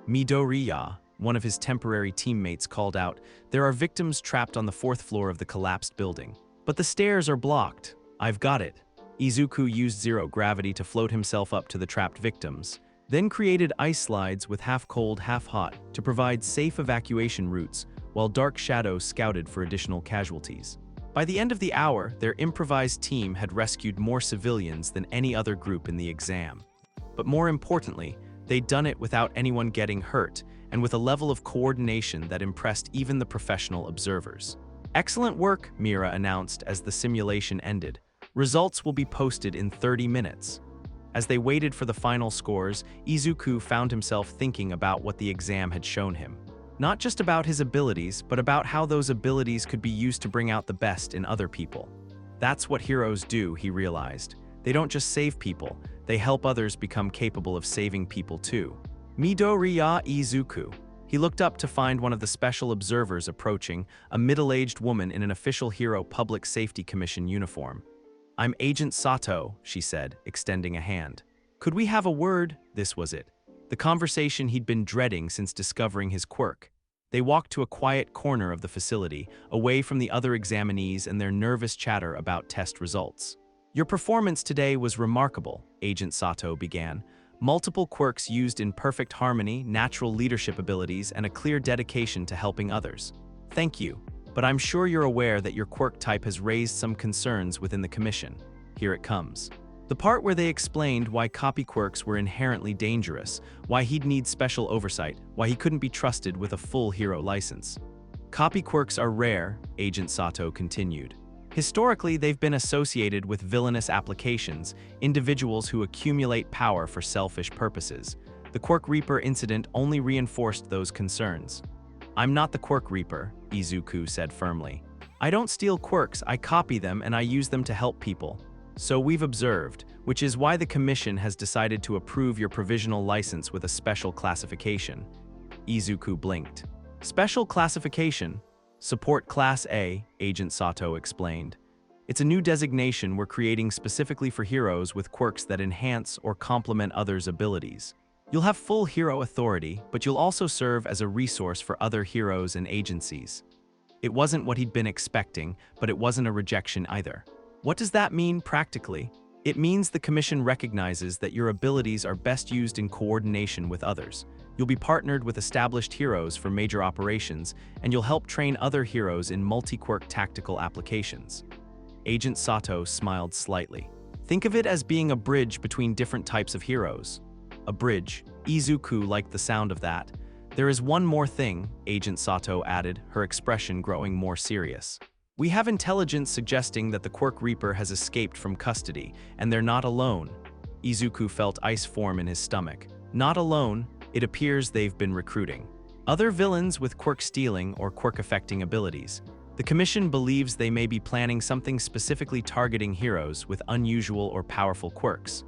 Midoriya, one of his temporary teammates, called out, there are victims trapped on the 4th floor of the collapsed building. But the stairs are blocked. I've got it. Izuku used zero gravity to float himself up to the trapped victims, then created ice slides with half cold, half hot to provide safe evacuation routes, while Dark Shadow scouted for additional casualties. By the end of the hour, their improvised team had rescued more civilians than any other group in the exam. But more importantly, they'd done it without anyone getting hurt and with a level of coordination that impressed even the professional observers. Excellent work, Mira announced as the simulation ended. Results will be posted in 30 minutes. As they waited for the final scores, Izuku found himself thinking about what the exam had shown him. Not just about his abilities, but about how those abilities could be used to bring out the best in other people. That's what heroes do, he realized. They don't just save people, they help others become capable of saving people too. Midoriya Izuku. He looked up to find one of the special observers approaching, a middle-aged woman in an official Hero Public Safety Commission uniform. I'm Agent Sato, she said, extending a hand. Could we have a word? This was it. The conversation he'd been dreading since discovering his quirk. They walked to a quiet corner of the facility, away from the other examinees and their nervous chatter about test results. Your performance today was remarkable, Agent Sato began. Multiple quirks used in perfect harmony, natural leadership abilities, and a clear dedication to helping others. Thank you. But I'm sure you're aware that your quirk type has raised some concerns within the commission. Here it comes. The part where they explained why copy quirks were inherently dangerous, why he'd need special oversight, why he couldn't be trusted with a full hero license. Copy quirks are rare, Agent Sato continued. Historically, they've been associated with villainous applications, individuals who accumulate power for selfish purposes. The Quirk Reaper incident only reinforced those concerns. I'm not the Quirk Reaper, Izuku said firmly. I don't steal quirks, I copy them and I use them to help people. So we've observed, which is why the Commission has decided to approve your provisional license with a special classification. Izuku blinked. Special classification? Support Class A, Agent Sato explained. It's a new designation we're creating specifically for heroes with quirks that enhance or complement others' abilities. You'll have full hero authority, but you'll also serve as a resource for other heroes and agencies. It wasn't what he'd been expecting, but it wasn't a rejection either. What does that mean practically? It means the Commission recognizes that your abilities are best used in coordination with others. You'll be partnered with established heroes for major operations, and you'll help train other heroes in multi-quirk tactical applications. Agent Sato smiled slightly. Think of it as being a bridge between different types of heroes. A bridge. Izuku liked the sound of that. There is one more thing, Agent Sato added, her expression growing more serious. We have intelligence suggesting that the Quirk Reaper has escaped from custody, and they're not alone. Izuku felt ice form in his stomach. Not alone, it appears they've been recruiting other villains with quirk stealing or quirk-affecting abilities. The Commission believes they may be planning something specifically targeting heroes with unusual or powerful quirks,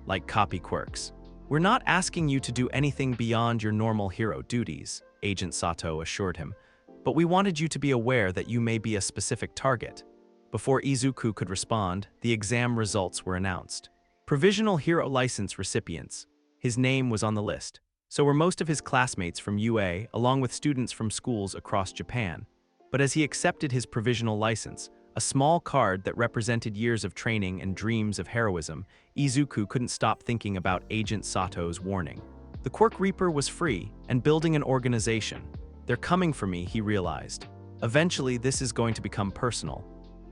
like copy quirks. We're not asking you to do anything beyond your normal hero duties, Agent Sato assured him, but we wanted you to be aware that you may be a specific target. Before Izuku could respond, the exam results were announced. Provisional hero license recipients. His name was on the list. So were most of his classmates from UA, along with students from schools across Japan. But as he accepted his provisional license, a small card that represented years of training and dreams of heroism, Izuku couldn't stop thinking about Agent Sato's warning. The Quirk Reaper was free and building an organization. They're coming for me, he realized. Eventually, this is going to become personal.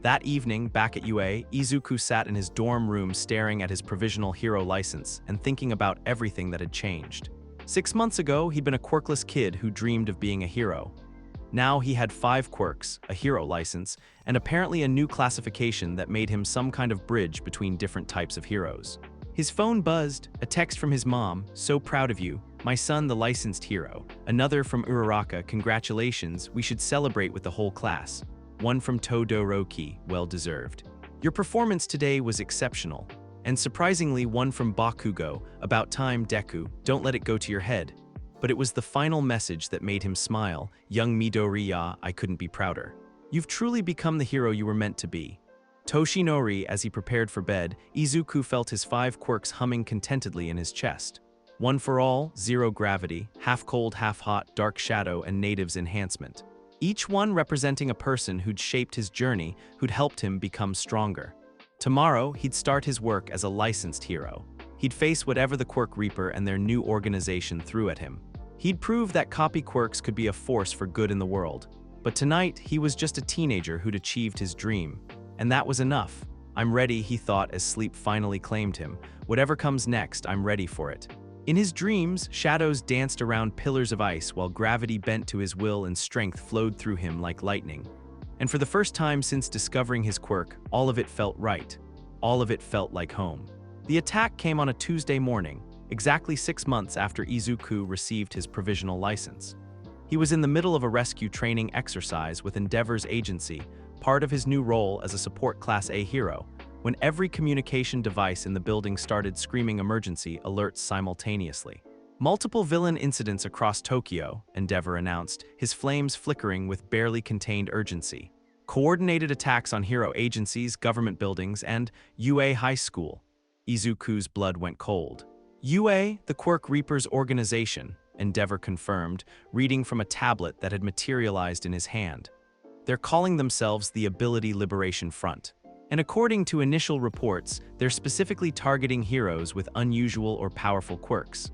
That evening, back at UA, Izuku sat in his dorm room staring at his provisional hero license and thinking about everything that had changed. 6 months ago, he'd been a quirkless kid who dreamed of being a hero. Now he had 5 quirks, a hero license, and apparently a new classification that made him some kind of bridge between different types of heroes. His phone buzzed, a text from his mom, "So proud of you, my son the licensed hero." Another from Uraraka, "Congratulations, we should celebrate with the whole class." One from Todoroki, "Well deserved. Your performance today was exceptional." And surprisingly, one from Bakugo, "About time, Deku, don't let it go to your head." But it was the final message that made him smile. "Young Midoriya, I couldn't be prouder. You've truly become the hero you were meant to be." Toshinori, as he prepared for bed, Izuku felt his 5 quirks humming contentedly in his chest. One for all, zero gravity, half cold, half hot, dark shadow, and native's enhancement. Each one representing a person who'd shaped his journey, who'd helped him become stronger. Tomorrow, he'd start his work as a licensed hero. He'd face whatever the Quirk Reaper and their new organization threw at him. He'd prove that copy quirks could be a force for good in the world. But tonight, he was just a teenager who'd achieved his dream. And that was enough. "I'm ready," he thought as sleep finally claimed him. "Whatever comes next, I'm ready for it." In his dreams, shadows danced around pillars of ice while gravity bent to his will and strength flowed through him like lightning. And for the first time since discovering his quirk, all of it felt right. All of it felt like home. The attack came on a Tuesday morning, exactly 6 months after Izuku received his provisional license. He was in the middle of a rescue training exercise with Endeavor's agency, part of his new role as a support Class A hero, when every communication device in the building started screaming emergency alerts simultaneously. "Multiple villain incidents across Tokyo," Endeavor announced, his flames flickering with barely contained urgency. "Coordinated attacks on hero agencies, government buildings, and UA High School." Izuku's blood went cold. "UA, the Quirk Reaper's organization," Endeavor confirmed, reading from a tablet that had materialized in his hand. "They're calling themselves the Ability Liberation Front. And according to initial reports, they're specifically targeting heroes with unusual or powerful quirks."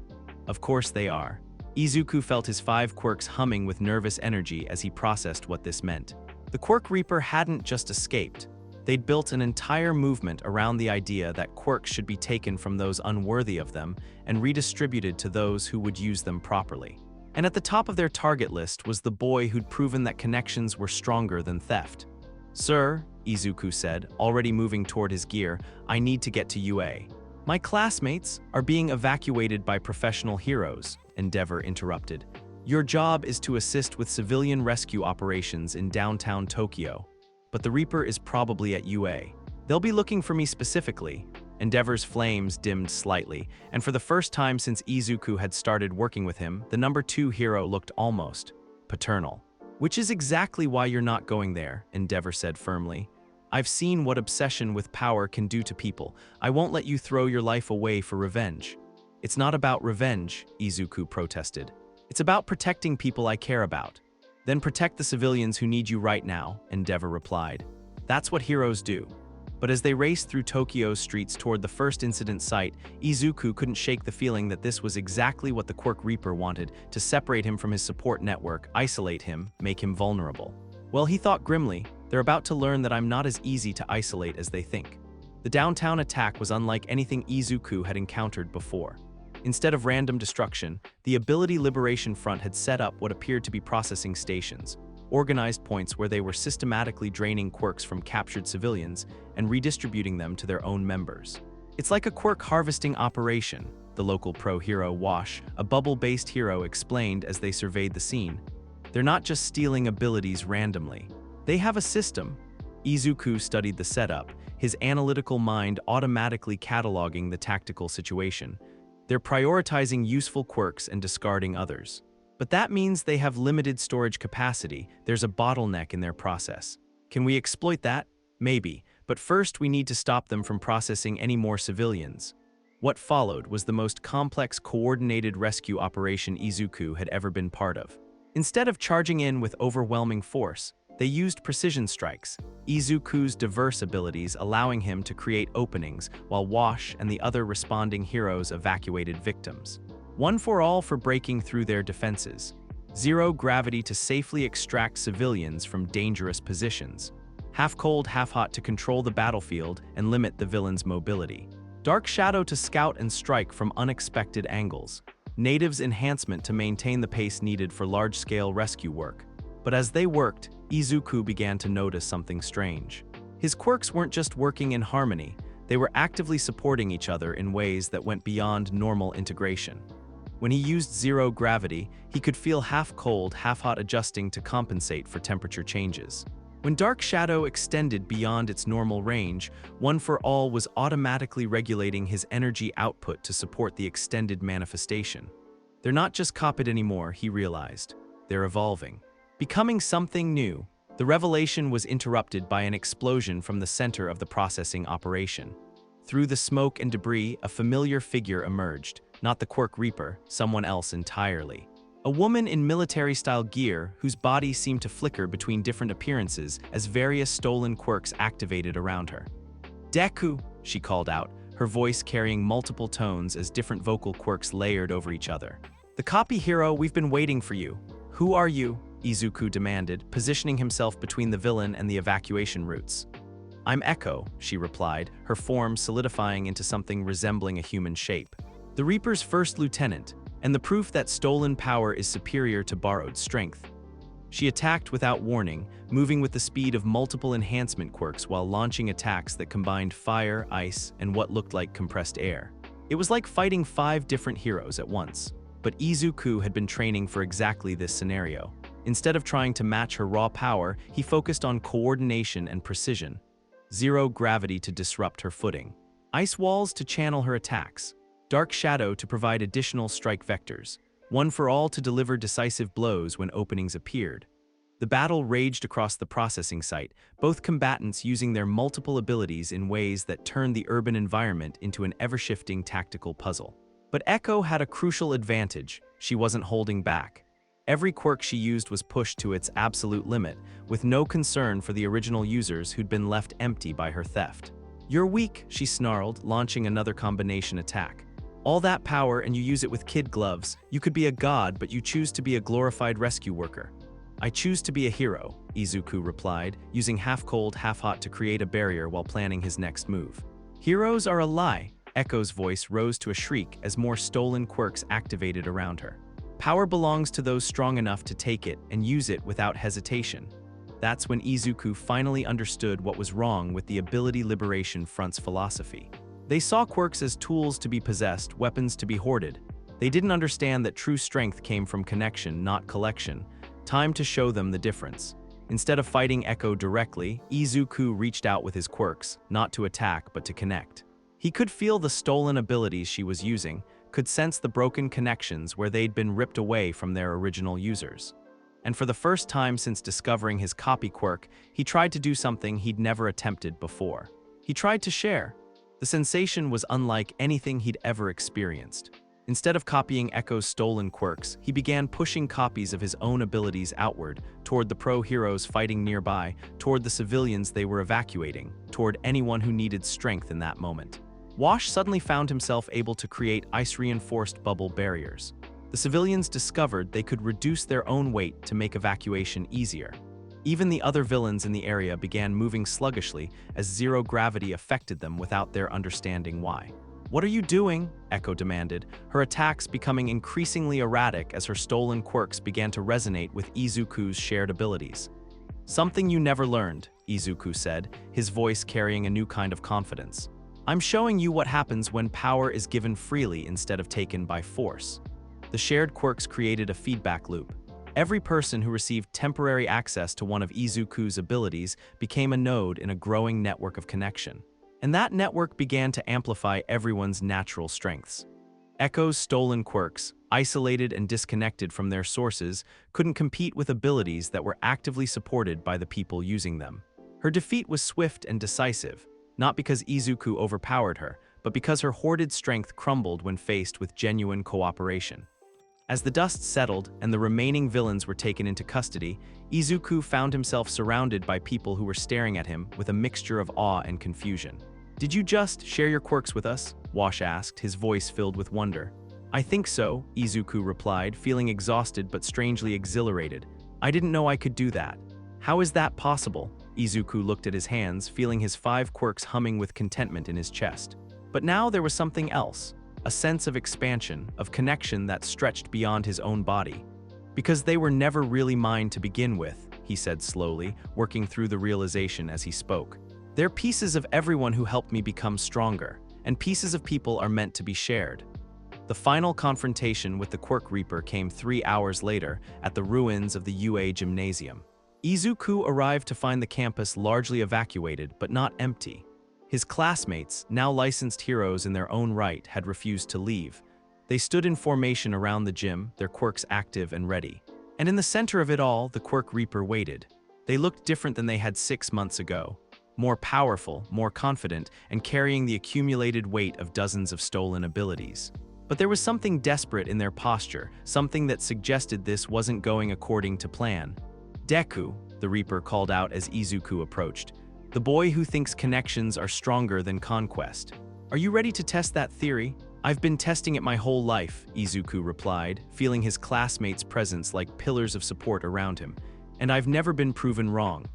Of course they are. Izuku felt his 5 quirks humming with nervous energy as he processed what this meant. The Quirk Reaper hadn't just escaped. They'd built an entire movement around the idea that quirks should be taken from those unworthy of them and redistributed to those who would use them properly. And at the top of their target list was the boy who'd proven that connections were stronger than theft. "Sir," Izuku said, already moving toward his gear, "I need to get to UA." "My classmates are being evacuated by professional heroes," Endeavor interrupted. "Your job is to assist with civilian rescue operations in downtown Tokyo. But the Reaper is probably at UA. They'll be looking for me specifically." Endeavor's flames dimmed slightly, and for the first time since Izuku had started working with him, the number 2 hero looked almost paternal. "Which is exactly why you're not going there," Endeavor said firmly. "I've seen what obsession with power can do to people. I won't let you throw your life away for revenge." "It's not about revenge," Izuku protested. "It's about protecting people I care about." "Then protect the civilians who need you right now," Endeavor replied. "That's what heroes do." But as they raced through Tokyo's streets toward the first incident site, Izuku couldn't shake the feeling that this was exactly what the Quirk Reaper wanted, to separate him from his support network, isolate him, make him vulnerable. Well, he thought grimly, they're about to learn that I'm not as easy to isolate as they think. The downtown attack was unlike anything Izuku had encountered before. Instead of random destruction, the Ability Liberation Front had set up what appeared to be processing stations, organized points where they were systematically draining quirks from captured civilians and redistributing them to their own members. "It's like a quirk harvesting operation," the local pro-hero Wash, a bubble-based hero, explained as they surveyed the scene. "They're not just stealing abilities randomly. They have a system." Izuku studied the setup, his analytical mind automatically cataloging the tactical situation. "They're prioritizing useful quirks and discarding others. But that means they have limited storage capacity. There's a bottleneck in their process. Can we exploit that? Maybe, but first we need to stop them from processing any more civilians." What followed was the most complex coordinated rescue operation Izuku had ever been part of. Instead of charging in with overwhelming force, they used precision strikes, Izuku's diverse abilities allowing him to create openings while Wash and the other responding heroes evacuated victims. One for all for breaking through their defenses. Zero gravity to safely extract civilians from dangerous positions. Half cold, half hot to control the battlefield and limit the villain's mobility. Dark shadow to scout and strike from unexpected angles. Natives enhancement to maintain the pace needed for large-scale rescue work. But as they worked, Izuku began to notice something strange. His quirks weren't just working in harmony, they were actively supporting each other in ways that went beyond normal integration. When he used zero gravity, he could feel half cold, half hot adjusting to compensate for temperature changes. When Dark Shadow extended beyond its normal range, One for All was automatically regulating his energy output to support the extended manifestation. They're not just copied anymore, he realized. They're evolving. Becoming something new. The revelation was interrupted by an explosion from the center of the processing operation. Through the smoke and debris, a familiar figure emerged. Not the Quirk Reaper, someone else entirely. A woman in military-style gear whose body seemed to flicker between different appearances as various stolen quirks activated around her. "Deku," she called out, her voice carrying multiple tones as different vocal quirks layered over each other. "The copy hero, we've been waiting for you. Who are you?" Izuku demanded, positioning himself between the villain and the evacuation routes. "I'm Echo," she replied, her form solidifying into something resembling a human shape. "The Reaper's first lieutenant, and the proof that stolen power is superior to borrowed strength." She attacked without warning, moving with the speed of multiple enhancement quirks while launching attacks that combined fire, ice, and what looked like compressed air. It was like fighting 5 different heroes at once. But Izuku had been training for exactly this scenario. Instead of trying to match her raw power, he focused on coordination and precision. Zero gravity to disrupt her footing. Ice walls to channel her attacks. Dark shadow to provide additional strike vectors. One for all to deliver decisive blows when openings appeared. The battle raged across the processing site, both combatants using their multiple abilities in ways that turned the urban environment into an ever-shifting tactical puzzle. But Echo had a crucial advantage. She wasn't holding back. Every quirk she used was pushed to its absolute limit, with no concern for the original users who'd been left empty by her theft. "You're weak," she snarled, launching another combination attack. "All that power and you use it with kid gloves. You could be a god, but you choose to be a glorified rescue worker." "I choose to be a hero," Izuku replied, using half-cold, half-hot to create a barrier while planning his next move. "Heroes are a lie." Echo's voice rose to a shriek as more stolen quirks activated around her. "Power belongs to those strong enough to take it and use it without hesitation." That's when Izuku finally understood what was wrong with the Ability Liberation Front's philosophy. They saw quirks as tools to be possessed, weapons to be hoarded. They didn't understand that true strength came from connection, not collection. Time to show them the difference. Instead of fighting Echo directly, Izuku reached out with his quirks, not to attack but to connect. He could feel the stolen abilities she was using, could sense the broken connections where they'd been ripped away from their original users. And for the first time since discovering his copy quirk, he tried to do something he'd never attempted before. He tried to share. The sensation was unlike anything he'd ever experienced. Instead of copying Echo's stolen quirks, he began pushing copies of his own abilities outward, toward the pro-heroes fighting nearby, toward the civilians they were evacuating, toward anyone who needed strength in that moment. Wash suddenly found himself able to create ice-reinforced bubble barriers. The civilians discovered they could reduce their own weight to make evacuation easier. Even the other villains in the area began moving sluggishly as zero gravity affected them without their understanding why. "What are you doing?" Echo demanded, her attacks becoming increasingly erratic as her stolen quirks began to resonate with Izuku's shared abilities. "Something you never learned," Izuku said, his voice carrying a new kind of confidence. "I'm showing you what happens when power is given freely instead of taken by force." The shared quirks created a feedback loop. Every person who received temporary access to one of Izuku's abilities became a node in a growing network of connection. And that network began to amplify everyone's natural strengths. Echo's stolen quirks, isolated and disconnected from their sources, couldn't compete with abilities that were actively supported by the people using them. Her defeat was swift and decisive, not because Izuku overpowered her, but because her hoarded strength crumbled when faced with genuine cooperation. As the dust settled and the remaining villains were taken into custody, Izuku found himself surrounded by people who were staring at him with a mixture of awe and confusion. "Did you just share your quirks with us?" Wash asked, his voice filled with wonder. "I think so," Izuku replied, feeling exhausted but strangely exhilarated. "I didn't know I could do that." "How is that possible?" Izuku looked at his hands, feeling his 5 quirks humming with contentment in his chest. But now there was something else, a sense of expansion, of connection that stretched beyond his own body. "Because they were never really mine to begin with," he said slowly, working through the realization as he spoke. "They're pieces of everyone who helped me become stronger, and pieces of people are meant to be shared." The final confrontation with the Quirk Reaper came 3 hours later at the ruins of the UA Gymnasium. Izuku arrived to find the campus largely evacuated but not empty. His classmates, now licensed heroes in their own right, had refused to leave. They stood in formation around the gym, their quirks active and ready. And in the center of it all, the Quirk Reaper waited. They looked different than they had 6 months ago. More powerful, more confident, and carrying the accumulated weight of dozens of stolen abilities. But there was something desperate in their posture, something that suggested this wasn't going according to plan. "Deku," the Reaper called out as Izuku approached. "The boy who thinks connections are stronger than conquest. Are you ready to test that theory?" "I've been testing it my whole life," Izuku replied, feeling his classmates' presence like pillars of support around him. "And I've never been proven wrong."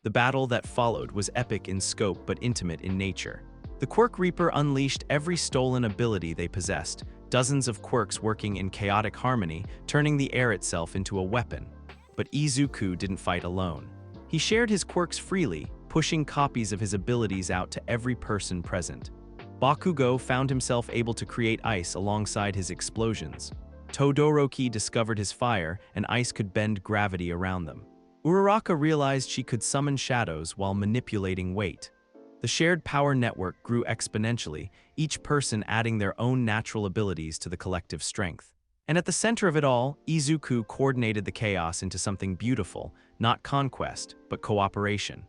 The battle that followed was epic in scope but intimate in nature. The Quirk Reaper unleashed every stolen ability they possessed, dozens of quirks working in chaotic harmony, turning the air itself into a weapon. But Izuku didn't fight alone. He shared his quirks freely, pushing copies of his abilities out to every person present. Bakugo found himself able to create ice alongside his explosions. Todoroki discovered his fire, and ice could bend gravity around them. Uraraka realized she could summon shadows while manipulating weight. The shared power network grew exponentially, each person adding their own natural abilities to the collective strength. And at the center of it all, Izuku coordinated the chaos into something beautiful, not conquest, but cooperation.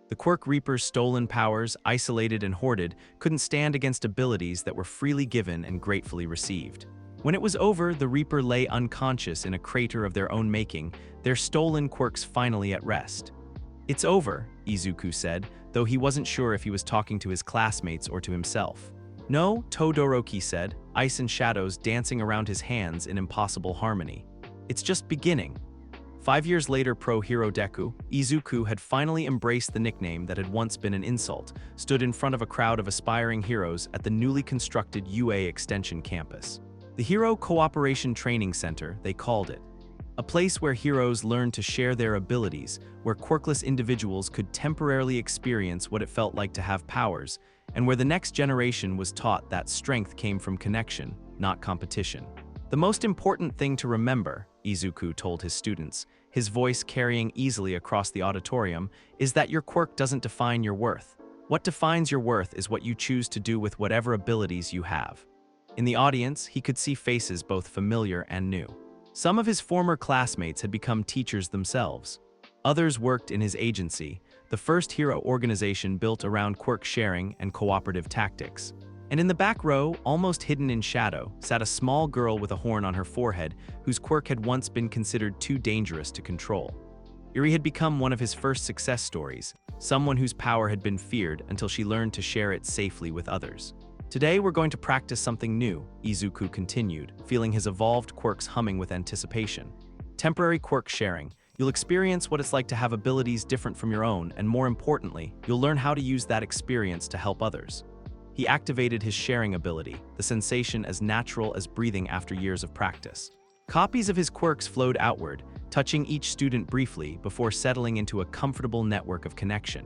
The Quirk Reaper's stolen powers, isolated and hoarded, couldn't stand against abilities that were freely given and gratefully received. When it was over, the Reaper lay unconscious in a crater of their own making, their stolen quirks finally at rest. "It's over," Izuku said, though he wasn't sure if he was talking to his classmates or to himself. "No," Todoroki said, ice and shadows dancing around his hands in impossible harmony. "It's just beginning." 5 years later, pro-hero Deku, Izuku had finally embraced the nickname that had once been an insult, stood in front of a crowd of aspiring heroes at the newly constructed UA Extension campus. The Hero Cooperation Training Center, they called it. A place where heroes learned to share their abilities, where quirkless individuals could temporarily experience what it felt like to have powers, and where the next generation was taught that strength came from connection, not competition. "The most important thing to remember," Izuku told his students, his voice carrying easily across the auditorium, "is that your quirk doesn't define your worth. What defines your worth is what you choose to do with whatever abilities you have." In the audience, he could see faces both familiar and new. Some of his former classmates had become teachers themselves. Others worked in his agency, the first hero organization built around quirk sharing and cooperative tactics. And in the back row, almost hidden in shadow, sat a small girl with a horn on her forehead whose quirk had once been considered too dangerous to control. Eri had become one of his first success stories, someone whose power had been feared until she learned to share it safely with others. "Today we're going to practice something new," Izuku continued, feeling his evolved quirks humming with anticipation. "Temporary quirk sharing. You'll experience what it's like to have abilities different from your own, and more importantly, you'll learn how to use that experience to help others." He activated his sharing ability, the sensation as natural as breathing after years of practice. Copies of his quirks flowed outward, touching each student briefly before settling into a comfortable network of connection.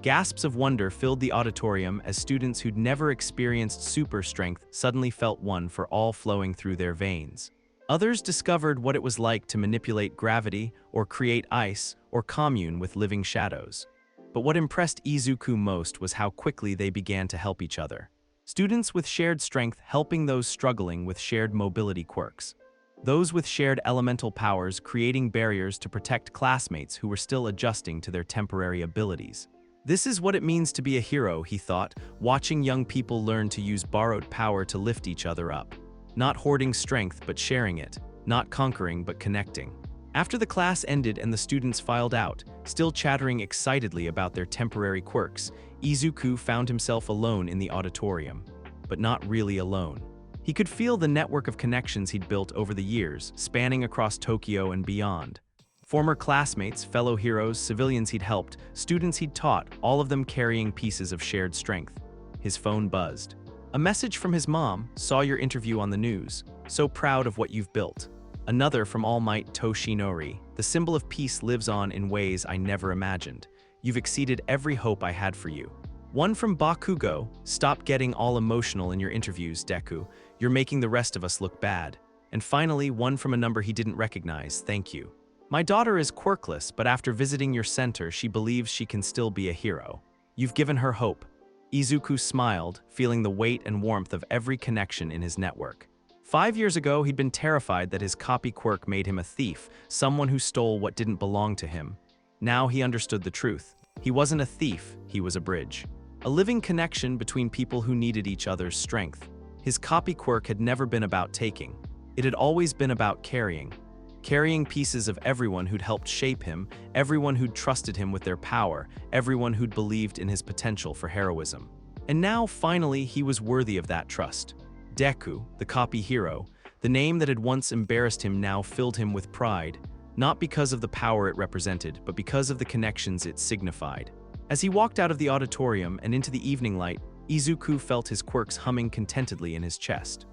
Gasps of wonder filled the auditorium as students who'd never experienced super strength suddenly felt one for all flowing through their veins. Others discovered what it was like to manipulate gravity, or create ice, or commune with living shadows. But what impressed Izuku most was how quickly they began to help each other. Students with shared strength helping those struggling with shared mobility quirks. Those with shared elemental powers creating barriers to protect classmates who were still adjusting to their temporary abilities. This is what it means to be a hero, he thought, watching young people learn to use borrowed power to lift each other up. Not hoarding strength, but sharing it. Not conquering, but connecting. After the class ended and the students filed out, still chattering excitedly about their temporary quirks, Izuku found himself alone in the auditorium. But not really alone. He could feel the network of connections he'd built over the years, spanning across Tokyo and beyond. Former classmates, fellow heroes, civilians he'd helped, students he'd taught, all of them carrying pieces of shared strength. His phone buzzed. A message from his mom: "Saw your interview on the news. So proud of what you've built." Another from All Might Toshinori: "The symbol of peace lives on in ways I never imagined. You've exceeded every hope I had for you." One from Bakugo: "Stop getting all emotional in your interviews, Deku. You're making the rest of us look bad." And finally, one from a number he didn't recognize: "Thank you. My daughter is quirkless, but after visiting your center, she believes she can still be a hero. You've given her hope." Izuku smiled, feeling the weight and warmth of every connection in his network. 5 years ago, he'd been terrified that his copy quirk made him a thief, someone who stole what didn't belong to him. Now he understood the truth. He wasn't a thief, he was a bridge. A living connection between people who needed each other's strength. His copy quirk had never been about taking. It had always been about carrying. Carrying pieces of everyone who'd helped shape him, everyone who'd trusted him with their power, everyone who'd believed in his potential for heroism. And now, finally, he was worthy of that trust. Deku, the copy hero, the name that had once embarrassed him now filled him with pride, not because of the power it represented, but because of the connections it signified. As he walked out of the auditorium and into the evening light, Izuku felt his quirks humming contentedly in his chest.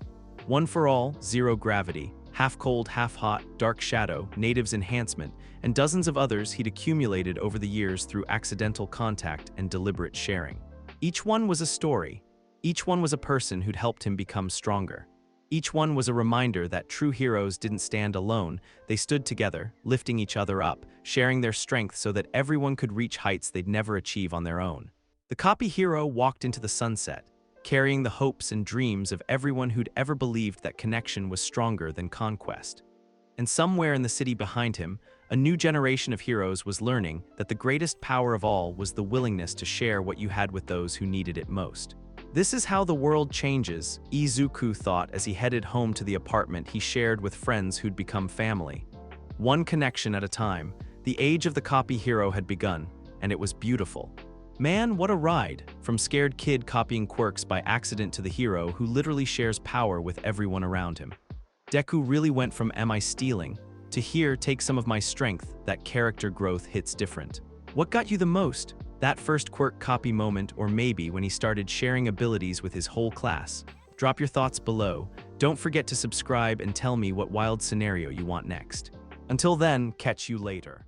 One for all, zero gravity, half cold, half hot, dark shadow, native's enhancement, and dozens of others he'd accumulated over the years through accidental contact and deliberate sharing. Each one was a story. Each one was a person who'd helped him become stronger. Each one was a reminder that true heroes didn't stand alone, they stood together, lifting each other up, sharing their strength so that everyone could reach heights they'd never achieve on their own. The copy hero walked into the sunset, carrying the hopes and dreams of everyone who'd ever believed that connection was stronger than conquest. And somewhere in the city behind him, a new generation of heroes was learning that the greatest power of all was the willingness to share what you had with those who needed it most. This is how the world changes, Izuku thought as he headed home to the apartment he shared with friends who'd become family. One connection at a time, the age of the copy hero had begun, and it was beautiful. Man, what a ride! From scared kid copying quirks by accident to the hero who literally shares power with everyone around him. Deku really went from "am I stealing" to "here, take some of my strength." That character growth hits different. What got you the most? That first quirk copy moment, or maybe when he started sharing abilities with his whole class? Drop your thoughts below. Don't forget to subscribe and tell me what wild scenario you want next. Until then, catch you later.